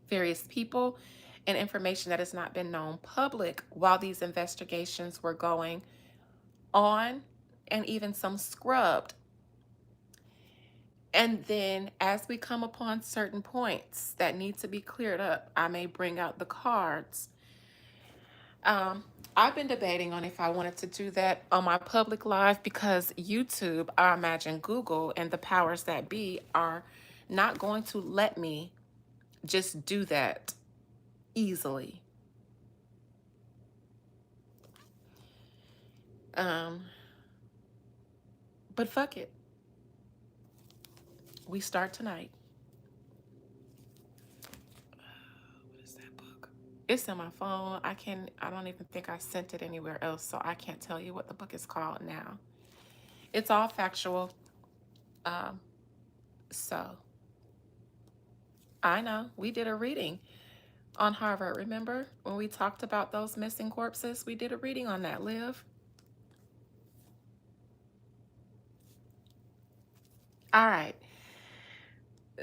various people and information that has not been known public while these investigations were going on, and even some scrubbed. And then as we come upon certain points that need to be cleared up, I may bring out the cards. Um, I've been debating on if I wanted to do that on my public live, because YouTube, I imagine Google and the powers that be are not going to let me just do that easily. Um, but fuck it. We start tonight. What is that book? It's in my phone. I don't even think I sent it anywhere else, so I can't tell you what the book is called now. It's all factual. Um, so I know we did a reading on Harvard. Remember when we talked about those missing corpses? We did a reading on that, Liv. All right.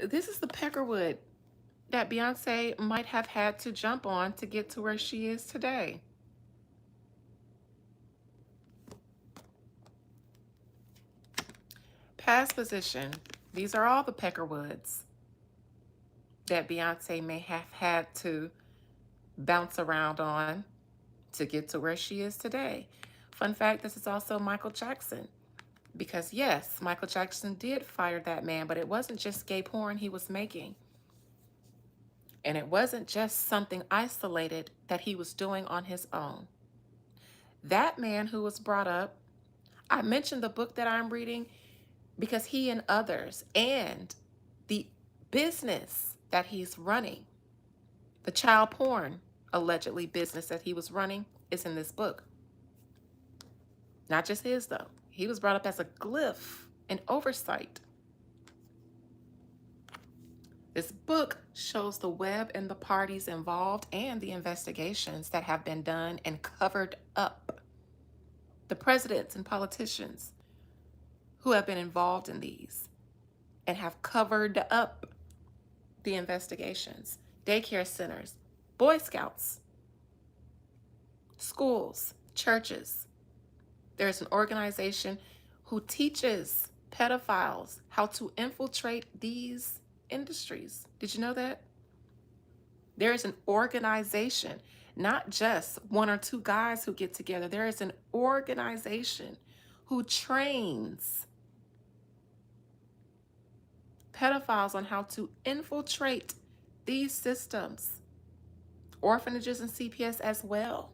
This is the peckerwood that Beyonce might have had to jump on to get to where she is today. Past position. These are all the peckerwoods that Beyonce may have had to bounce around on to get to where she is today. Fun fact, this is also Michael Jackson. Because yes, Michael Jackson did fire that man, but it wasn't just gay porn he was making. And it wasn't just something isolated that he was doing on his own. That man who was brought up, I mentioned the book that I'm reading because he and others, and the business that he's running, the child porn allegedly business that he was running, is in this book. Not just his, though. He was brought up as a glyph, an oversight. This book shows the web and the parties involved and the investigations that have been done and covered up. The presidents and politicians who have been involved in these and have covered up the investigations. Daycare centers, Boy Scouts, schools, churches. There's an organization who teaches pedophiles how to infiltrate these industries. Did you know that? There is an organization, not just one or two guys who get together. There is an organization who trains pedophiles on how to infiltrate these systems. Orphanages and CPS as well.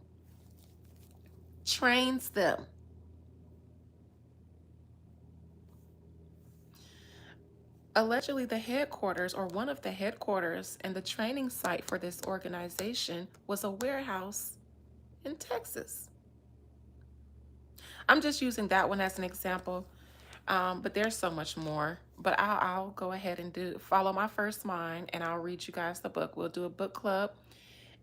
Trains them. Allegedly, the headquarters, or one of the headquarters and the training site for this organization, was a warehouse in Texas. I'm just using that one as an example, but there's so much more. But I'll go ahead and follow my first mind, and I'll read you guys the book. We'll do a book club,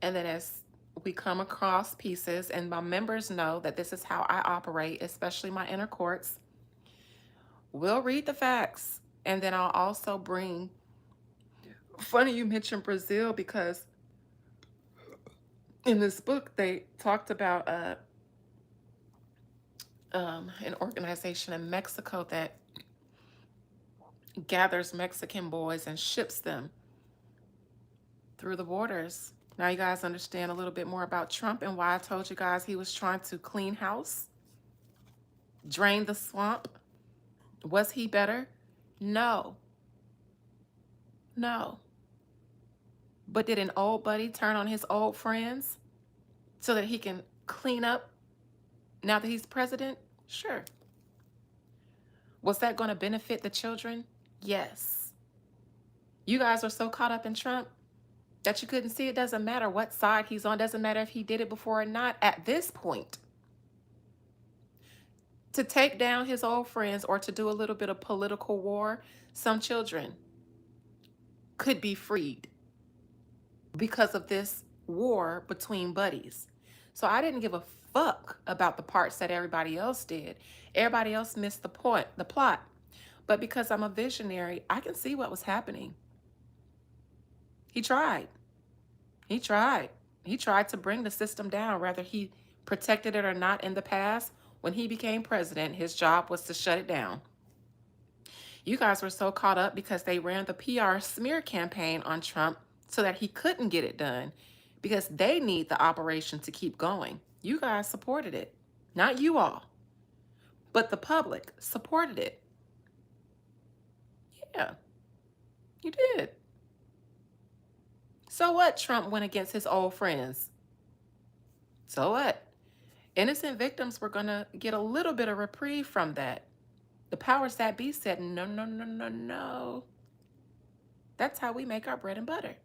and then as we come across pieces, and my members know that this is how I operate, especially my inner courts, we'll read the facts. And then I'll also bring, funny you mentioned Brazil, because in this book they talked about an organization in Mexico that gathers Mexican boys and ships them through the borders. Now you guys understand a little bit more about Trump and why I told you guys he was trying to clean house, drain the swamp. Was he better? No. No. But did an old buddy turn on his old friends so that he can clean up now that he's president? Sure. Was that going to benefit the children? Yes. You guys are so caught up in Trump that you couldn't see. It doesn't matter what side he's on. Doesn't matter if he did it before or not at this point. To take down his old friends or to do a little bit of political war, some children could be freed because of this war between buddies. So I didn't give a fuck about the parts that everybody else did. Everybody else missed the point, the plot. But because I'm a visionary, I can see what was happening. He tried. He tried. He tried to bring the system down, whether he protected it or not in the past. When he became president, his job was to shut it down. You guys were so caught up because they ran the PR smear campaign on Trump so that he couldn't get it done because they need the operation to keep going. You guys supported it. Not you all, but the public supported it. Yeah, you did. So what? Trump went against his old friends. So what? Innocent victims were going to get a little bit of reprieve from that. The powers that be said, no, no, no, no, no. That's how we make our bread and butter.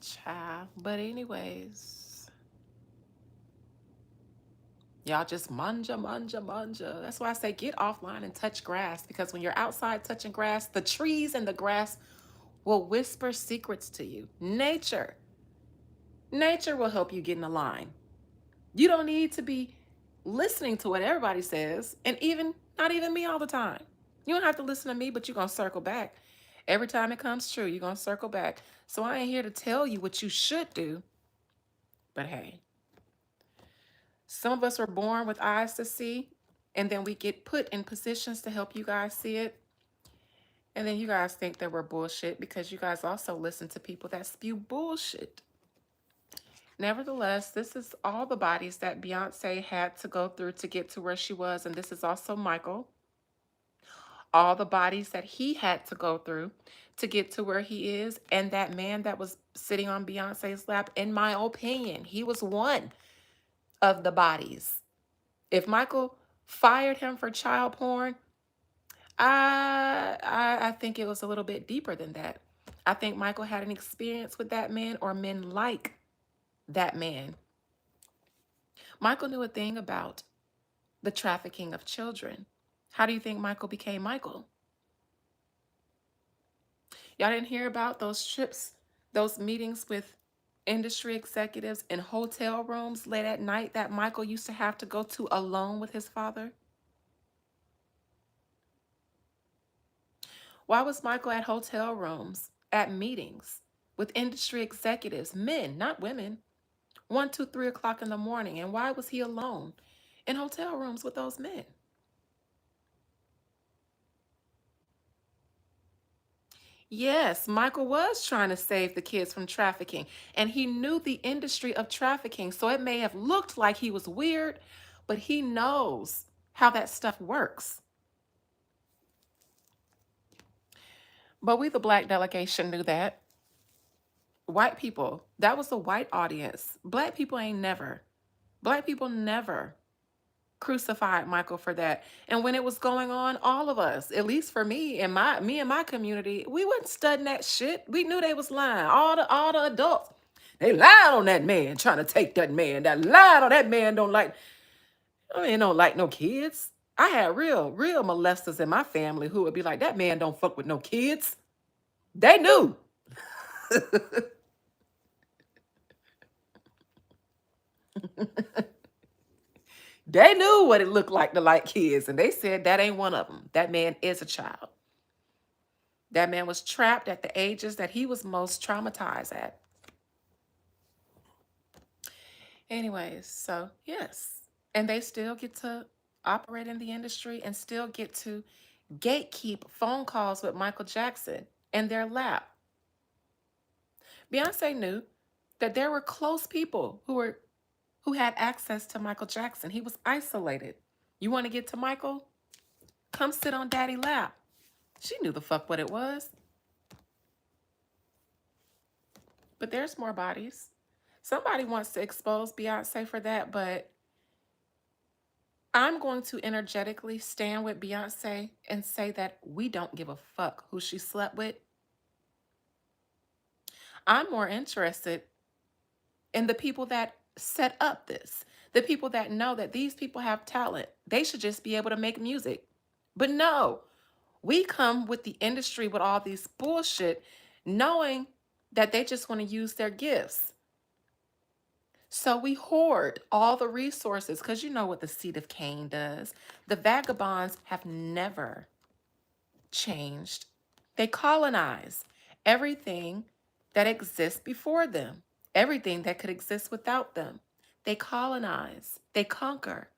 Child. But anyways, y'all just manja, manja, manja. That's why I say get offline and touch grass, because when you're outside touching grass, the trees and the grass will whisper secrets to you. Nature will help you get in a line. You don't need to be listening to what everybody says, and even not even me all the time. You don't have to listen to me, but you're going to circle back. Every time it comes true, you're going to circle back. So I ain't here to tell you what you should do, but hey, some of us were born with eyes to see, and then we get put in positions to help you guys see it. And then you guys think that we're bullshit because you guys also listen to people that spew bullshit. Nevertheless, this is all the bodies that Beyonce had to go through to get to where she was. And this is also Michael. All the bodies that he had to go through to get to where he is. And that man that was sitting on Beyonce's lap, in my opinion, he was one of the bodies. If Michael fired him for child porn, I think it was a little bit deeper than that. I think Michael had an experience with that man, or men like that man. Michael knew a thing about the trafficking of children. How do you think Michael became Michael? Y'all didn't hear about those trips, those meetings with industry executives in hotel rooms late at night that Michael used to have to go to alone with his father? Why was Michael at hotel rooms, at meetings with industry executives, men, not women, 1, 2, 3 o'clock in the morning? And why was he alone in hotel rooms with those men? Yes, Michael was trying to save the kids from trafficking, and he knew the industry of trafficking. So it may have looked like he was weird, but he knows how that stuff works. But we, the Black delegation, knew that. White people, that was the white audience. Black people ain't never. Black people never crucified Michael for that. And when it was going on, all of us, at least for me and my community, we wasn't studying that shit. We knew they was lying. All the adults, they lied on that man, trying to take that man. That lied on that man don't like no kids. I had real molesters in my family who would be like, that man don't fuck with no kids. They knew. They knew what it looked like to like kids, and they said that ain't one of them. That man is a child. That man was trapped at the ages that he was most traumatized at. Anyways, so yes. And they still get to operate in the industry and still get to gatekeep phone calls with Michael Jackson in their lap. Beyonce knew that there were close people who had access to Michael Jackson. He was isolated. You want to get to Michael? Come sit on daddy lap. She knew the fuck what it was. But there's more bodies. Somebody wants to expose Beyonce for that, but I'm going to energetically stand with Beyonce and say that we don't give a fuck who she slept with. I'm more interested in the people that set up this, the people that know that these people have talent. They should just be able to make music. But no, we come with the industry with all these bullshit, knowing that they just want to use their gifts. So we hoard all the resources because you know what the seed of Cain does. The vagabonds have never changed. They colonize everything that exists before them, everything that could exist without them. They colonize, they conquer,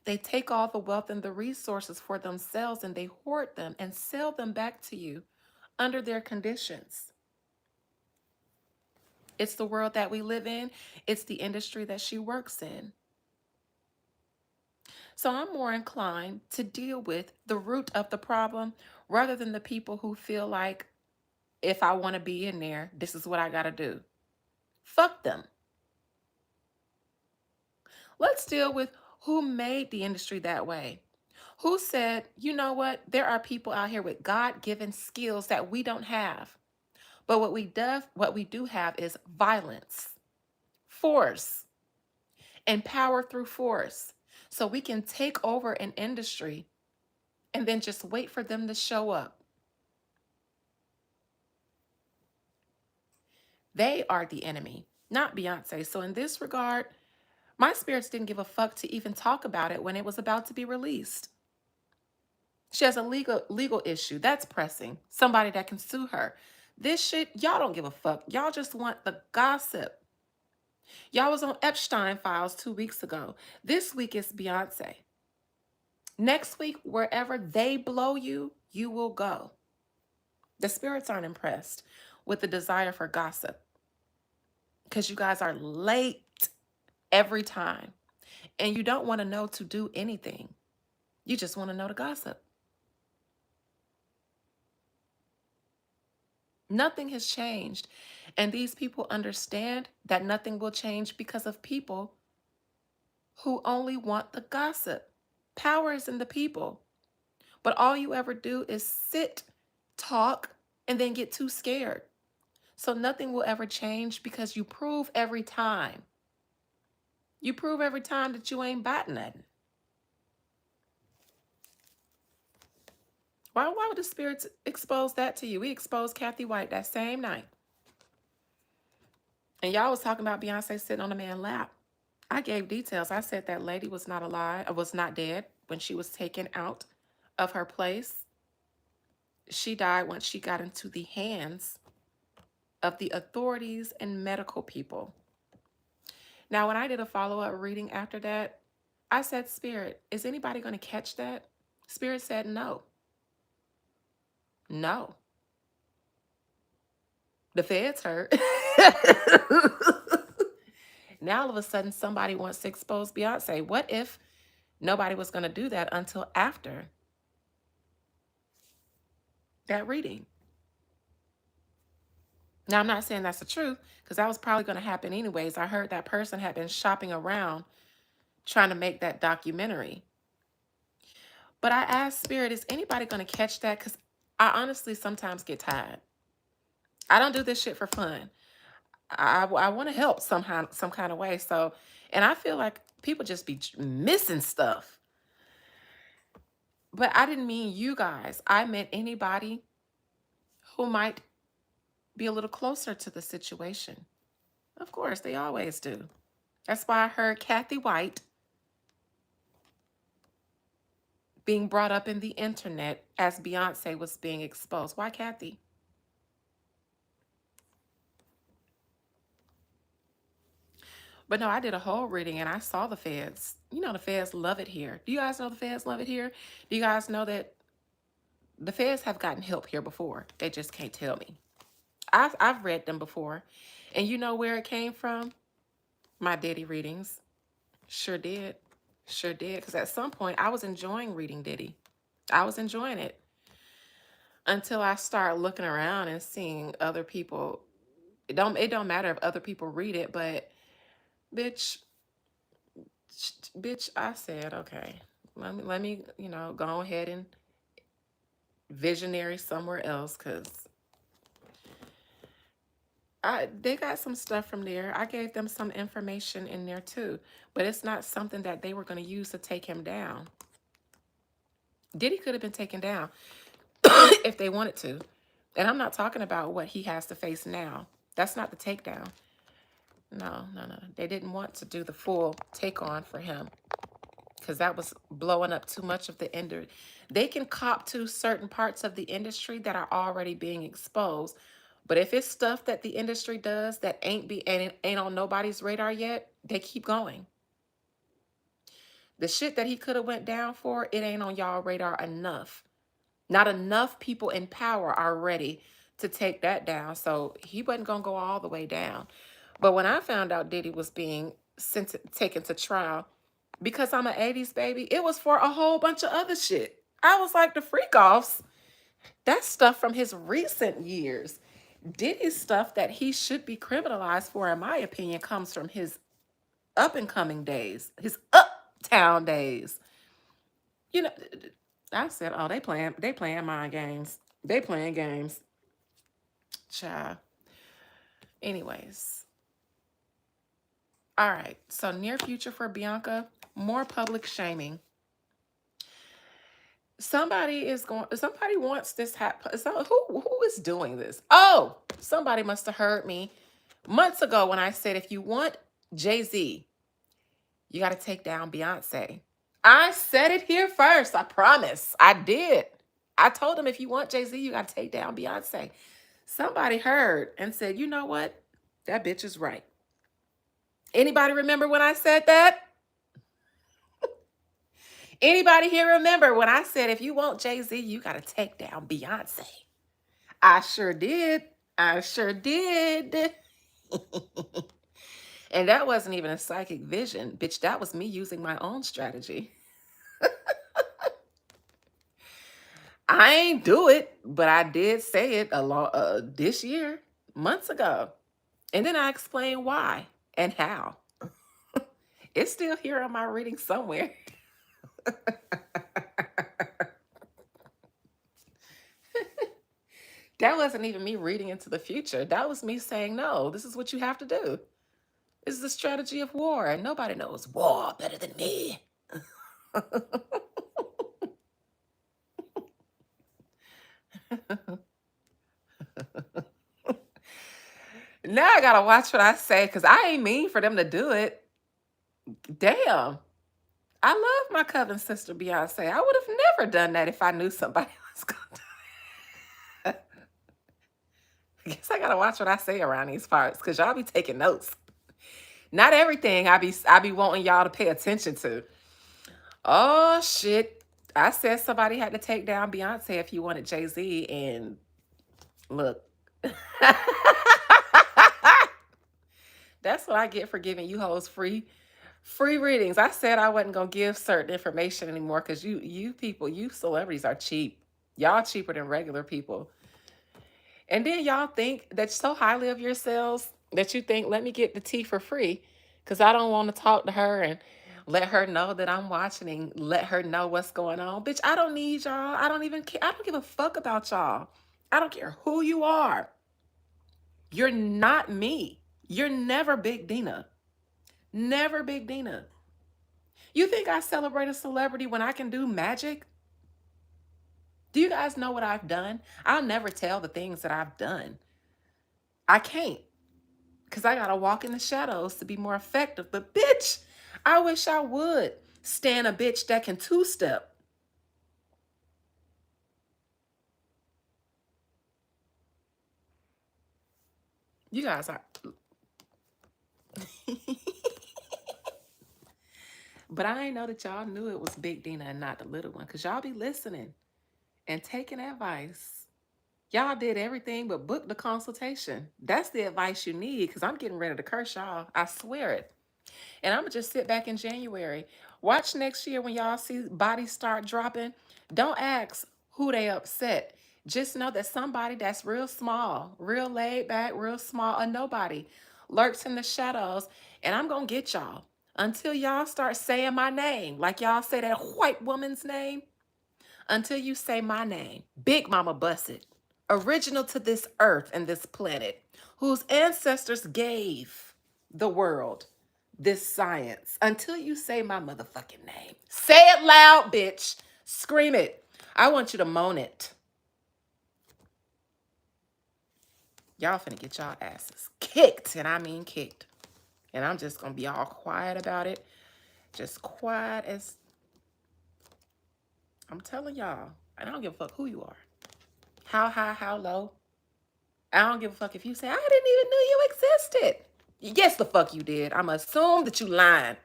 they take all the wealth and the resources for themselves and they hoard them and sell them back to you under their conditions. It's the world that we live in, it's the industry that she works in. So I'm more inclined to deal with the root of the problem rather than the people who feel like if I want to be in there, this is what I got to do. Fuck them. Let's deal with who made the industry that way. Who said, you know what? There are people out here with God-given skills that we don't have. But what we do have is violence, force, and power through force. So we can take over an industry and then just wait for them to show up. They are the enemy, not Beyonce. So in this regard, my spirits didn't give a fuck to even talk about it when it was about to be released. She has a legal issue that's pressing. Somebody that can sue her. This shit, y'all don't give a fuck. Y'all just want the gossip. Y'all was on Epstein files 2 weeks ago. This week is Beyonce. Next week, wherever they blow you, you will go. The spirits aren't impressed with the desire for gossip because you guys are late every time and you don't want to know to do anything. You just want to know the gossip. Nothing has changed. And these people understand that nothing will change because of people who only want the gossip. Power is in the people. But all you ever do is sit, talk, and then get too scared. So nothing will ever change because you prove every time. You prove every time that you ain't bought nothing. Why would the spirits expose that to you? We exposed Kathy White that same night. And y'all was talking about Beyonce sitting on a man's lap. I gave details. I said that lady was not alive, or was not dead when she was taken out of her place. She died once she got into the hands of the authorities and medical people. Now, when I did a follow-up reading after that, I said, Spirit, is anybody going to catch that? Spirit said, no. No. The feds heard. Now, all of a sudden, somebody wants to expose Beyonce. What if nobody was going to do that until after that reading? Now, I'm not saying that's the truth because that was probably going to happen anyways. I heard that person had been shopping around trying to make that documentary. But I asked Spirit, is anybody going to catch that? Because I honestly sometimes get tired. I don't do this shit for fun. I want to help somehow, some kind of way. So, and I feel like people just be missing stuff. But I didn't mean you guys. I meant anybody who might be a little closer to the situation. Of course, they always do. That's why I heard Kathy White being brought up in the internet as Beyonce was being exposed. Why Kathy? But no, I did a whole reading and I saw the feds. You know, the feds love it here. Do you guys know the feds love it here? Do you guys know that the feds have gotten help here before? They just can't tell me. I've read them before. And you know where it came from? My Diddy readings. Sure did. Sure did. Because at some point I was enjoying reading Diddy. I was enjoying it. Until I start looking around and seeing other people. It don't matter if other people read it, but bitch, I said, okay, let me, go ahead and visionary somewhere else because they got some stuff from there. I gave them some information in there too, but it's not something that they were going to use to take him down. Diddy could have been taken down if they wanted to. And I'm not talking about what he has to face now. That's not the takedown. No, no, no. They didn't want to do the full take on for him because that was blowing up too much of the industry. They can cop to certain parts of the industry that are already being exposed. But if it's stuff that the industry does that ain't on nobody's radar yet, they keep going. The shit that he could have went down for, it ain't on y'all radar enough. Not enough people in power are ready to take that down. So he wasn't gonna go all the way down. But when I found out Diddy was being taken to trial, because I'm an 80s baby, it was for a whole bunch of other shit. I was like, the freak offs, that's stuff from his recent years. Diddy's stuff that he should be criminalized for, in my opinion, comes from his up and coming days, his uptown days. You know, I said, oh, they playing mind games. They playing games. Child. Anyways. All right. So near future for Bianca, more public shaming. Somebody wants this happen. So who is doing this? Oh, somebody must have heard me months ago when I said if you want Jay-Z, you got to take down Beyonce. I said it here first. I promise. I did. I told him if you want Jay-Z, you got to take down Beyonce. Somebody heard and said, you know what? That bitch is right. Anybody remember when I said that? Anybody here remember when I said, if you want Jay-Z, you got to take down Beyonce? I sure did. I sure did. And that wasn't even a psychic vision. Bitch, that was me using my own strategy. I ain't do it, but I did say it this year, months ago. And then I explained why and how. It's still here on my reading somewhere. That wasn't even me reading into the future. That was me saying, no, this is what you have to do. This is the strategy of war, and nobody knows war better than me. Now I gotta watch what I say because I ain't mean for them to do it. Damn. I love my cousin sister Beyonce. I would have never done that if I knew somebody was gonna do it. I guess I gotta watch what I say around these parts because y'all be taking notes. Not everything I be wanting y'all to pay attention to. Oh shit. I said somebody had to take down Beyonce if you wanted Jay-Z, and look. That's what I get for giving you hoes free readings. I said I wasn't gonna give certain information anymore because you people, you celebrities are cheap. Y'all cheaper than regular people. And then y'all think that so highly of yourselves that you think, let me get the tea for free because I don't want to talk to her and let her know that I'm watching and let her know what's going on. Bitch, I don't need y'all. I don't even care. I don't give a fuck about y'all. I don't care who you are. You're not me. You're never Big Dina. Never Big Dina. You think I celebrate a celebrity when I can do magic? Do you guys know what I've done? I'll never tell the things that I've done. I can't because I got to walk in the shadows to be more effective. But bitch, I wish I would stand a bitch that can two-step. You guys are. But I ain't know that y'all knew it was Big Dina and not the little one because y'all be listening and taking advice. Y'all did everything but book the consultation. That's the advice you need because I'm getting ready to curse y'all. I swear it. And I'm going to just sit back in January. Watch next year when y'all see bodies start dropping. Don't ask who they upset. Just know that somebody that's real small, real laid back, real small, a nobody lurks in the shadows. And I'm going to get y'all until y'all start saying my name. Like y'all say that white woman's name. Until you say my name, Big Mama Busset, original to this earth and this planet, whose ancestors gave the world this science. Until you say my motherfucking name. Say it loud, bitch. Scream it. I want you to moan it. Y'all finna get y'all asses kicked, and I mean kicked. And I'm just going to be all quiet about it. Just quiet as I'm telling y'all. And I don't give a fuck who you are. How high, how low. I don't give a fuck if you say, I didn't even know you existed. Yes, the fuck you did. I'm assume that you lying.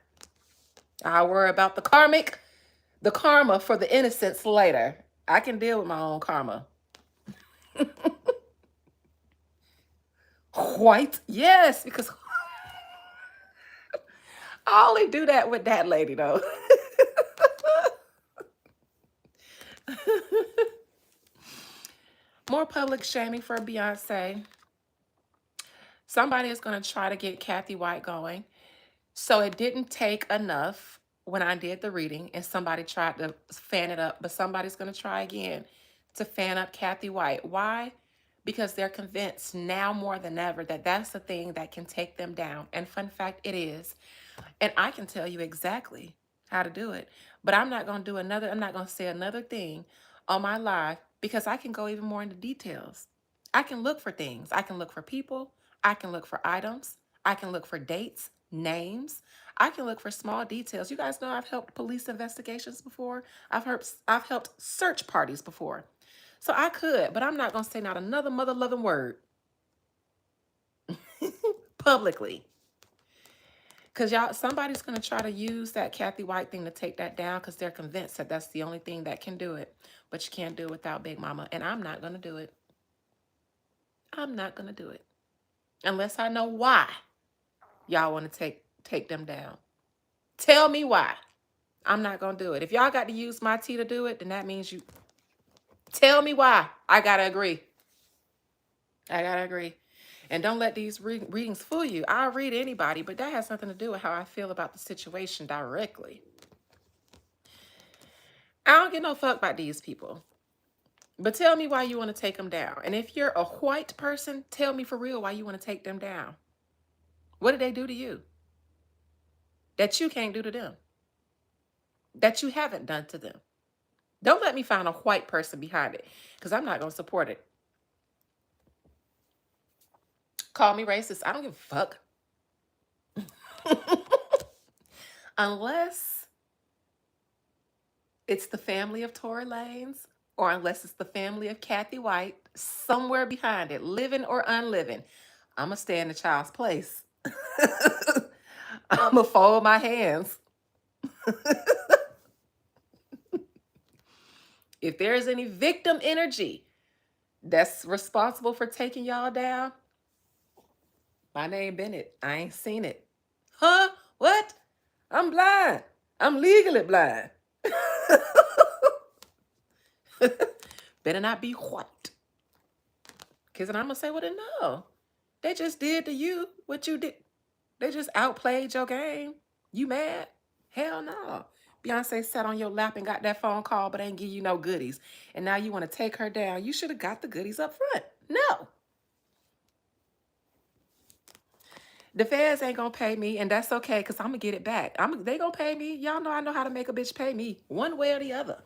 I'll worry about the karma for the innocents later. I can deal with my own karma. White? Yes, because I only do that with that lady though. More public shaming for Beyonce. Somebody is going to try to get Kathy White going. So it didn't take enough when I did the reading and somebody tried to fan it up, but somebody's going to try again to fan up Kathy White. Why? Because they're convinced now more than ever that that's the thing that can take them down. And fun fact, it is. And I can tell you exactly how to do it. But I'm not going to I'm not going to say another thing on my live because I can go even more into details. I can look for things. I can look for people. I can look for items. I can look for dates, names. I can look for small details. You guys know I've helped police investigations before. I've helped search parties before. So I could, but I'm not going to say not another mother loving word publicly. Because y'all, somebody's going to try to use that Kathy White thing to take that down because they're convinced that that's the only thing that can do it. But you can't do it without Big Mama. And I'm not going to do it. I'm not going to do it. Unless I know why y'all want to take them down. Tell me why. I'm not going to do it. If y'all got to use my tea to do it, then that means you tell me why. I got to agree. I got to agree. And don't let these readings fool you. I'll read anybody, but that has nothing to do with how I feel about the situation directly. I don't give no fuck about these people. But tell me why you want to take them down. And if you're a white person, tell me for real why you want to take them down. What did they do to you that you can't do to them? That you haven't done to them? Don't let me find a white person behind it because I'm not going to support it. Call me racist. I don't give a fuck. Unless it's the family of Tory Lanez or unless it's the family of Kathy White, somewhere behind it, living or unliving, I'm going to stay in the child's place. I'm going to fold my hands. If there's any victim energy that's responsible for taking y'all down, my name Bennett. I ain't seen it. Huh? What? I'm blind. I'm legally blind. Better not be white. Because then I'm going to say, well, then no. They just did to you what you did. They just outplayed your game. You mad? Hell no. Beyonce sat on your lap and got that phone call, but ain't give you no goodies. And now you want to take her down. You should have got the goodies up front. No. The feds ain't gonna pay me, and that's okay, because I'm gonna get it back. They gonna pay me. Y'all know I know how to make a bitch pay me. One way or the other.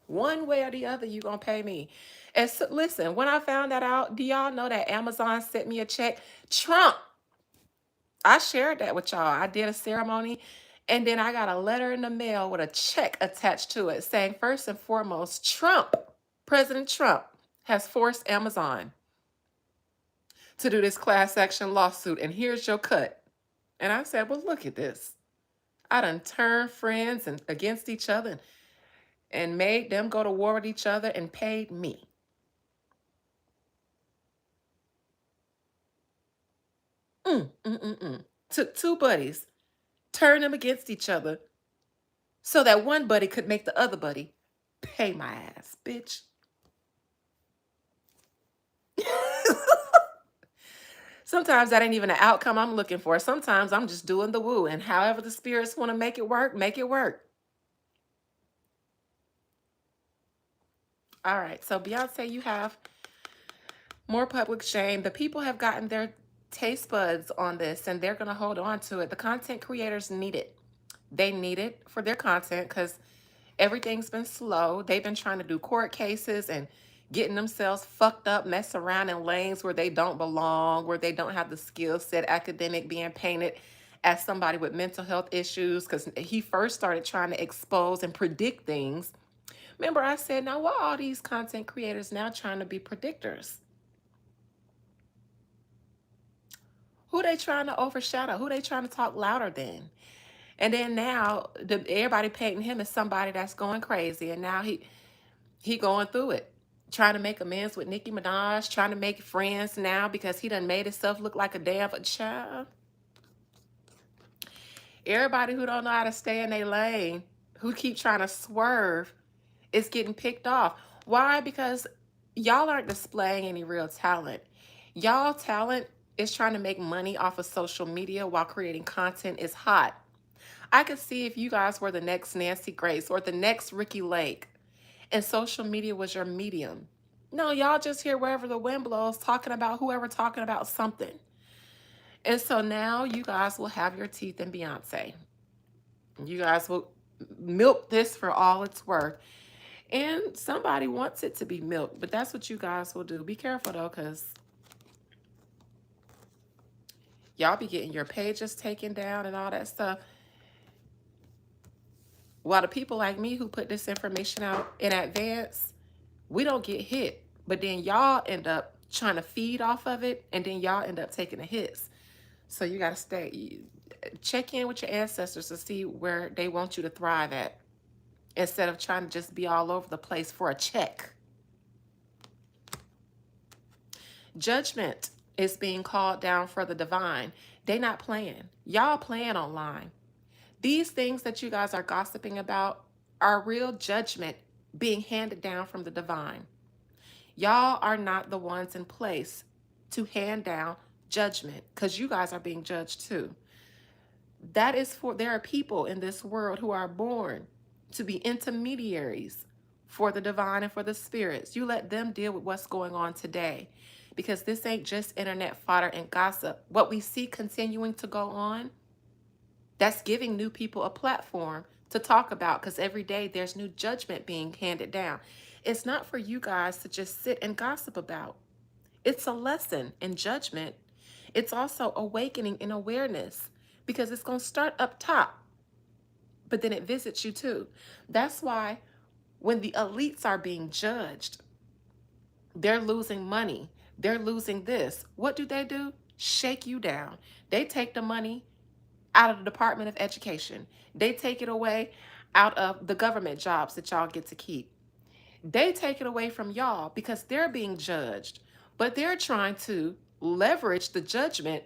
One way or the other, you gonna pay me. And so, listen, when I found that out, do y'all know that Amazon sent me a check? Trump. I shared that with y'all. I did a ceremony, and then I got a letter in the mail with a check attached to it saying, first and foremost, President Trump, has forced Amazon to do this class action lawsuit, and here's your cut. And I said, well, look at this. I done turned friends and against each other and made them go to war with each other and paid me. Took two buddies, turned them against each other so that one buddy could make the other buddy pay my ass, bitch. Sometimes that ain't even the outcome I'm looking for. Sometimes I'm just doing the woo, and however the spirits want to make it work, make it work. All right, so Beyonce, you have more public shame. The people have gotten their taste buds on this, and they're going to hold on to it. The content creators need it. They need it for their content because everything's been slow. They've been trying to do court cases and getting themselves fucked up, mess around in lanes where they don't belong, where they don't have the skill set, academic being painted as somebody with mental health issues, because he first started trying to expose and predict things. Remember, I said, now why are all these content creators now trying to be predictors? Who they trying to overshadow? Who they trying to talk louder than? And then now everybody painting him as somebody that's going crazy, and now he going through it, trying to make amends with Nicki Minaj, trying to make friends now because he done made himself look like a damn child. Everybody who don't know how to stay in their lane, who keep trying to swerve, is getting picked off. Why? Because y'all aren't displaying any real talent. Y'all talent is trying to make money off of social media while creating content is hot. I could see if you guys were the next Nancy Grace or the next Ricky Lake and social media was your medium. No, y'all just hear wherever the wind blows talking about whoever talking about something. And so now you guys will have your teeth in Beyonce. You guys will milk this for all it's worth. And somebody wants it to be milked, but that's what you guys will do. Be careful though, because y'all be getting your pages taken down and all that stuff. While the people like me who put this information out in advance, we don't get hit. But then y'all end up trying to feed off of it, and then y'all end up taking the hits. So you got to check in with your ancestors to see where they want you to thrive at, instead of trying to just be all over the place for a check. Judgment is being called down for the divine. They not playing. Y'all playing online. These things that you guys are gossiping about are real judgment being handed down from the divine. Y'all are not the ones in place to hand down judgment, because you guys are being judged too. That is for, there are people in this world who are born to be intermediaries for the divine and for the spirits. You let them deal with what's going on today, because this ain't just internet fodder and gossip. What we see continuing to go on, that's giving new people a platform to talk about, because every day there's new judgment being handed down. It's not for you guys to just sit and gossip about. It's a lesson in judgment. It's also awakening in awareness, because it's going to start up top, but then it visits you too. That's why when the elites are being judged, they're losing money. They're losing this. What do? Shake you down. They take the money out of the Department of Education. They take it away out of the government jobs that y'all get to keep. They take it away from y'all because they're being judged, but they're trying to leverage the judgment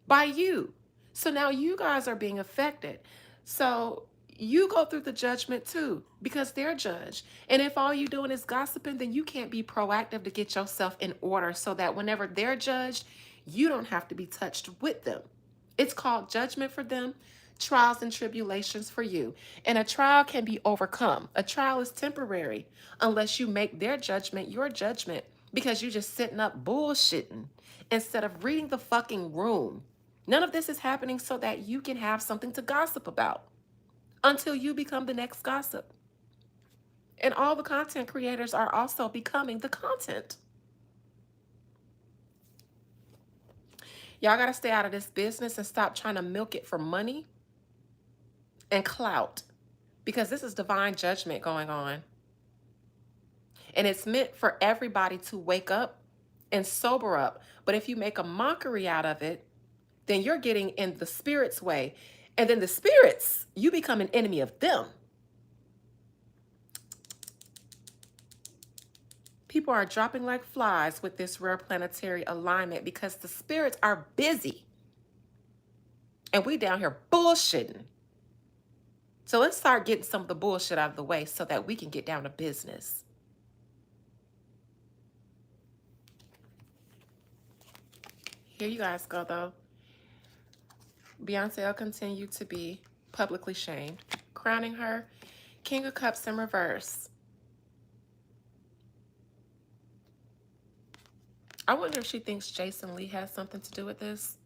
by you. So now you guys are being affected. So you go through the judgment too, because they're judged. And if all you're doing is gossiping, then you can't be proactive to get yourself in order so that whenever they're judged, you don't have to be touched with them. It's called judgment for them, trials and tribulations for you. And a trial can be overcome. A trial is temporary unless you make their judgment your judgment, because you're just sitting up bullshitting instead of reading the fucking room. None of this is happening so that you can have something to gossip about until you become the next gossip. And all the content creators are also becoming the content. Y'all got to stay out of this business and stop trying to milk it for money and clout, because this is divine judgment going on. And it's meant for everybody to wake up and sober up. But if you make a mockery out of it, then you're getting in the spirit's way. And then the spirits, you become an enemy of them. People are dropping like flies with this rare planetary alignment because the spirits are busy. And we down here bullshitting. So let's start getting some of the bullshit out of the way so that we can get down to business. Here you guys go, though. Beyonce will continue to be publicly shamed, crowning her King of Cups in reverse. I wonder if she thinks Jason Lee has something to do with this.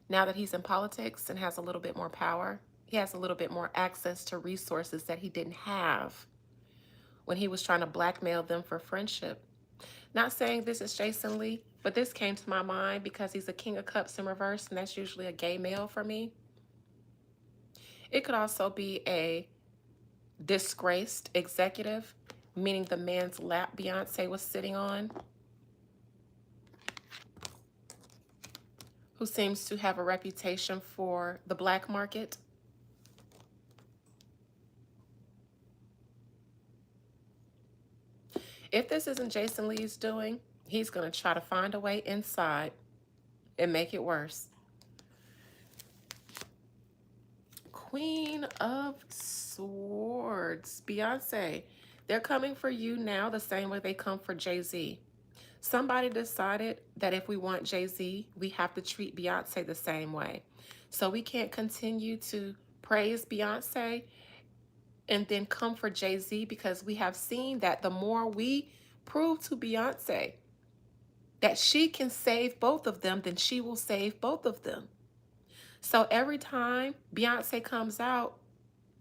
Now that he's in politics and has a little bit more power, he has a little bit more access to resources that he didn't have when he was trying to blackmail them for friendship. Not saying this is Jason Lee, but this came to my mind because he's a King of Cups in reverse, and that's usually a gay male for me. It could also be a disgraced executive, meaning the man's lap Beyonce was sitting on, who seems to have a reputation for the black market. If this isn't Jason Lee's doing, he's going to try to find a way inside and make it worse. Queen of Swords, Beyonce. They're coming for you now the same way they come for Jay-Z. Somebody decided that if we want Jay-Z, we have to treat Beyonce the same way. So we can't continue to praise Beyonce and then come for Jay-Z, because we have seen that the more we prove to Beyonce that she can save both of them, then she will save both of them. So every time Beyonce comes out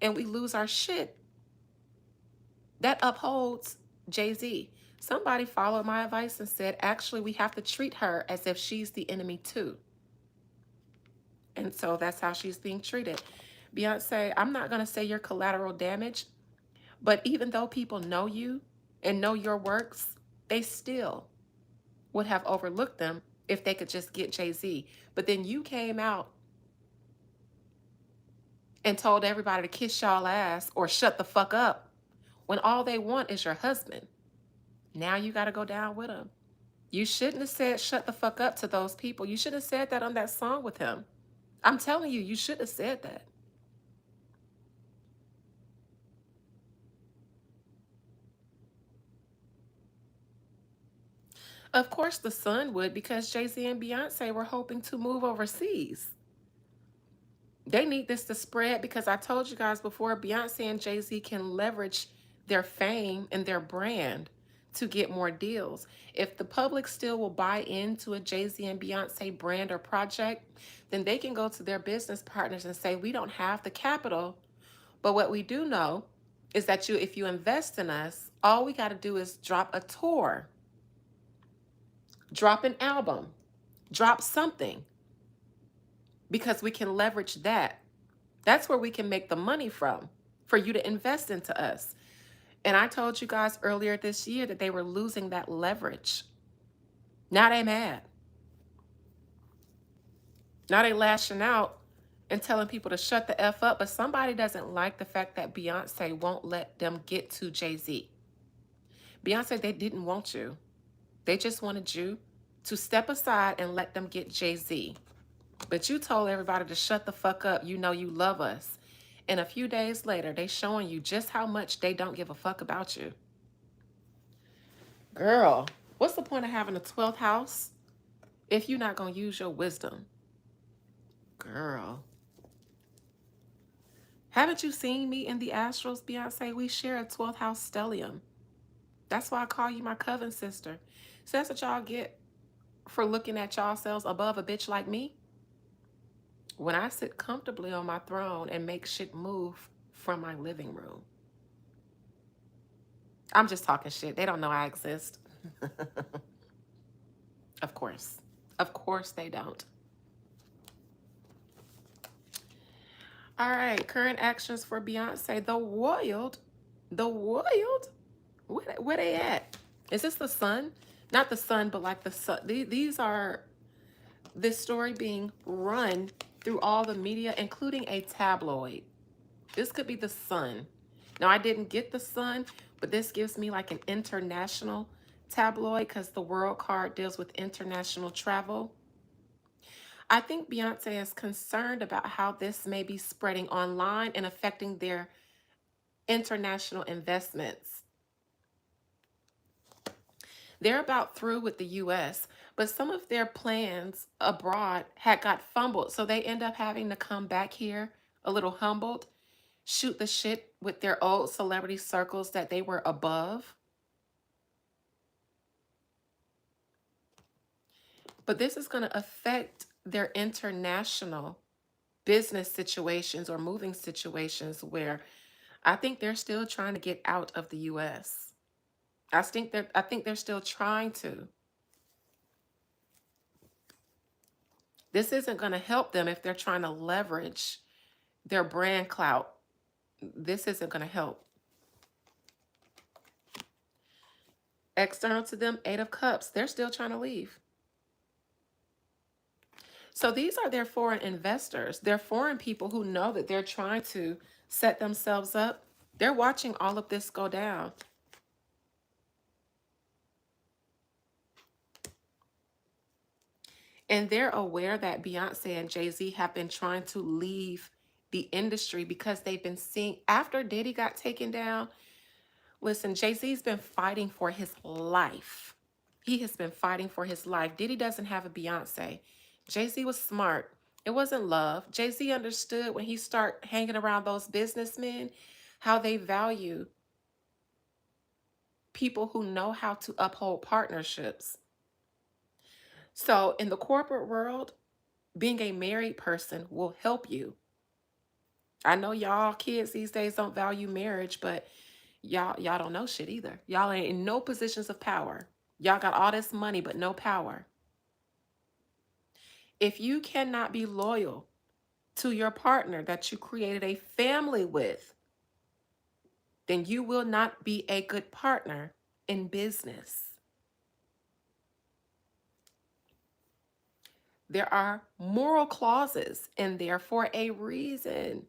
and we lose our shit, that upholds Jay-Z. Somebody followed my advice and said, actually, we have to treat her as if she's the enemy too. And so that's how she's being treated. Beyonce, I'm not going to say you're collateral damage, but even though people know you and know your works, they still would have overlooked them if they could just get Jay-Z. But then you came out and told everybody to kiss y'all ass or shut the fuck up when all they want is your husband. Now you got to go down with him. You shouldn't have said shut the fuck up to those people. You should have said that on that song with him. I'm telling you, you should have said that. Of course the Sun would, because Jay-Z and Beyonce were hoping to move overseas. They need this to spread because I told you guys before, Beyonce and Jay-Z can leverage their fame and their brand to get more deals. If the public still will buy into a Jay-Z and Beyonce brand or project, then they can go to their business partners and say, we don't have the capital, but what we do know is that if you invest in us, all we got to do is drop a tour, drop an album, drop something, because we can leverage that. That's where we can make the money from for you to invest into us. And I told you guys earlier this year that they were losing that leverage. Now they mad. Now they lashing out and telling people to shut the F up. But somebody doesn't like the fact that Beyonce won't let them get to Jay-Z. Beyonce, they didn't want you. They just wanted you to step aside and let them get Jay-Z. But you told everybody to shut the fuck up. You know you love us. And a few days later, they showing you just how much they don't give a fuck about you. Girl, what's the point of having a 12th house if you're not going to use your wisdom? Girl. Haven't you seen me in the Astrals, Beyonce? We share a 12th house stellium. That's why I call you my coven sister. So that's what y'all get for looking at y'all selves above a bitch like me. When I sit comfortably on my throne and make shit move from my living room. I'm just talking shit. They don't know I exist. Of course. Of course they don't. All right, current actions for Beyonce. The Wild. The Wild? Where they at? Is this the Sun? Not the Sun, but like the Sun. These are this story being run through all the media, including a tabloid. This could be the Sun. Now, I didn't get the Sun, but this gives me like an international tabloid because the World card deals with international travel. I think Beyonce is concerned about how this may be spreading online and affecting their international investments. They're about through with the US, but some of their plans abroad had got fumbled. So they end up having to come back here a little humbled, shoot the shit with their old celebrity circles that they were above. But this is going to affect their international business situations or moving situations where I think they're still trying to get out of the US. I think they're still trying to. This isn't going to help them if they're trying to leverage their brand clout. This isn't going to help. External to them, Eight of Cups. They're still trying to leave. So these are their foreign investors. They're foreign people who know that they're trying to set themselves up. They're watching all of this go down. And they're aware that Beyonce and Jay-Z have been trying to leave the industry because they've been seeing, after Diddy got taken down, listen, Jay-Z's been fighting for his life. He has been fighting for his life. Diddy doesn't have a Beyonce. Jay-Z was smart. It wasn't love. Jay-Z understood when he started hanging around those businessmen how they value people who know how to uphold partnerships. So in the corporate world, being a married person will help you. I know y'all kids these days don't value marriage, but y'all don't know shit either. Y'all ain't in no positions of power. Y'all got all this money but no power. If you cannot be loyal to your partner that you created a family with, then you will not be a good partner in business. There are moral clauses in there for a reason.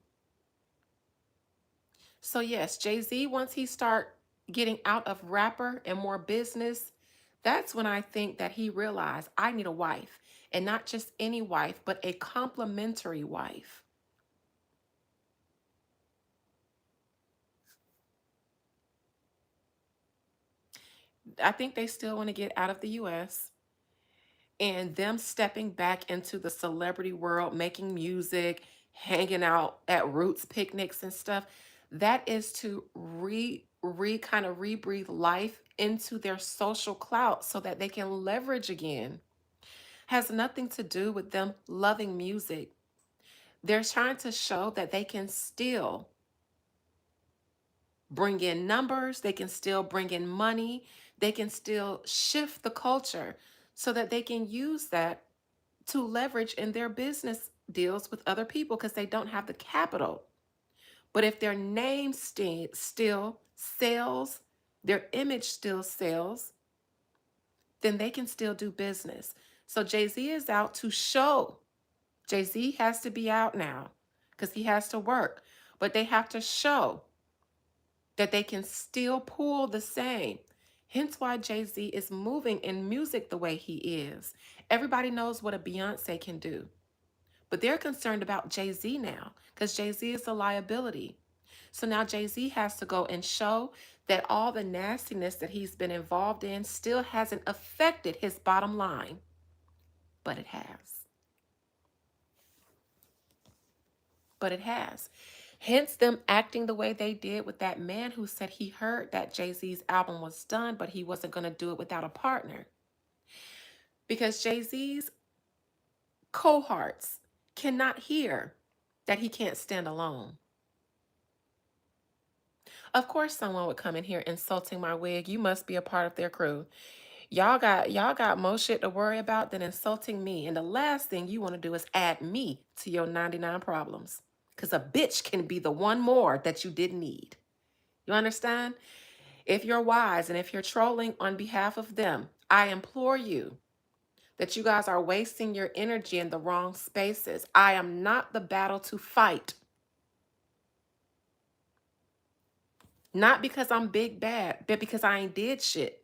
So yes, Jay-Z, once he start getting out of rapper and more business, that's when I think that he realized I need a wife, and not just any wife, but a complimentary wife. I think they still want to get out of the US, and them stepping back into the celebrity world, making music, hanging out at Roots picnics and stuff. That is to kind of rebreathe life into their social clout so that they can leverage again. Has nothing to do with them loving music. They're trying to show that they can still bring in numbers, they can still bring in money, they can still shift the culture so that they can use that to leverage in their business deals with other people because they don't have the capital. But if their name still sells, their image still sells, then they can still do business. So Jay-Z is out to show. Jay-Z has to be out now because he has to work, but they have to show that they can still pull the same. Hence why Jay-Z is moving in music the way he is. Everybody knows what a Beyonce can do, but they're concerned about Jay-Z now because Jay-Z is a liability. So now Jay-Z has to go and show that all the nastiness that he's been involved in still hasn't affected his bottom line, but it has. But it has. Hence them acting the way they did with that man who said he heard that Jay-Z's album was done, but he wasn't going to do it without a partner. Because Jay-Z's cohorts cannot hear that he can't stand alone. Of course, someone would come in here insulting my wig. You must be a part of their crew. Y'all got more shit to worry about than insulting me. And the last thing you want to do is add me to your 99 problems. Because a bitch can be the one more that you didn't need. You understand? If you're wise and if you're trolling on behalf of them, I implore you that you guys are wasting your energy in the wrong spaces. I am not the battle to fight. Not because I'm big bad, but because I ain't did shit.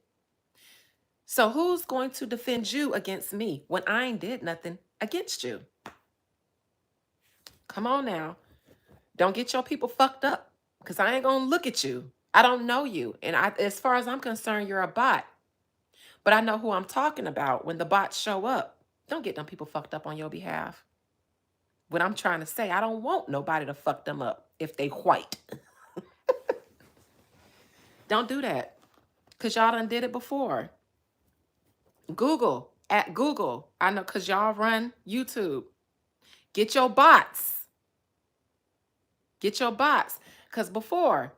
So who's going to defend you against me when I ain't did nothing against you? Come on now. Don't get your people fucked up because I ain't going to look at you. I don't know you. And as far as I'm concerned, you're a bot. But I know who I'm talking about when the bots show up. Don't get them people fucked up on your behalf. What I'm trying to say, I don't want nobody to fuck them up if they white. Don't do that because y'all done did it before. Google, at Google. I know because y'all run YouTube. Get your bots. Get your bots. Because before,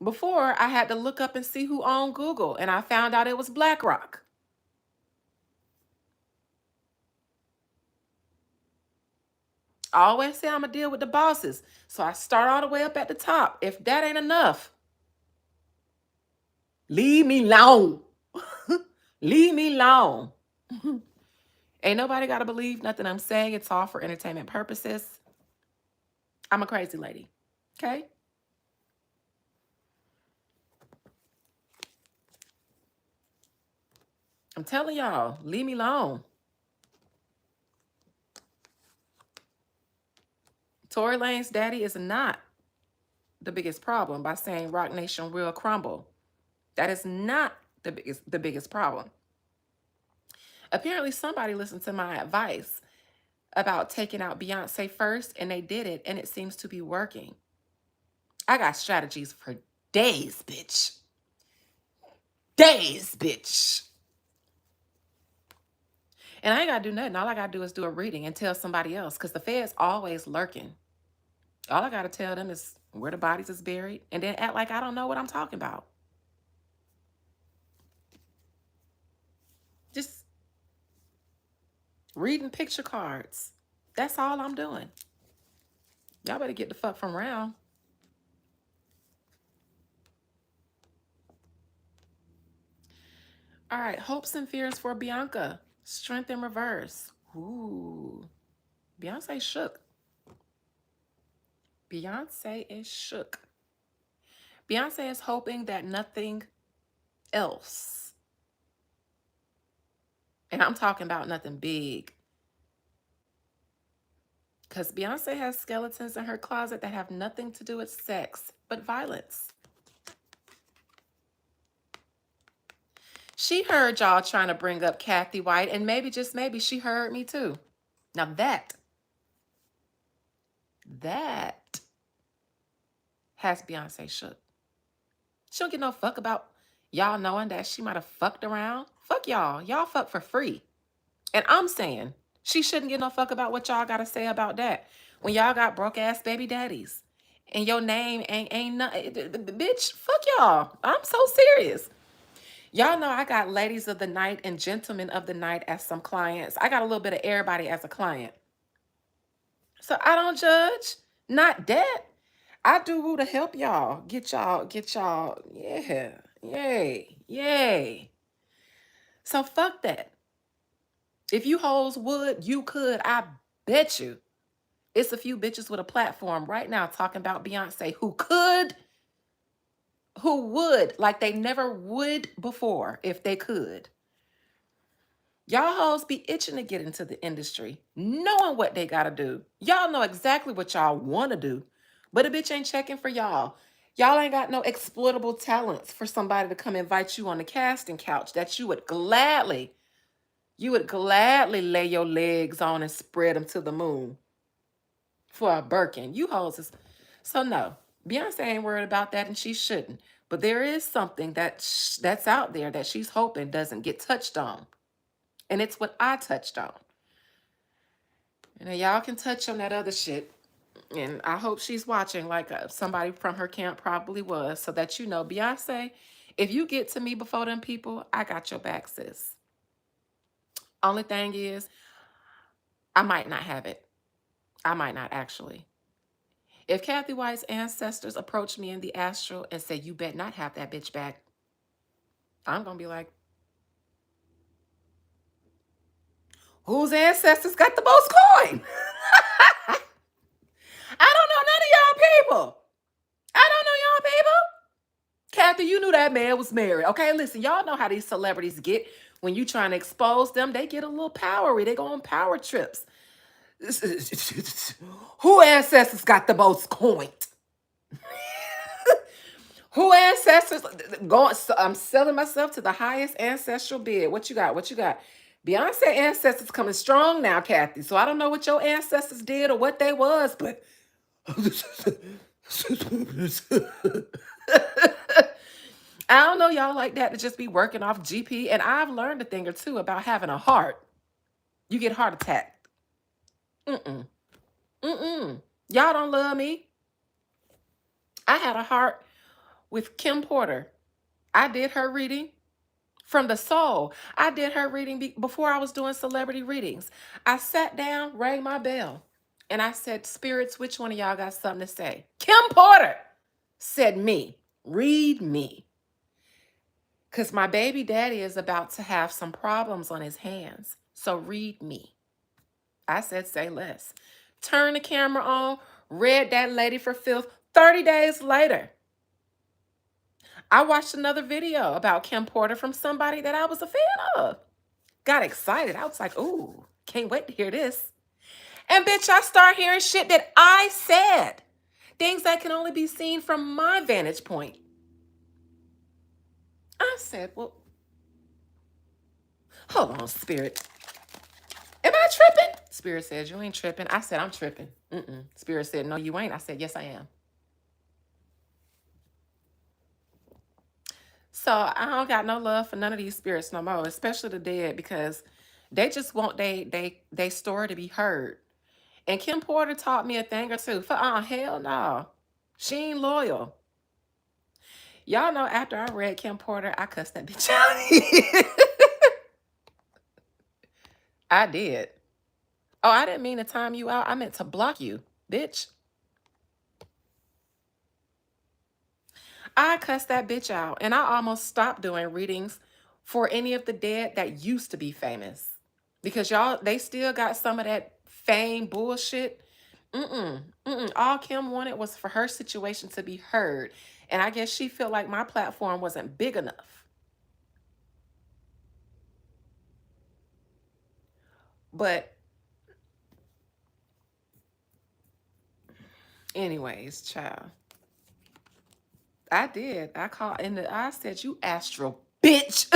Before, I had to look up and see who owned Google, and I found out it was BlackRock. I always say I'm going to deal with the bosses. So I start all the way up at the top. If that ain't enough, leave me alone. Leave me alone. Ain't nobody got to believe nothing I'm saying. It's all for entertainment purposes. I'm a crazy lady. Okay? I'm telling y'all, leave me alone. Tory Lane's daddy is not the biggest problem by saying Rock Nation will crumble. That is not the biggest problem. Apparently, somebody listened to my advice about taking out Beyonce first, and they did it, and it seems to be working. I got strategies for days, bitch. Days, bitch. And I ain't got to do nothing. All I got to do is do a reading and tell somebody else, because the Fed's always lurking. All I got to tell them is where the bodies is buried, and then act like I don't know what I'm talking about. Just reading picture cards. That's all I'm doing. Y'all better get the fuck from around. All right, hopes and fears for Bianca. Strength in reverse. Ooh. Beyonce shook. Beyonce is shook. Beyonce is hoping that nothing else, and I'm talking about nothing big, because Beyonce has skeletons in her closet that have nothing to do with sex, but violence. She heard y'all trying to bring up Kathy White, and maybe, just maybe, she heard me too. Now that has Beyonce shook. She don't get no fuck about y'all knowing that she might have fucked around. Fuck y'all. Y'all fuck for free. And I'm saying she shouldn't give no fuck about what y'all got to say about that. When y'all got broke ass baby daddies and your name ain't nothing. Bitch, fuck y'all. I'm so serious. Y'all know I got ladies of the night and gentlemen of the night as some clients. I got a little bit of everybody as a client. So I don't judge. Not that. I do who to help y'all. Get y'all. Yeah. Yay. Yay. So fuck that. If you hoes would, you could. I bet you. It's a few bitches with a platform right now talking about Beyonce who could, who would, like they never would before if they could. Y'all hoes be itching to get into the industry, knowing what they gotta do. Y'all know exactly what y'all wanna do, but a bitch ain't checking for y'all. Y'all ain't got no exploitable talents for somebody to come invite you on the casting couch that you would gladly lay your legs on and spread them to the moon for a Birkin. You hoes is... So no, Beyonce ain't worried about that, and she shouldn't. But there is something that's out there that she's hoping doesn't get touched on. And it's what I touched on. And y'all can touch on that other shit. And I hope she's watching, like somebody from her camp probably was, so that you know, Beyonce, if you get to me before them people, I got your back, sis. Only thing is, I might not have it. I might not actually. If Kathy White's ancestors approach me in the astral and say, you bet not have that bitch back, I'm going to be like, whose ancestors got the most coin? I don't know none of y'all people. I don't know y'all people. Kathy, you knew that man was married. Okay, listen, y'all know how these celebrities get. When you trying to expose them, they get a little powery. They go on power trips. Who ancestors got the most coin? Who ancestors going? I'm selling myself to the highest ancestral bid. What you got? What you got? Beyonce ancestors coming strong now, Kathy. So I don't know what your ancestors did or what they was, but I don't know y'all like that to just be working off GP. And I've learned a thing or two about having a heart. You get heart attack. Mm-mm. Mm-mm. Y'all don't love me. I had a heart with Kim Porter. I did her reading from the soul. I did her reading before I was doing celebrity readings. I sat down, rang my bell, and I said, Spirits, which one of y'all got something to say? Kim Porter said, Me. Read me. Because my baby daddy is about to have some problems on his hands. So read me. I said, Say less. Turn the camera on, read that lady for filth. 30 days later, I watched another video about Kim Porter from somebody that I was a fan of. Got excited. I was like, ooh, can't wait to hear this. And bitch, I start hearing shit that I said. Things that can only be seen from my vantage point. I said, well, hold on, Spirit. Am I tripping? Spirit said, you ain't tripping. I said, I'm tripping. Spirit said, no, you ain't. I said, yes, I am. So I don't got no love for none of these spirits no more, especially the dead, because they just want they story to be heard. And Kim Porter taught me a thing or two. For hell no. She ain't loyal. Y'all know after I read Kim Porter, I cussed that bitch out. I did. Oh, I didn't mean to time you out. I meant to block you, bitch. I cussed that bitch out. And I almost stopped doing readings for any of the dead that used to be famous. Because y'all, they still got some of that fame bullshit. All Kim wanted was for her situation to be heard. And I guess she felt like my platform wasn't big enough. But anyways, child, I did. I called and I said, you astral bitch.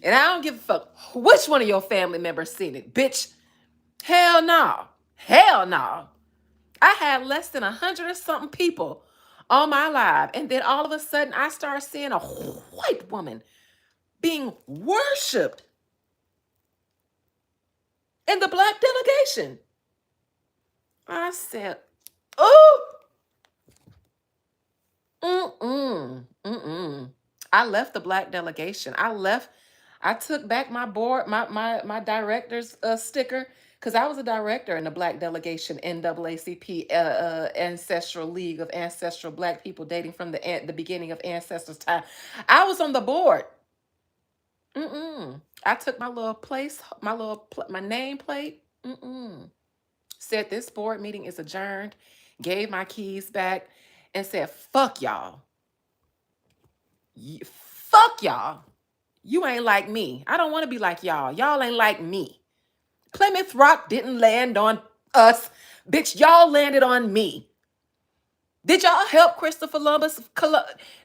And I don't give a fuck which one of your family members seen it, bitch. Hell no. Hell no. I had less than 100 or something people on my live. And then all of a sudden I started seeing a white woman being worshipped in the black delegation. I said, oh, I left the black delegation. I took back my board, my director's sticker, because I was a director in the black delegation NAACP, Ancestral League of Ancestral Black People, dating from the beginning of ancestors' time. I was on the board. I took my little place, my nameplate. Said this board meeting is adjourned, gave my keys back, and said, fuck y'all. Fuck y'all. You ain't like me. I don't want to be like y'all. Y'all ain't like me. Plymouth Rock didn't land on us. Bitch, y'all landed on me. Did y'all help Christopher Columbus?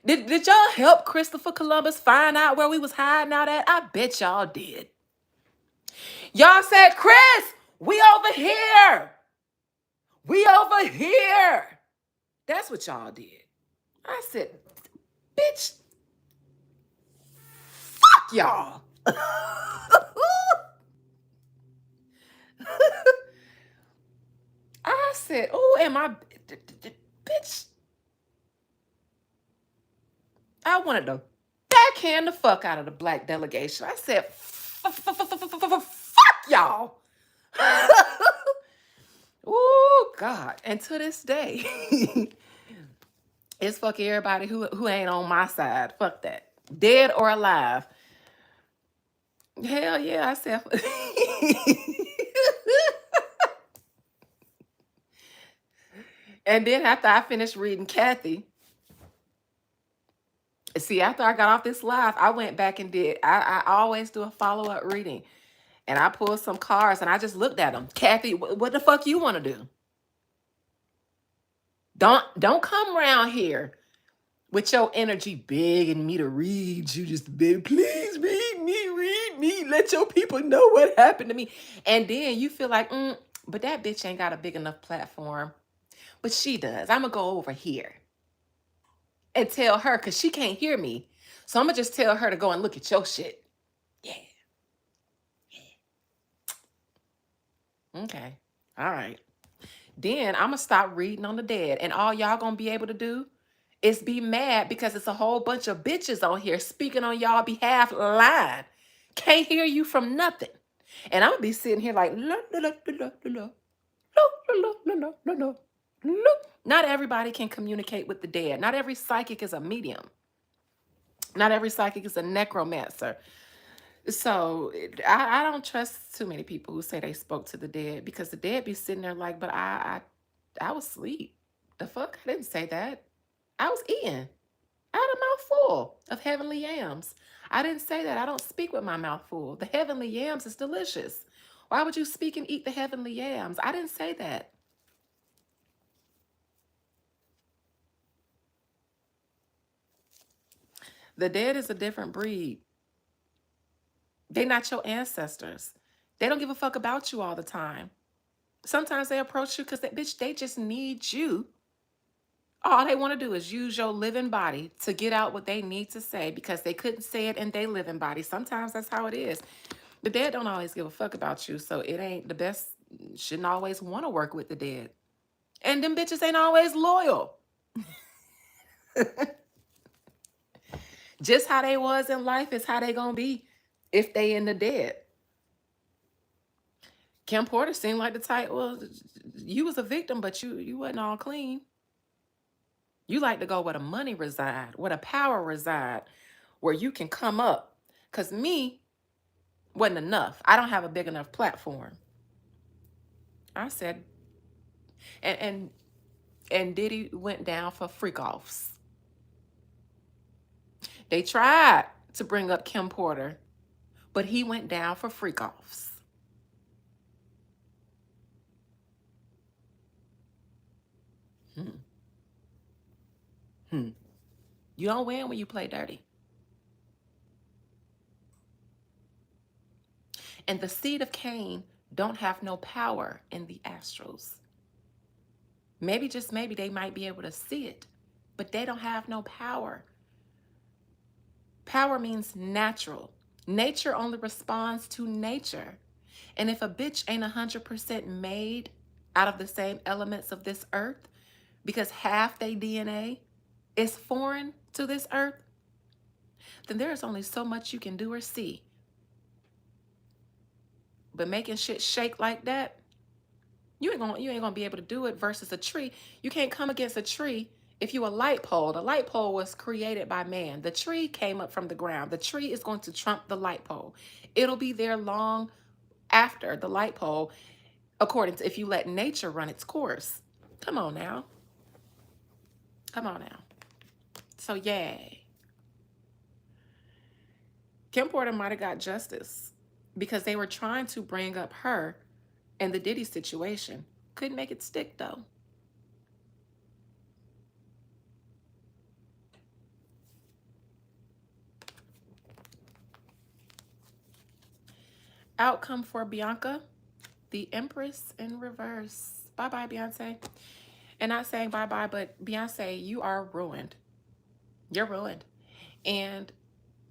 Did y'all help Christopher Columbus find out where we was hiding out at? I bet y'all did. Y'all said, Chris, we over here. We over here. That's what y'all did. I said, bitch, fuck y'all. I said, oh, and my bitch. I wanted to backhand the fuck out of the black delegation. I said, fuck y'all. Oh, God. And to this day, it's fuck everybody who ain't on my side. Fuck that. Dead or alive. Hell yeah, I said. And then after I finished reading Kathy, see, after I got off this live, I went back and I always do a follow-up reading. And I pulled some cards and I just looked at them. Kathy, what the fuck you want to do? Don't come around here with your energy begging me to read. You just beg, please read me. Let your people know what happened to me. And then you feel like, but that bitch ain't got a big enough platform. But she does. I'm going to go over here and tell her, because she can't hear me. So I'm going to just tell her to go and look at your shit. Yeah. Okay. All right. Then I'm gonna stop reading on the dead, and all y'all gonna be able to do is be mad because it's a whole bunch of bitches on here speaking on y'all behalf, lying. Can't hear you from nothing, and I'm gonna be sitting here like, la, la, la, la, la, la, la, la, la, la, la, la, la. Not everybody can communicate with the dead. Not every psychic is a medium. Not every psychic is a necromancer. So I don't trust too many people who say they spoke to the dead, because the dead be sitting there like, but I was asleep. The fuck? I didn't say that. I was eating. I had a mouthful of heavenly yams. I didn't say that. I don't speak with my mouth full. The heavenly yams is delicious. Why would you speak and eat the heavenly yams? I didn't say that. The dead is a different breed. They're not your ancestors. They don't give a fuck about you all the time. Sometimes they approach you because bitch, they just need you. All they want to do is use your living body to get out what they need to say because they couldn't say it in their living body. Sometimes that's how it is. The dead don't always give a fuck about you, so it ain't the best. Shouldn't always want to work with the dead. And them bitches ain't always loyal. Just how they was in life is how they gonna be if they in the dead. Kim Porter seemed like the type, well, you was a victim, but you wasn't all clean. You like to go where the money reside, where the power reside, where you can come up. Cause me wasn't enough. I don't have a big enough platform. I said, and and and Diddy went down for freak offs. They tried to bring up Kim Porter, but he went down for freak offs. Hmm. Hmm. You don't win when you play dirty. And the seed of Cain don't have no power in the astrals. Maybe, just maybe, they might be able to see it, but they don't have no power. Power means natural. Nature only responds to nature. And if a bitch ain't 100% made out of the same elements of this earth, because half their DNA is foreign to this earth, then there is only so much you can do or see. But making shit shake like that, you ain't gonna be able to do it versus a tree. You can't come against a tree if you a light pole. The light pole was created by man. The tree came up from the ground. The tree is going to trump the light pole. It'll be there long after the light pole, according to if you let nature run its course. Come on now. Come on now. So yay. Kim Porter might have got justice because they were trying to bring up her and the Diddy situation. Couldn't make it stick though. Outcome for Bianca, the Empress in reverse. Bye-bye, Beyonce. And not saying bye-bye, but Beyonce, you are ruined. You're ruined. And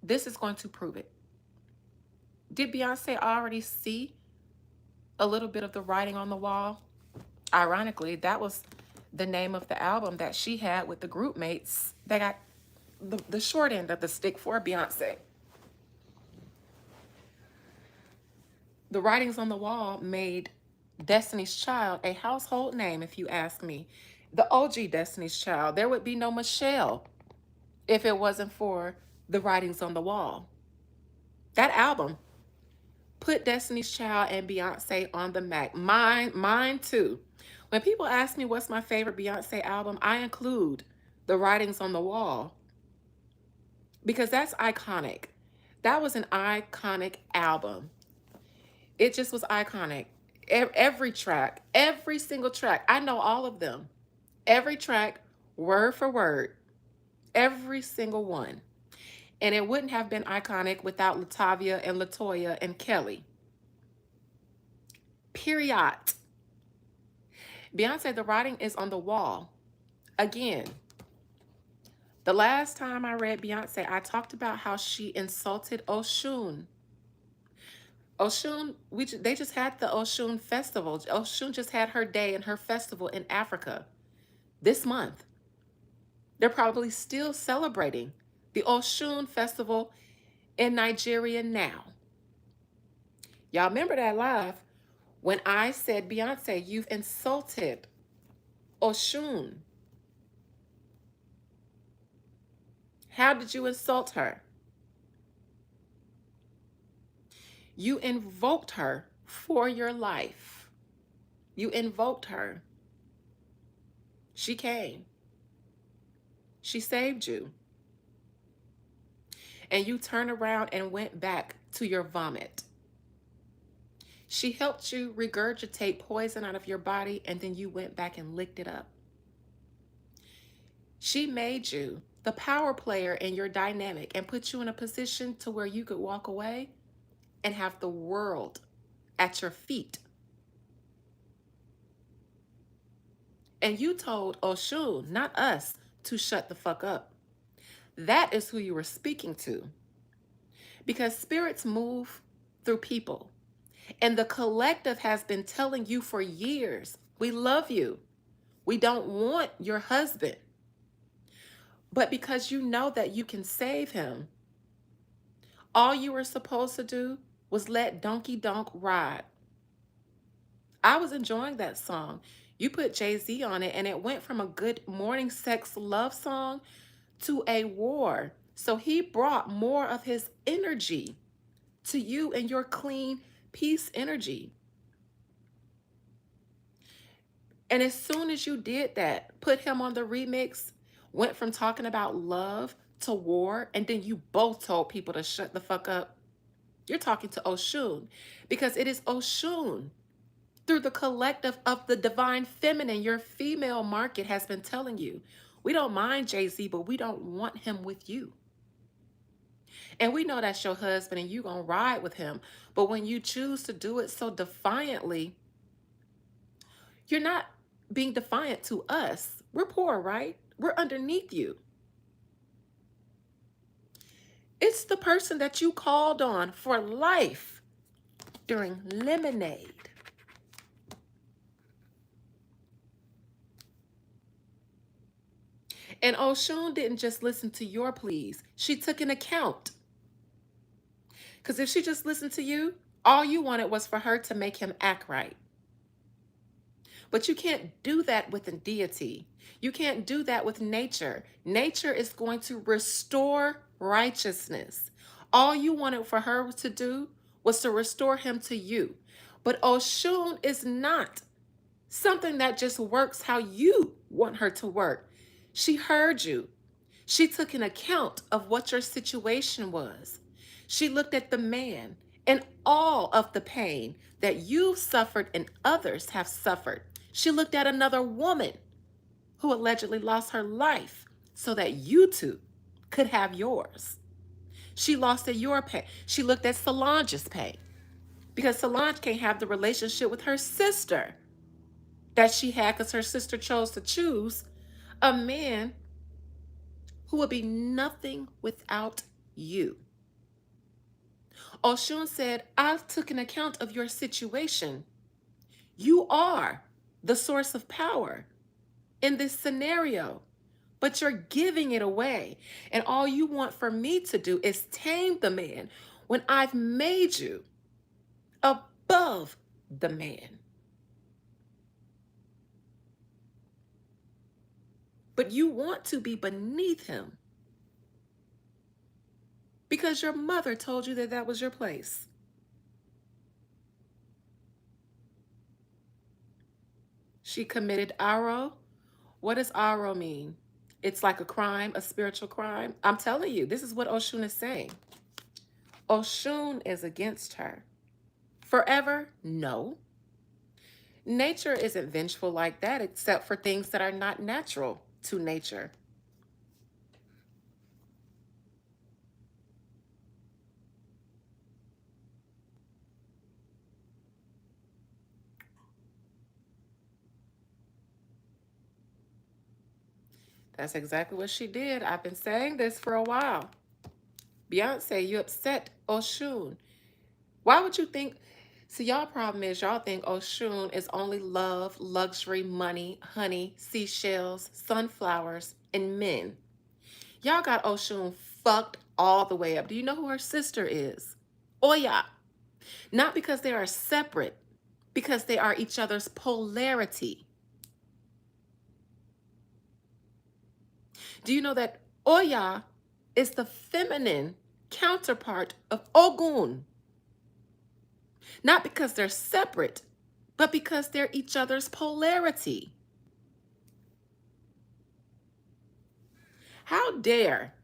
this is going to prove it. Did Beyonce already see a little bit of the writing on the wall? Ironically, that was the name of the album that she had with the group mates that got the short end of the stick for Beyonce. The writings on the wall made Destiny's Child a household name, if you ask me. The OG Destiny's Child. There would be no Michelle if it wasn't for the writings on the wall. That album put Destiny's Child and Beyonce on the map. Mine too. When people ask me what's my favorite Beyonce album, I include the writings on the wall because that's iconic. That was an iconic album. It just was iconic. Every track, every single track, I know all of them. Every track, word for word, every single one. And it wouldn't have been iconic without Latavia and Latoya and Kelly. Period. Beyonce, the writing is on the wall. Again, the last time I read Beyonce, I talked about how she insulted Oshun. Oshun, they just had the Oshun festival. Oshun just had her day and her festival in Africa this month. They're probably still celebrating the Oshun festival in Nigeria now. Y'all remember that live when I said, Beyonce, you've insulted Oshun. How did you insult her? You invoked her for your life. You invoked her. She came. She saved you. And you turned around and went back to your vomit. She helped you regurgitate poison out of your body, and then you went back and licked it up. She made you the power player in your dynamic and put you in a position to where you could walk away and have the world at your feet. And you told Oshun, not us, to shut the fuck up. That is who you were speaking to. Because spirits move through people. And the collective has been telling you for years, we love you. We don't want your husband. But because you know that you can save him, all you were supposed to do was let Donkey Donk ride. I was enjoying that song. You put Jay-Z on it, and it went from a good morning sex love song to a war. So he brought more of his energy to you and your clean peace energy. And as soon as you did that, put him on the remix, went from talking about love to war, and then you both told people to shut the fuck up. You're talking to Oshun, because it is Oshun through the collective of the divine feminine. Your female market has been telling you, we don't mind Jay-Z, but we don't want him with you. And we know that's your husband and you're going to ride with him. But when you choose to do it so defiantly, you're not being defiant to us. We're poor, right? We're underneath you. It's the person that you called on for life during Lemonade. And Oshun didn't just listen to your pleas. She took an account. Because if she just listened to you, all you wanted was for her to make him act right. But you can't do that with a deity. You can't do that with nature. Nature is going to restore righteousness. All you wanted for her to do was to restore him to you. But Oshun is not something that just works how you want her to work. She heard you. She took an account of what your situation was. She looked at the man and all of the pain that you've suffered and others have suffered. She looked at another woman who allegedly lost her life so that you two could have yours. She lost at your pain. She looked at Solange's pain because Solange can't have the relationship with her sister that she had because her sister chose to choose a man who would be nothing without you. Oshun said, I took an account of your situation. You are the source of power in this scenario, but you're giving it away. And all you want for me to do is tame the man when I've made you above the man. But you want to be beneath him because your mother told you that that was your place. She committed aro. What does aro mean? It's like a crime, a spiritual crime. I'm telling you, this is what Oshun is saying. Oshun is against her. Forever? No. Nature isn't vengeful like that, except for things that are not natural to nature. That's exactly what she did. I've been saying this for a while. Beyonce, you upset Oshun. Why would you think? See, y'all problem is y'all think Oshun is only love, luxury, money, honey, seashells, sunflowers, and men. Y'all got Oshun fucked all the way up. Do you know who her sister is? Oya. Not because they are separate, because they are each other's polarity. Do you know that Oya is the feminine counterpart of Ogun? Not because they're separate, but because they're each other's polarity. How dare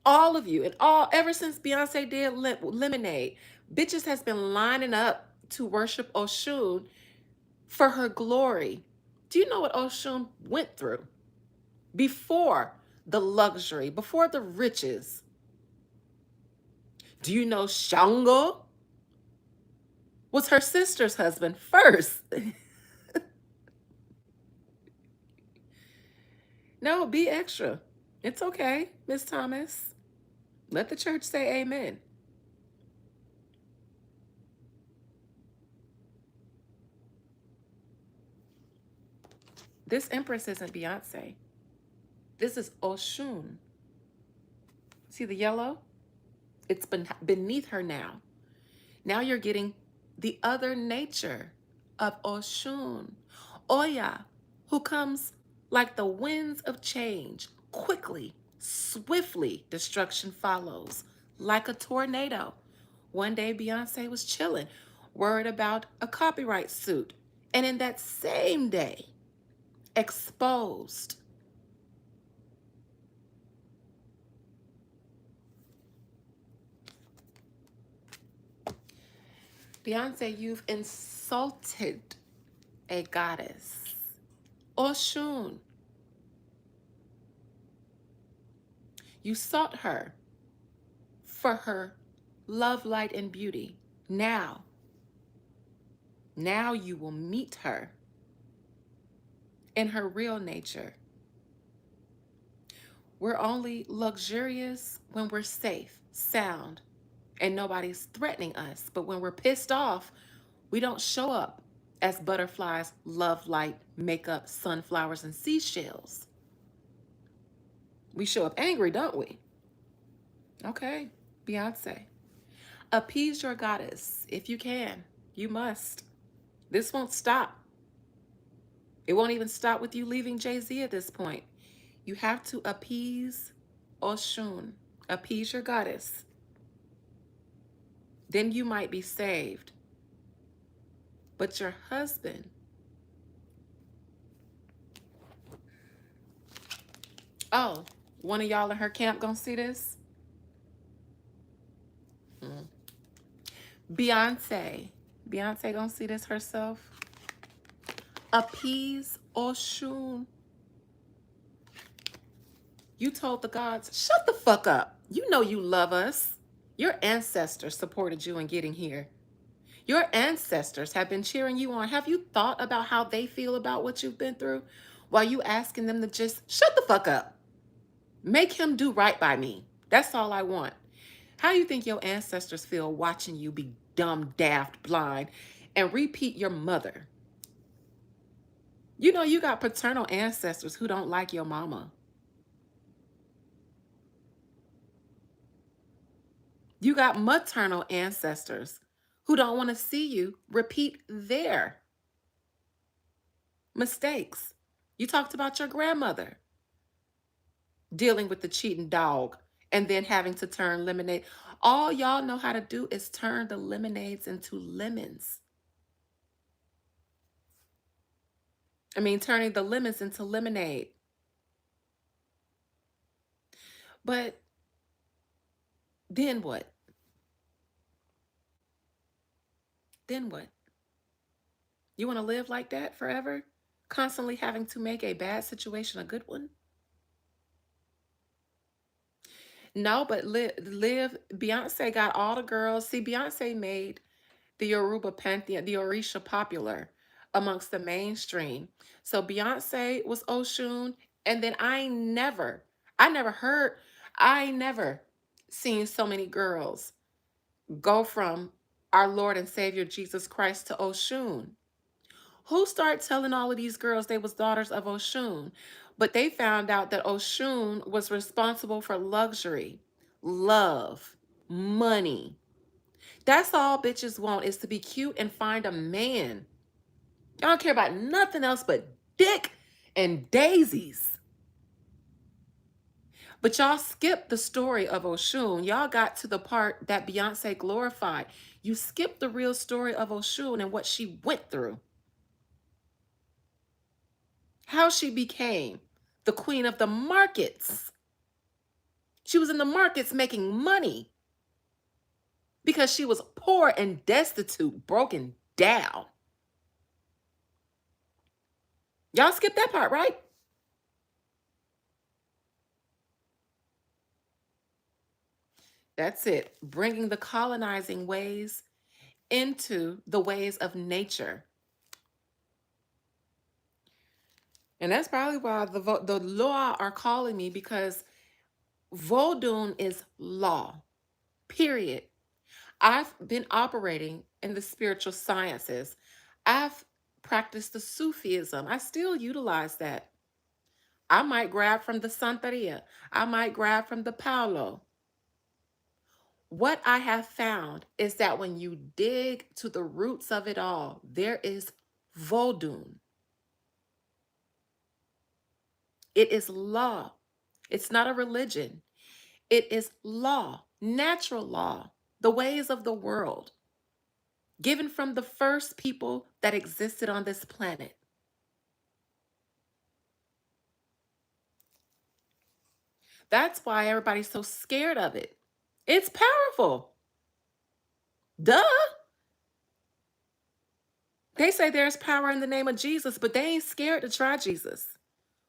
all of you and all ever since Beyonce did Lemonade, bitches has been lining up to worship Oshun for her glory. Do you know what Oshun went through before the luxury, before the riches? Do you know Shango was her sister's husband first? No, be extra. It's okay, Miss Thomas. Let the church say amen. This empress isn't Beyonce. This is Oshun. See the yellow? It's beneath her now. Now you're getting the other nature of Oshun. Oya, who comes like the winds of change, quickly, swiftly, destruction follows, like a tornado. One day, Beyonce was chilling, worried about a copyright suit. And in that same day, exposed. Beyonce, you've insulted a goddess. Oshun, you sought her for her love, light, and beauty. Now you will meet her in her real nature. We're only luxurious when we're safe, sound, and nobody's threatening us. But when we're pissed off, we don't show up as butterflies, love, light, makeup, sunflowers, and seashells. We show up angry, don't we? Okay, Beyonce. Appease your goddess if you can. You must. This won't stop. It won't even stop with you leaving Jay-Z at this point. You have to appease Oshun. Appease your goddess. Then you might be saved. But your husband, oh, one of y'all in her camp gonna see this? Mm. Beyonce. Beyonce gonna see this herself. Appease Oshun. You told the gods, shut the fuck up. You know you love us. Your ancestors supported you in getting here. Your ancestors have been cheering you on. Have you thought about how they feel about what you've been through while you asking them to just shut the fuck up? Make him do right by me. That's all I want. How do you think your ancestors feel watching you be dumb, daft, blind, and repeat your mother? You know you got paternal ancestors who don't like your mama. You got maternal ancestors who don't want to see you repeat their mistakes. You talked about your grandmother dealing with the cheating dog and then having to turn lemonade. All y'all know how to do is turn the lemonades into lemons. I mean, turning the lemons into lemonade. But then what? Then what? You want to live like that forever? Constantly having to make a bad situation a good one? No, but live. Beyonce got all the girls. See, Beyonce made the Yoruba pantheon, the Orisha popular amongst the mainstream. So Beyonce was Oshun, and then I never seen so many girls go from our Lord and Savior Jesus Christ to Oshun. Who started telling all of these girls they was daughters of Oshun? But they found out that Oshun was responsible for luxury, love, money. That's all bitches want, is to be cute and find a man. Y'all don't care about nothing else but dick and daisies. But y'all skipped the story of Oshun. Y'all got to the part that Beyonce glorified. You skipped the real story of Oshun and what she went through. How she became the queen of the markets. She was in the markets making money because she was poor and destitute, broken down. Y'all skipped that part, right? That's it. Bringing the colonizing ways into the ways of nature. And that's probably why the law are calling me, because Vodun is law, period. I've been operating in the spiritual sciences. I've practiced the Sufism. I still utilize that. I might grab from the Santeria. I might grab from the Paulo. What I have found is that when you dig to the roots of it all, there is Vodun. It is law. It's not a religion. It is law, natural law, the ways of the world, given from the first people that existed on this planet. That's why everybody's so scared of it. It's powerful. Duh. They say there's power in the name of Jesus, but they ain't scared to try Jesus.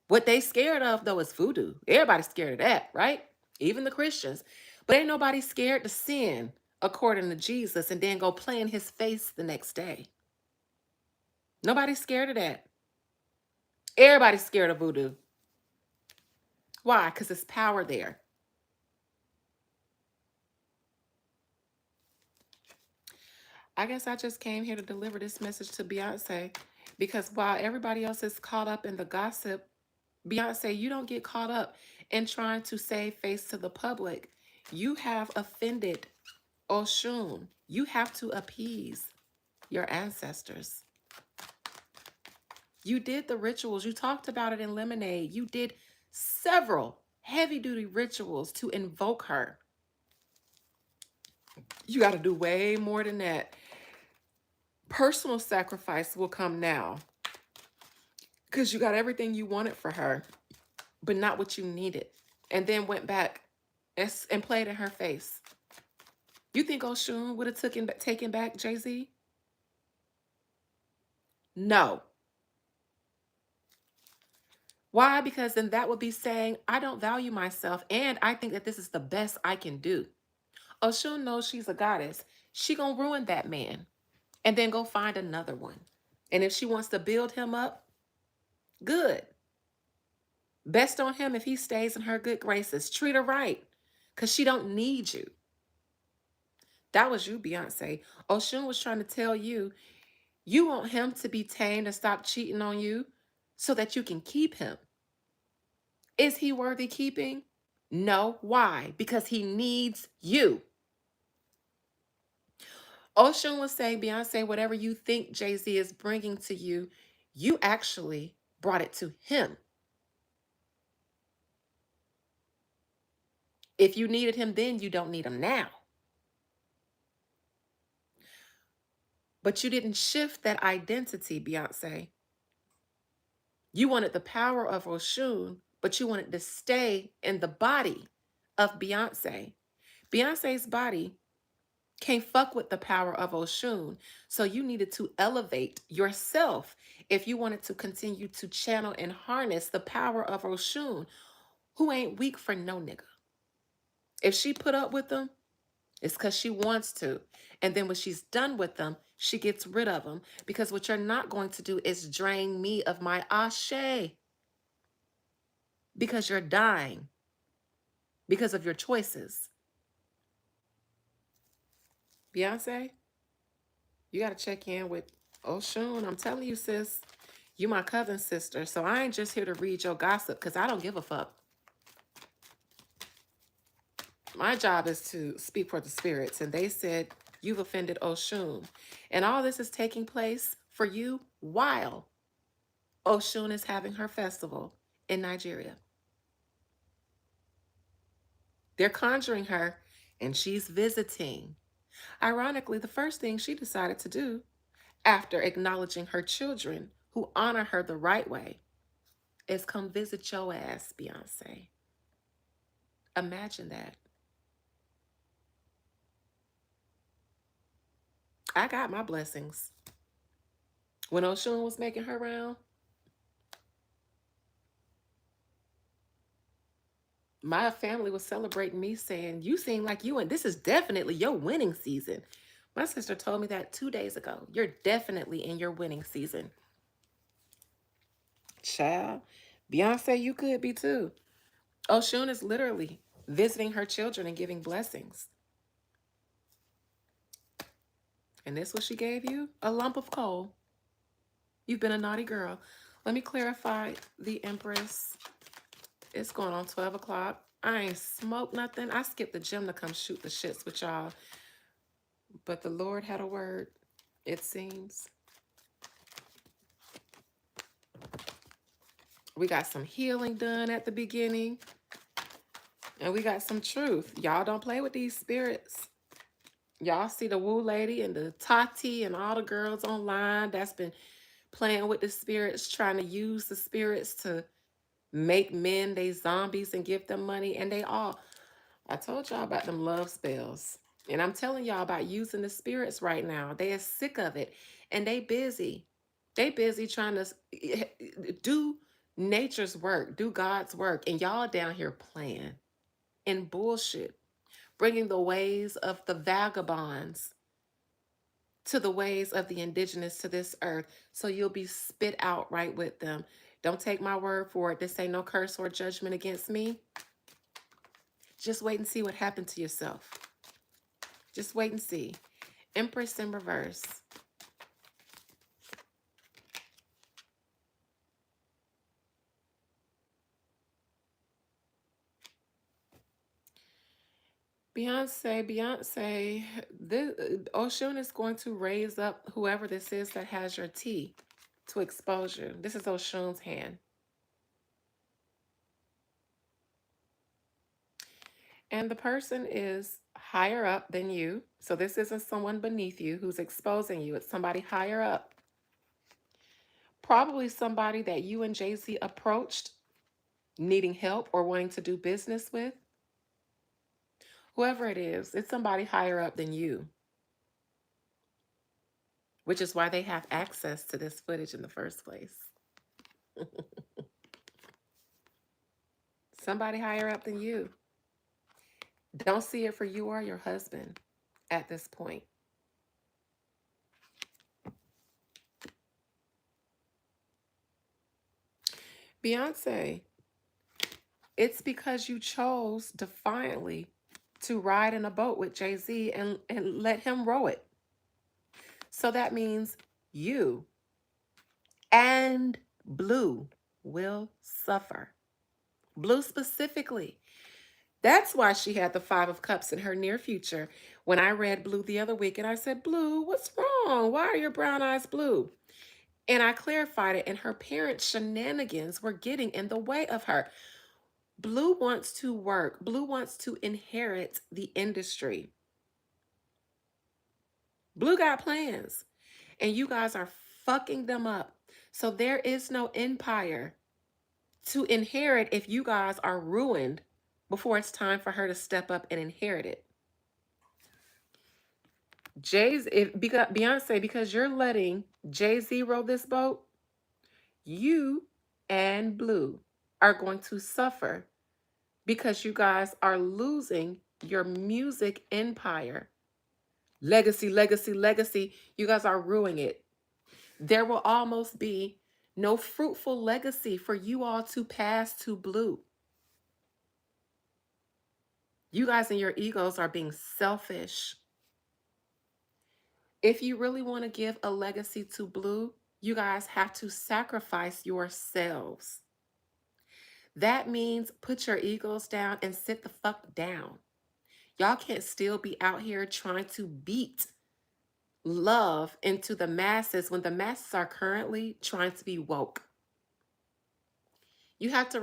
What they scared of, though, is voodoo. Everybody's scared of that, right? Even the Christians. But ain't nobody scared to sin according to Jesus and then go play in his face the next day. Nobody's scared of that. Everybody's scared of voodoo. Why? Because there's power there. I guess I just came here to deliver this message to Beyonce, because while everybody else is caught up in the gossip, Beyonce, you don't get caught up in trying to save face to the public. You have offended Oshun. You have to appease your ancestors. You did the rituals. You talked about it in Lemonade. You did several heavy duty rituals to invoke her. You got to do way more than that. Personal sacrifice will come now, because you got everything you wanted for her, but not what you needed. And then went back and played in her face. You think Oshun would have taken back Jay-Z? No. Why? Because then that would be saying, I don't value myself, and I think that this is the best I can do. Oshun knows she's a goddess. She gonna ruin that man and then go find another one. And if she wants to build him up, good. Best on him if he stays in her good graces. Treat her right, because she don't need you. That was you, Beyonce. Oshun was trying to tell you, you want him to be tamed and stop cheating on you so that you can keep him. Is he worthy keeping? No. Why? Because he needs you. Oshun was saying, Beyonce, whatever you think Jay-Z is bringing to you, you actually brought it to him. If you needed him then, you don't need him now. But you didn't shift that identity, Beyonce. You wanted the power of Oshun, but you wanted to stay in the body of Beyonce. Beyonce's body can't fuck with the power of Oshun. So you needed to elevate yourself if you wanted to continue to channel and harness the power of Oshun, who ain't weak for no nigga. If she put up with them, it's because she wants to. And then when she's done with them, she gets rid of them. Because what you're not going to do is drain me of my ashe. Because you're dying. Because of your choices. Beyonce, you got to check in with Oshun. I'm telling you, sis, you my cousin sister. So I ain't just here to read your gossip because I don't give a fuck. My job is to speak for the spirits. And they said, you've offended Oshun. And all this is taking place for you while Oshun is having her festival in Nigeria. They're conjuring her and she's visiting. Ironically, the first thing she decided to do after acknowledging her children who honor her the right way is come visit your ass, Beyonce. Imagine that. I got my blessings. When Oshun was making her round, my family was celebrating me saying, you seem like you, and this is definitely your winning season. My sister told me that 2 days ago. You're definitely in your winning season. Child, Beyonce, you could be too. Oshun is literally visiting her children and giving blessings. And this what she gave you? A lump of coal. You've been a naughty girl. Let me clarify the Empress. It's going on 12 o'clock. I ain't smoked nothing. I skipped the gym to come shoot the shits with y'all. But the Lord had a word, it seems. We got some healing done at the beginning. And we got some truth. Y'all don't play with these spirits. Y'all see the Woo Lady and the Tati and all the girls online that's been playing with the spirits, trying to use the spirits to make men they zombies and give them money. And they all, I told y'all about them love spells. And I'm telling y'all about using the spirits right now. They are sick of it. And they busy. They busy trying to do nature's work, do God's work. And y'all down here playing in bullshit, bringing the ways of the vagabonds to the ways of the indigenous to this earth, so you'll be spit out right with them. Don't take my word for it. This ain't no curse or judgment against me. Just wait and see what happened to yourself. Just wait and see. Empress in reverse. Beyonce, this Oshun is going to raise up whoever this is that has your tea to expose you. This is Oshun's hand. And the person is higher up than you. So this isn't someone beneath you who's exposing you. It's somebody higher up. Probably somebody that you and Jay-Z approached needing help or wanting to do business with. Whoever it is, it's somebody higher up than you, which is why they have access to this footage in the first place. Somebody higher up than you. Don't see it for you or your husband at this point. Beyonce, it's because you chose defiantly to ride in a boat with Jay-Z and let him row it. So that means you and Blue will suffer. Blue specifically. That's why she had the Five of Cups in her near future. When I read Blue the other week and I said, Blue, what's wrong? Why are your brown eyes blue? And I clarified it, and her parents' shenanigans were getting in the way of her. Blue wants to work. Blue wants to inherit the industry. Blue got plans, and you guys are fucking them up. So there is no empire to inherit if you guys are ruined before it's time for her to step up and inherit it. Beyonce, because you're letting Jay-Z row this boat, you and Blue are going to suffer because you guys are losing your music empire. Legacy, legacy, legacy. You guys are ruining it. There will almost be no fruitful legacy for you all to pass to Blue. You guys and your egos are being selfish. If you really want to give a legacy to blue, you guys have to sacrifice yourselves. That means put your egos down and sit the fuck down. Y'all can't still be out here trying to beat love into the masses when the masses are currently trying to be woke. You have to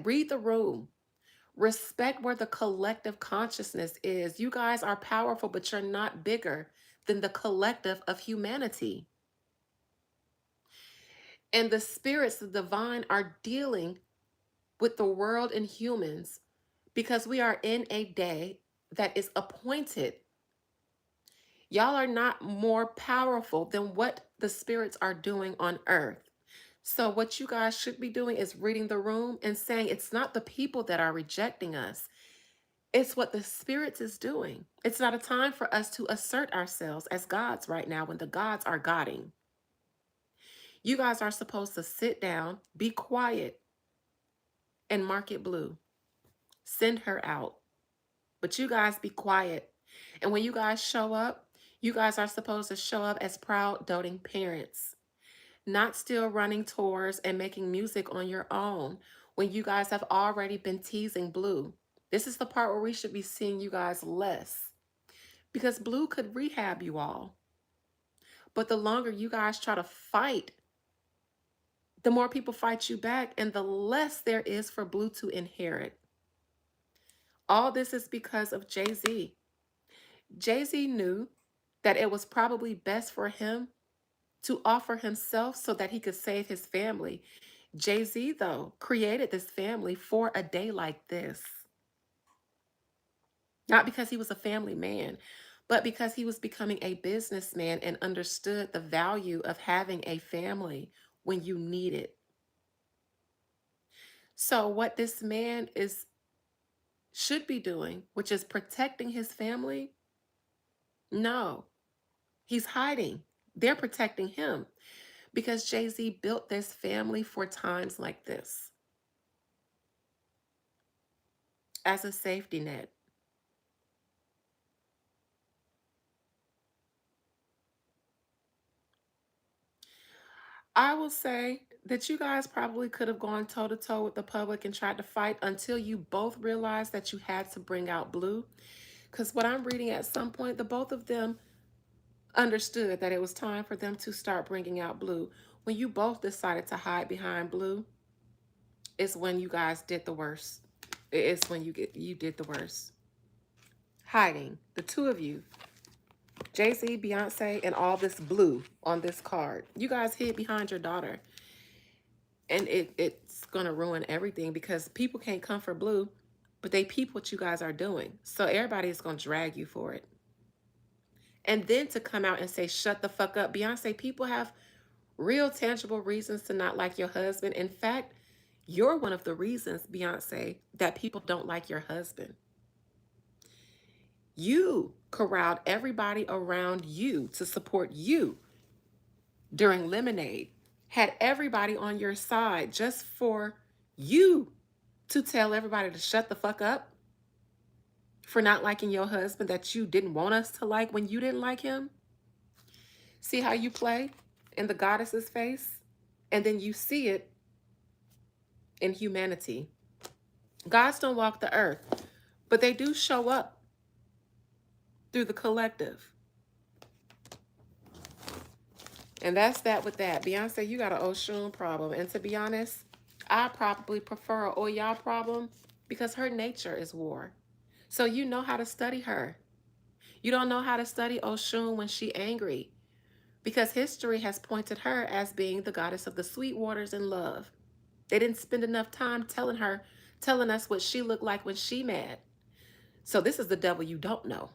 read the room, respect where the collective consciousness is. You guys are powerful, but you're not bigger than the collective of humanity. And the spirits, the divine, are dealing with the world and humans because we are in a day that is appointed. Y'all are not more powerful than what the spirits are doing on earth. So what you guys should be doing is reading the room and saying it's not the people that are rejecting us. It's what the spirits is doing. It's not a time for us to assert ourselves as gods right now when the gods are godding. You guys are supposed to sit down, be quiet, and mark it blue. Send her out. But you guys be quiet. And when you guys show up, you guys are supposed to show up as proud, doting parents, not still running tours and making music on your own when you guys have already been teasing blue. This is the part where we should be seeing you guys less because blue could rehab you all. But the longer you guys try to fight, the more people fight you back and the less there is for blue to inherit. All this is because of Jay-Z. Jay-Z knew that it was probably best for him to offer himself so that he could save his family. Jay-Z, though, created this family for a day like this. Not because he was a family man, but because he was becoming a businessman and understood the value of having a family when you need it. So what this man should be doing, which is protecting his family, no, he's hiding. They're protecting him because Jay-Z built this family for times like this as a safety net. I will say that you guys probably could have gone toe to toe with the public and tried to fight until you both realized that you had to bring out blue. Because what I'm reading at some point, the both of them understood that it was time for them to start bringing out blue. When you both decided to hide behind blue, it's when you guys did the worst. It's when you did the worst. Hiding, the two of you, Jay-Z, Beyonce, and all this blue on this card. You guys hid behind your daughter. And it's going to ruin everything because people can't come for blue, but they peep what you guys are doing. So everybody is going to drag you for it. And then to come out and say, shut the fuck up. Beyonce, people have real tangible reasons to not like your husband. In fact, you're one of the reasons, Beyonce, that people don't like your husband. You corralled everybody around you to support you during Lemonade, had everybody on your side just for you to tell everybody to shut the fuck up for not liking your husband that you didn't want us to like when you didn't like him. See how you play in the goddess's face? And then you see it in humanity. Gods don't walk the earth, but they do show up through the collective. And that's that with that. Beyonce, you got an Oshun problem. And to be honest, I probably prefer an Oya problem because her nature is war. So you know how to study her. You don't know how to study Oshun when she's angry because history has pointed her as being the goddess of the sweet waters and love. They didn't spend enough time telling us what she looked like when she mad. So this is the devil you don't know.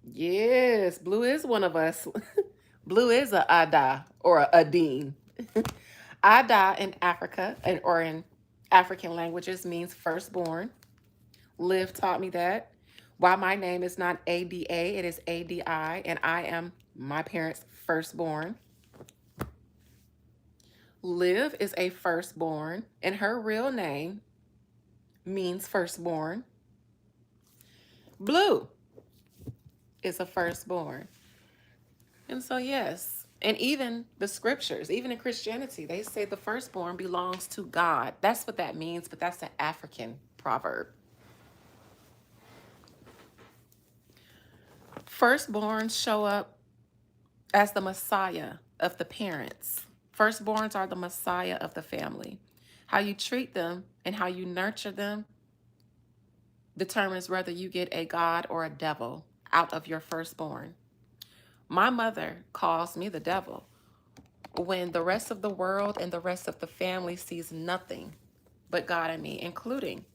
Yes, blue is one of us. Blue is a Ada or a Adine. Ada in Africa or in African languages means firstborn. Liv taught me that. Why my name is not ADA, it is ADI, and I am my parents' firstborn. Liv is a firstborn, and her real name means firstborn. Blue is a firstborn. And so, yes, and even the scriptures, even in Christianity, they say the firstborn belongs to God. That's what that means, but that's an African proverb. Firstborns show up as the Messiah of the parents. Firstborns are the Messiah of the family. How you treat them and how you nurture them determines whether you get a God or a devil out of your firstborn. My mother calls me the devil when the rest of the world and the rest of the family sees nothing but God in me, including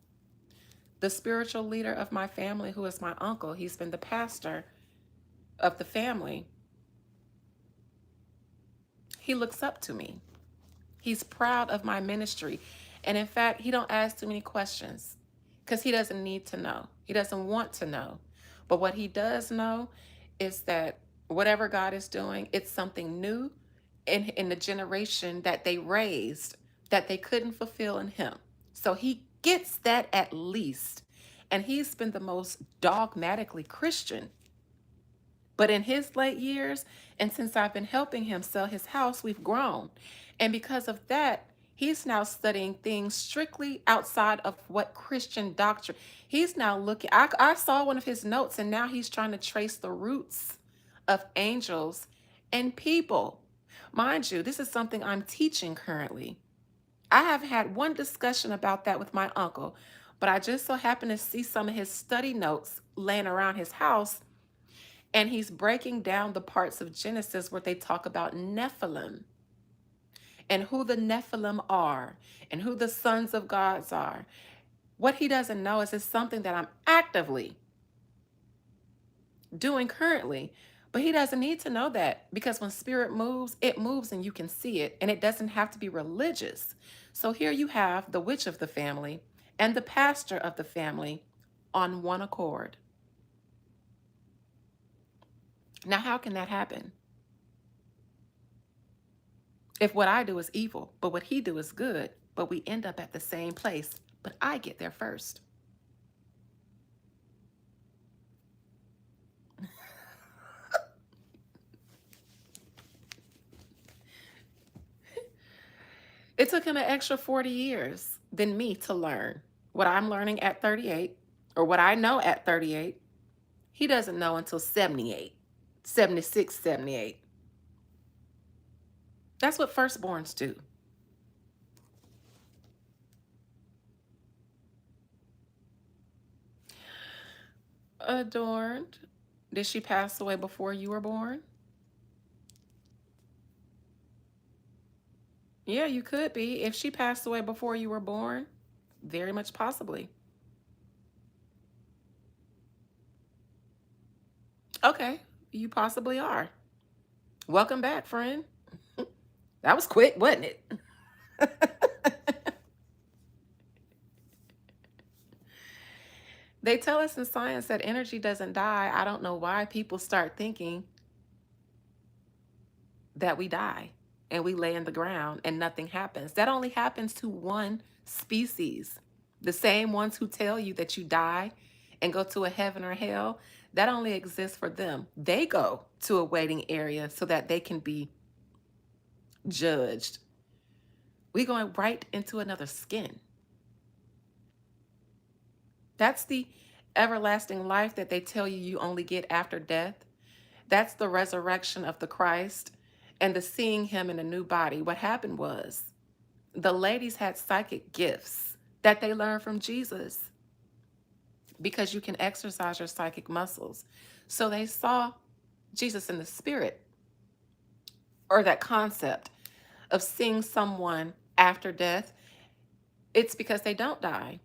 the spiritual leader of my family, who is my uncle. He's been the pastor of the family. He looks up to me. He's proud of my ministry. And in fact, he don't ask too many questions because he doesn't need to know. He doesn't want to know. But what he does know is that whatever God is doing, it's something new in the generation that they raised that they couldn't fulfill in him. So he gets that at least. And he's been the most dogmatically Christian. But in his late years, and since I've been helping him sell his house, we've grown. And because of that, he's now studying things strictly outside of what Christian doctrine. He's now looking, I saw one of his notes, and now he's trying to trace the roots of angels and people. Mind you, this is something I'm teaching currently. I have had one discussion about that with my uncle, but I just so happened to see some of his study notes laying around his house, and he's breaking down the parts of Genesis where they talk about Nephilim and who the Nephilim are and who the sons of gods are. What he doesn't know is it's something that I'm actively doing currently, but he doesn't need to know that, because when spirit moves, it moves and you can see it, and it doesn't have to be religious. So here you have the witch of the family and the pastor of the family on one accord. Now, how can that happen? If what I do is evil, but what he do is good, but we end up at the same place, but I get there first. It took him an extra 40 years than me to learn what I'm learning at 38, or what I know at 38. He doesn't know until 78, 76, 78. That's what firstborns do. Adorned. Did she pass away before you were born? Yeah, you could be. If she passed away before you were born, very much possibly. Okay, you possibly are. Welcome back, friend. That was quick, wasn't it? They tell us in science that energy doesn't die. I don't know why people start thinking that we die and we lay in the ground and nothing happens. That only happens to one species. The same ones who tell you that you die and go to a heaven or hell, that only exists for them. They go to a waiting area so that they can be judged. We going right into another skin. That's the everlasting life that they tell you you only get after death. That's the resurrection of the Christ and the seeing him in a new body. What happened was the ladies had psychic gifts that they learned from Jesus, because you can exercise your psychic muscles. So they saw Jesus in the spirit, or that concept of seeing someone after death. It's because they don't die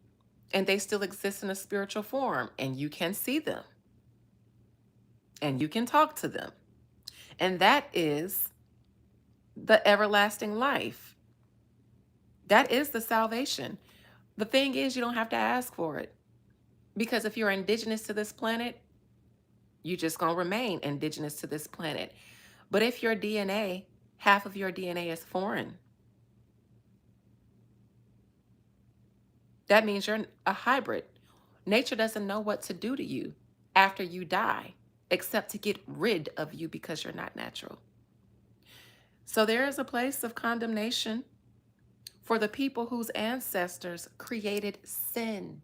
and they still exist in a spiritual form, and you can see them and you can talk to them. And that is the everlasting life. That is the salvation. The thing is, you don't have to ask for it, because if you're indigenous to this planet, you're just going to remain indigenous to this planet. But if your DNA, half of your DNA is foreign, That means you're a hybrid. Nature doesn't know what to do to you after you die, except to get rid of you because you're not natural. So there is a place of condemnation for the people whose ancestors created sin.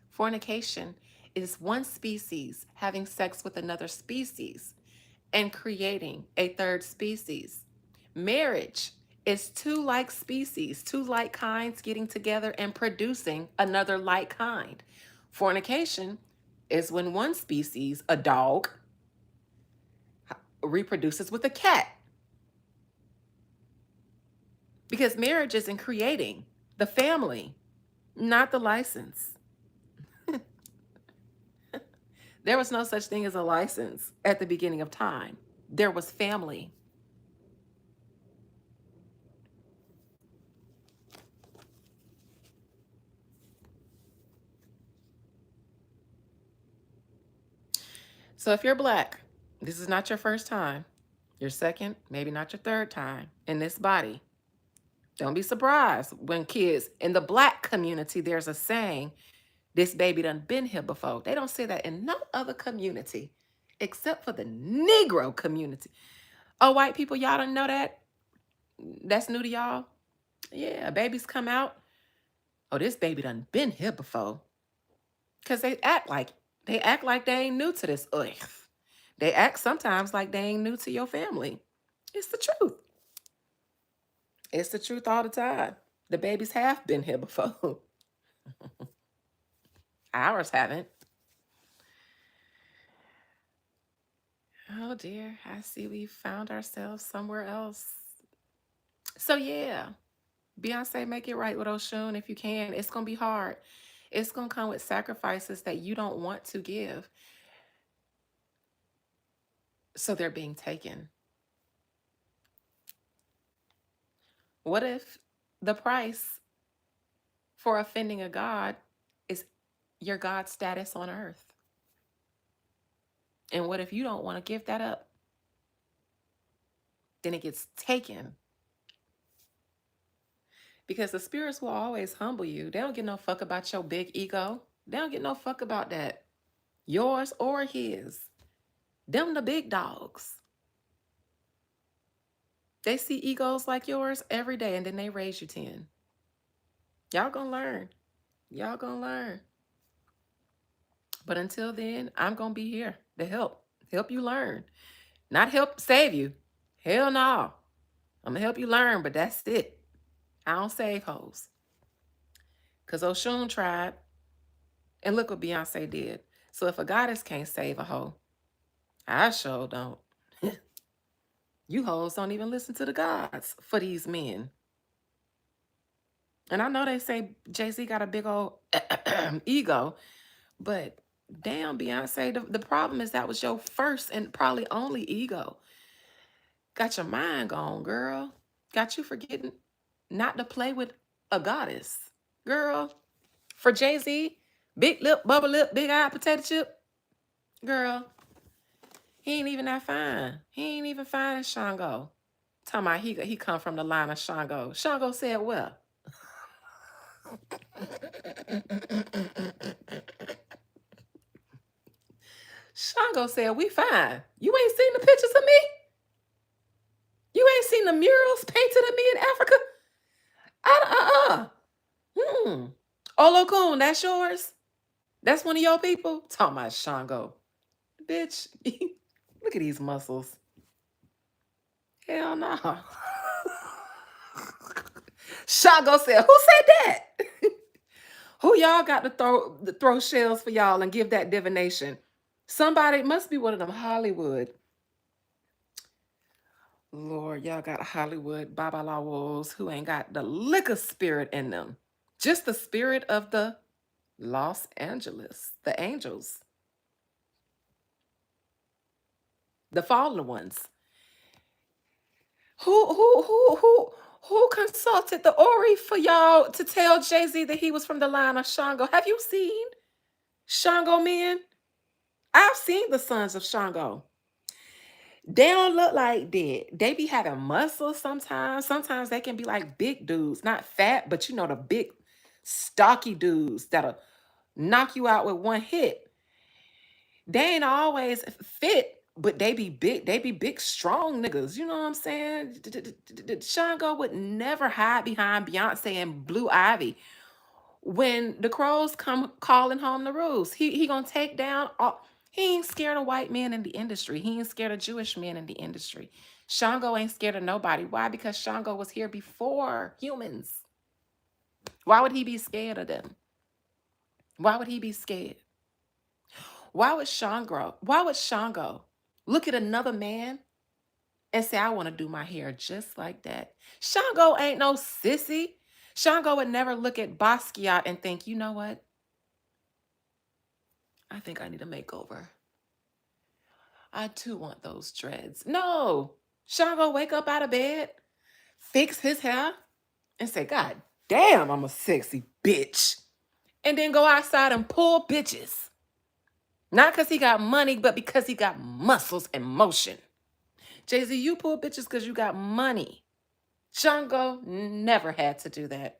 Fornication is one species having sex with another species and creating a third species. Marriage is two like species, two like kinds getting together and producing another like kind. Fornication is when one species, a dog, reproduces with a cat, because marriage is in creating the family, not the license. There was no such thing as a license at the beginning of time. There was family. So if you're Black, this is not your first time, your second, maybe not your third time in this body. Don't be surprised when kids in the Black community, there's a saying, this baby done been here before. They don't say that in no other community except for the Negro community. Oh, white people, y'all don't know that? That's new to y'all? Yeah, babies come out. Oh, this baby done been here before. Because they act like they ain't new to this earth. They act sometimes like they ain't new to your family. It's the truth. It's the truth all the time. The babies have been here before. Ours haven't. Oh dear, I see we found ourselves somewhere else. So yeah, Beyonce, make it right with Oshun if you can. It's gonna be hard. It's gonna come with sacrifices that you don't want to give. So they're being taken. What if the price for offending a God is your God status on earth? And what if you don't want to give that up? Then it gets taken. Because the spirits will always humble you. They don't give no fuck about your big ego. They don't get no fuck about that. Yours or his. Them the big dogs. They see egos like yours every day and then they raise you 10. Y'all gonna learn. Y'all gonna learn. But until then, I'm gonna be here to help you learn. Not help save you. Hell no. I'm gonna help you learn, but that's it. I don't save hoes. Because Oshun tried, and look what Beyonce did. So if a goddess can't save a hoe, I sure don't. You hoes don't even listen to the gods for these men. And I know they say Jay-Z got a big old ego, but damn, Beyonce, the problem is that was your first and probably only ego. Got your mind gone, girl. Got you forgetting not to play with a goddess. Girl, for Jay-Z, big lip, bubble lip, big eye, potato chip. Girl, he ain't even that fine. He ain't even fine as Shango. Talking about he come from the line of Shango. Shango said, well. Shango said, we fine. You ain't seen the pictures of me? You ain't seen the murals painted of me in Africa? Olokun, that's yours? That's one of your people? Talking about Shango. Bitch, look at these muscles. Hell no. Shango said, who said that? Who y'all got to throw shells for y'all and give that divination? Somebody, it must be one of them Hollywood. Lord, y'all got Hollywood babalawos who ain't got the liquor spirit in them. Just the spirit of the Los Angeles, the angels, the fallen ones. Who consulted the Ori for y'all to tell Jay-Z that he was from the line of Shango? Have you seen Shango men? I've seen the sons of Shango. They don't look like that. They be having muscles sometimes. Sometimes they can be like big dudes, not fat, but you know, the big stocky dudes that'll knock you out with one hit. They ain't always fit, but they be big. They be big, strong niggas. You know what I'm saying? Shango would never hide behind Beyonce and Blue Ivy. When the crows come calling home the roost, he gonna take down all. He ain't scared of white men in the industry. He ain't scared of Jewish men in the industry. Shango ain't scared of nobody. Why? Because Shango was here before humans. Why would he be scared of them? Why would he be scared? Why would Shango look at another man and say, I want to do my hair just like that? Shango ain't no sissy. Shango would never look at Basquiat and think, you know what? I think I need a makeover. I too want those dreads. No. Shango wake up out of bed, fix his hair, and say, God damn, I'm a sexy bitch. And then go outside and pull bitches. Not because he got money, but because he got muscles and motion. Jay-Z, you pull bitches because you got money. Shango never had to do that.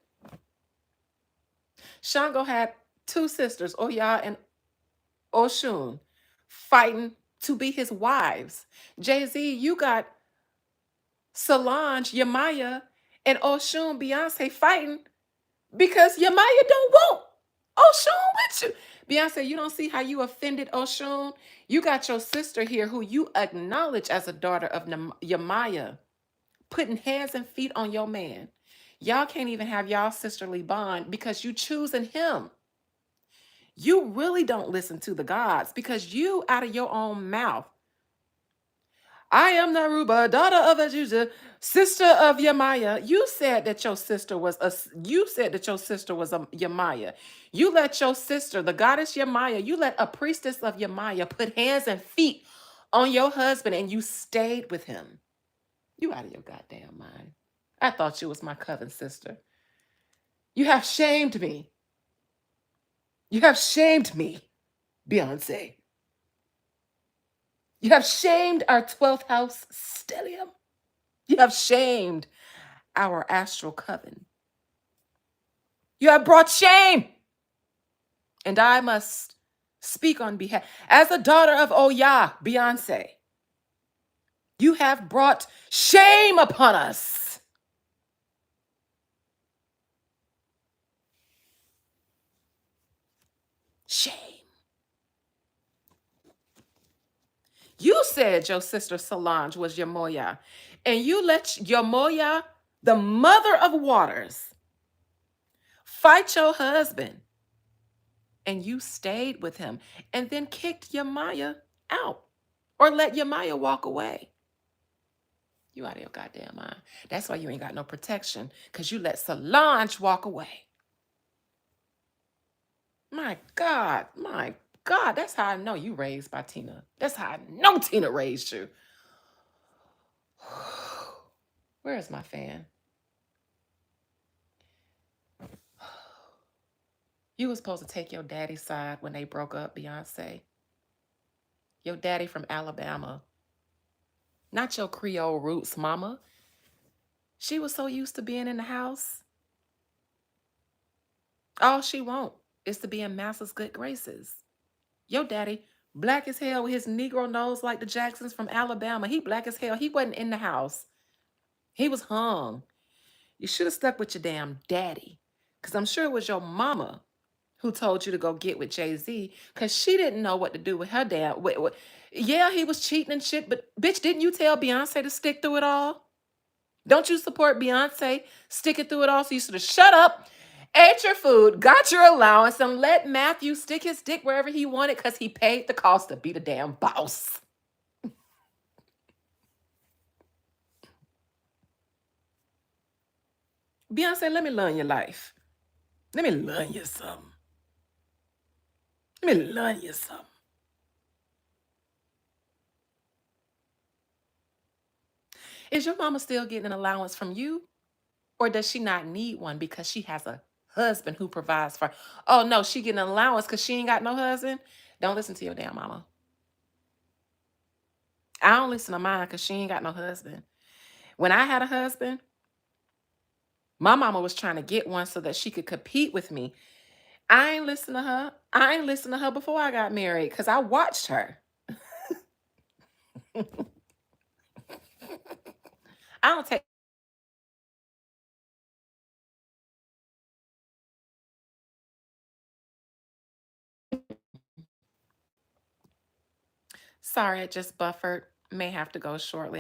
Shango had two sisters, Oya and Oshun, fighting to be his wives. Jay-Z, you got Solange, Yamaya, and Oshun, Beyonce fighting because Yamaya don't want Oshun with you. Beyonce, you don't see how you offended Oshun? You got your sister here who you acknowledge as a daughter of Yamaya, putting hands and feet on your man. Y'all can't even have y'all sisterly bond because you choosing him. You really don't listen to the gods because you, out of your own mouth, I am Naruba, daughter of Ajuja, sister of Yamaya. You said that your sister was Yamaya. You let your sister, the goddess Yamaya, you let a priestess of Yamaya put hands and feet on your husband and you stayed with him. You out of your goddamn mind. I thought you was my cousin sister. You have shamed me. You have shamed me, Beyonce. You have shamed our 12th house stellium. You have shamed our astral coven. You have brought shame. And I must speak on behalf, as a daughter of Oya, Beyonce, you have brought shame upon us. Shame. You said your sister Solange was Yamoya, and you let Yamoya, the mother of waters, fight your husband, and you stayed with him, and then kicked Yamaya out, or let Yamaya walk away. You out of your goddamn mind. That's why you ain't got no protection, because you let Solange walk away. My God, that's how I know you raised by Tina. That's how I know Tina raised you. Where is my fan? You was supposed to take your daddy's side when they broke up, Beyonce. Your daddy from Alabama. Not your Creole roots, mama. She was so used to being in the house. All she want is to be in Master's good graces. Your daddy, black as hell with his Negro nose like the Jacksons from Alabama. He black as hell. He wasn't in the house. He was hung. You should have stuck with your damn daddy. Because I'm sure it was your mama who told you to go get with Jay-Z. Because she didn't know what to do with her dad. Yeah, he was cheating and shit. But bitch, didn't you tell Beyonce to stick through it all? Don't you support Beyonce sticking through it all? So you should have shut up, ate your food, got your allowance, and let Matthew stick his dick wherever he wanted because he paid the cost to be the damn boss. Beyonce, let me learn your life. Let me learn you something. Let me learn you something. Is your mama still getting an allowance from you? Or does she not need one because she has a husband who provides for her? Oh no, she getting an allowance because she ain't got no husband? Don't listen to your damn mama. I don't listen to mine because she ain't got no husband. When I had a husband, My mama was trying to get one so that she could compete with me. I ain't listen to her. I ain't listen to her before I got married because I watched her. I don't take Sorry, I just buffered. May have to go shortly.